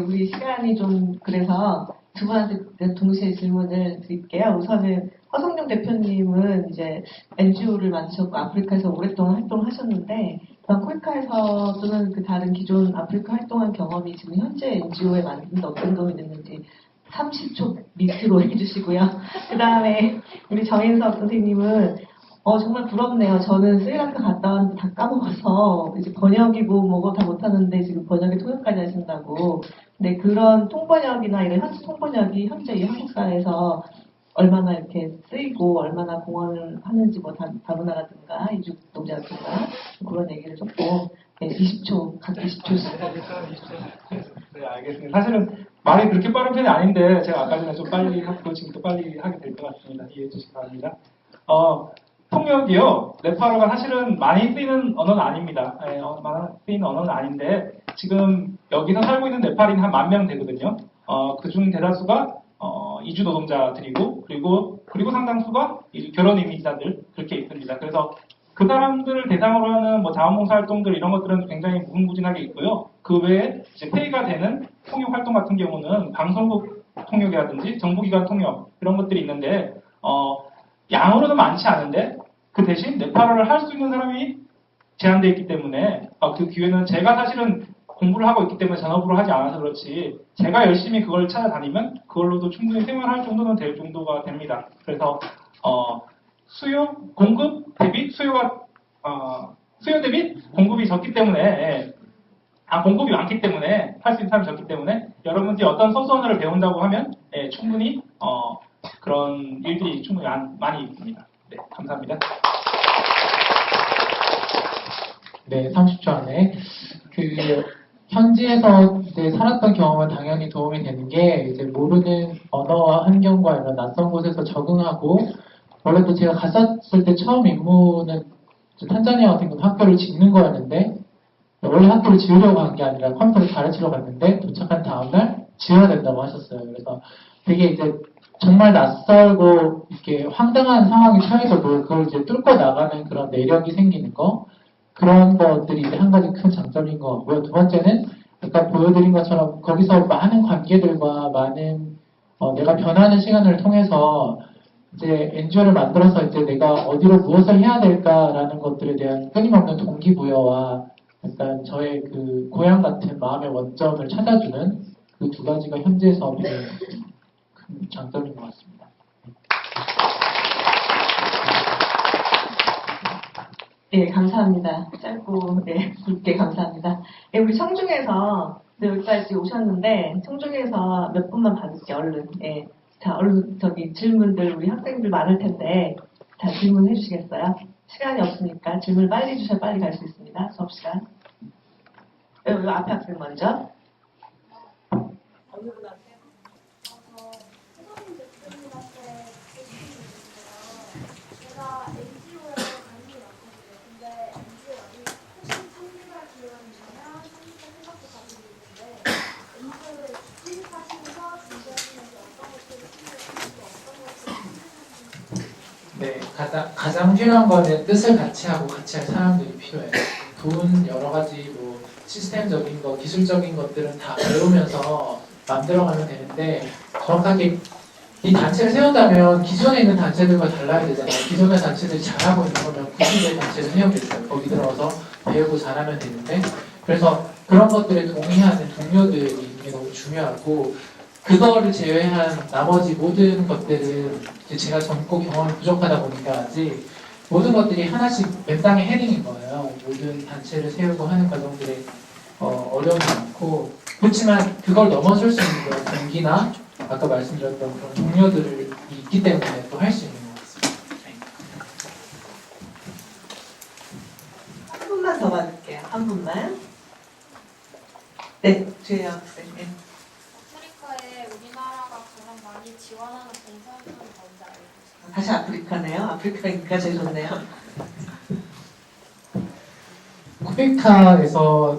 Speaker 4: 우리 시간이 좀 그래서 두 분한테 동시에 질문을 드릴게요. 우선은 허성룡 대표님은 이제 NGO를 만드셨고 아프리카에서 오랫동안 활동하셨는데 코이카에서 또는 그 다른 기존 아프리카 활동한 경험이 지금 현재 NGO에 만드는 어떤 도움이 됐는지 30초 밑으로 해주시고요. 그 다음에 우리 정인석 선생님은 정말 부럽네요. 저는 스리랑카 갔다 왔는데 다 까먹어서 이제 번역이고 뭐고 다 못하는데 지금 번역에 통역까지 하신다고. 근데 그런 통번역이나 이런 현지 통번역이 현재 이 한국 사회에서 얼마나 이렇게 쓰이고 얼마나 공헌을 하는지 뭐 다문화라든가 이주 노동자라든가 그런 얘기를 조금 20초 각 20초씩.
Speaker 11: 네, 알겠습니다. 사실은 말이 그렇게 빠른 편이 아닌데 제가 아까 전에 좀 빨리 하고 지금 또 빨리 하게 될 것 같습니다. 이해해 주시기 바랍니다. 통역이요. 네팔어가 사실은 많이 쓰이는 언어는 아닙니다. 많이 쓰이는 언어는 아닌데 지금 여기서 살고 있는 네팔인 한 10,000명 되거든요. 그중 대다수가 이주 노동자들이고 그리고 상당수가 결혼 이민자들 그렇게 있습니다. 그래서 그 사람들을 대상으로 하는 뭐 자원봉사 활동들 이런 것들은 굉장히 무궁무진하게 있고요. 그 외에 이제 페이가 되는 통역 활동 같은 경우는 방송국 통역이라든지 정부기관 통역 이런 것들이 있는데 양으로는 많지 않은데 그 대신 네팔어를 할 수 있는 사람이 제한되어 있기 때문에 그 기회는 제가 사실은 공부를 하고 있기 때문에 전업으로 하지 않아서 그렇지 제가 열심히 그걸 찾아다니면 그걸로도 충분히 생활할 정도는 될 정도가 됩니다. 그래서 공급 대비 수요 대비 공급이 적기 때문에 공급이 많기 때문에 할 수 있는 사람이 적기 때문에 여러분들이 어떤 소수 언어를 배운다고 하면 충분히 그런 일들이 충분히 많이 있습니다. 네, 감사합니다.
Speaker 10: 네, 30초 안에 현지에서 이제 살았던 경험은 당연히 도움이 되는 게 이제 모르는 언어와 환경과 이런 낯선 곳에서 적응하고 원래도 제가 갔었을 때 처음 임무는 탄자니아 같은 경우 학교를 짓는 거였는데 원래 학교를 지으려고 한 게 아니라 컴퓨터를 가르치러 갔는데 도착한 다음날 지어야 된다고 하셨어요. 그래서 되게 이제 정말 낯설고 이렇게 황당한 상황에 처해서도 그걸 이제 뚫고 나가는 그런 내력이 생기는 거 그런 것들이 이제 한 가지 큰 장점인 것 같고요. 두 번째는 아까 보여드린 것처럼 거기서 많은 관계들과 많은 내가 변하는 시간을 통해서 이제 NGO를 만들어서 이제 내가 어디로 무엇을 해야 될까라는 것들에 대한 끊임없는 동기부여와 약간 저의 그 고향 같은 마음의 원점을 찾아주는 그 두 가지가 현지에서 배운 큰 장점인 것 같습니다.
Speaker 4: 네, 감사합니다. 짧고 굵게 감사합니다. 우리 청중에서 여기까지 오셨는데 청중에서 몇 분만 받을게요. 얼른. 자, 얼른 질문들 우리 학생들 많을 텐데 자, 질문해 주시겠어요? 시간이 없으니까 질문 빨리 주셔야 빨리 갈 수 있습니다. 수업 시간. 여기 앞에 학생 먼저.
Speaker 6: 제가 NGO에 관심이 많거든요. 근데 NGO를 훨씬 참여할 기회라면 생각도 가지고 있는데 NGO를 진입하시면서 준비하시면서 어떤 것들을 준비하시고 어떤 것들을
Speaker 10: 네, 가장 필요한 거는 뜻을 같이 하고 같이 할 사람들이 필요해요. 돈 여러 가지 뭐 시스템적인 거, 기술적인 것들은 다 배우면서 만들어가면 되는데 정확하게 이 단체를 세운다면 기존에 있는 단체들과 달라야 되잖아요. 기존의 단체들이 잘하고 있는 거면 굳이 단체를 세우겠어요. 거기 들어가서 배우고 잘하면 되는데 그래서 그런 것들에 동의하는 동료들이 있는 게 너무 중요하고 그거를 제외한 나머지 모든 것들은 이제 제가 젊고 경험이 부족하다 보니까 아직 모든 것들이 하나씩 맨땅에 헤딩인 거예요. 모든 단체를 세우고 하는 과정들에 어려움이 많고 그렇지만 그걸 넘어설 수 있는 그런 동기나 아까 말씀드렸던 그런 동료들이 있기 때문에 또 할 수 있는 것 같습니다. 네.
Speaker 4: 한 분만 더 받을게요. 한 분만. 네, 주혜영 학생.
Speaker 6: 아프리카에 우리나라가 가장 많이 지원하는 봉사활동이 뭔지 알고 계세요?
Speaker 4: 다시 아프리카네요. 아프리카니까 제일 좋네요.
Speaker 10: 코이카에서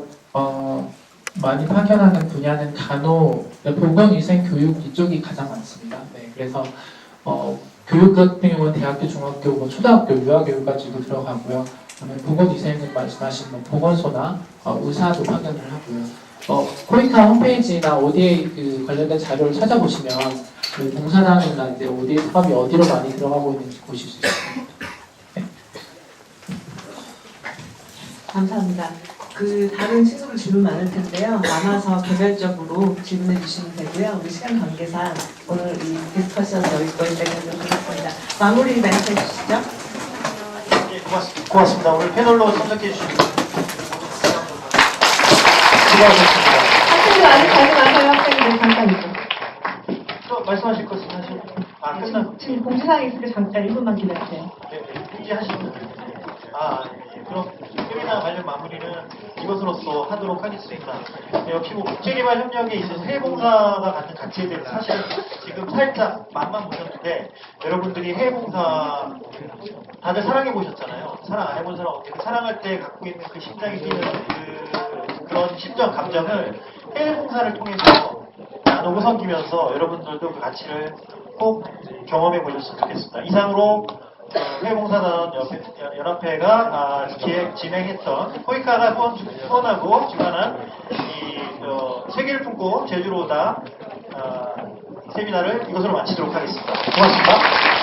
Speaker 10: 많이 파견하는 분야는 간호, 보건위생교육 이쪽이 가장 많습니다. 네, 그래서 교육 같은 경우는 대학교, 중학교, 뭐 초등학교, 유아교육까지도 들어가고요. 그다음에 보건위생은 말씀하신 뭐 보건소나 의사도 파견을 하고요. 코이카 홈페이지나 ODA 그 관련된 자료를 찾아보시면 그 봉사단이나 이제 ODA 사업이 어디로 많이 들어가고 있는지 보실 수 있습니다.
Speaker 4: 감사합니다. 그 다른 친구들 질문 많을 텐데요. 남아서 개별적으로 질문해 주시면 되고요. 우리 시간 관계상 오늘 이 디스커션 여기까지 하겠습니다. 마무리 멘트 해주시죠.
Speaker 1: 예, 고맙습니다. 오늘 패널로 참석해 주신 수고하셨습니다.
Speaker 7: 학생들 아직 가지 마세요. 학생들 잠깐 있어.
Speaker 1: 또 말씀하실 것 있으세요? 끝나.
Speaker 7: 지금 공지사항이 있으니까 잠깐 1분만 기다리세요.
Speaker 1: 네, 이제 하시면 됩니다. 그럼 세미나 관련 마무리는 이것으로써 하도록 하겠습니다. 역시 뭐 국제개발 협력에 있어서 해외봉사가 갖는 가치에 대해서 사실은 지금 살짝 맛만 보셨는데 여러분들이 해외봉사 다들 사랑해 보셨잖아요. 사랑 안 해본 사람 없는데 사랑할 때 갖고 있는 그 심장이 뛰는 그런 심정 감정을 해외봉사를 통해서 나누고 섬기면서 여러분들도 그 가치를 꼭 경험해 보셨으면 좋겠습니다. 이상으로 해외봉사단 연합회가 진행했던 코이카가 후원하고 주관한 이 세계를 품고 제주로 오다 세미나를 이것으로 마치도록 하겠습니다. 고맙습니다.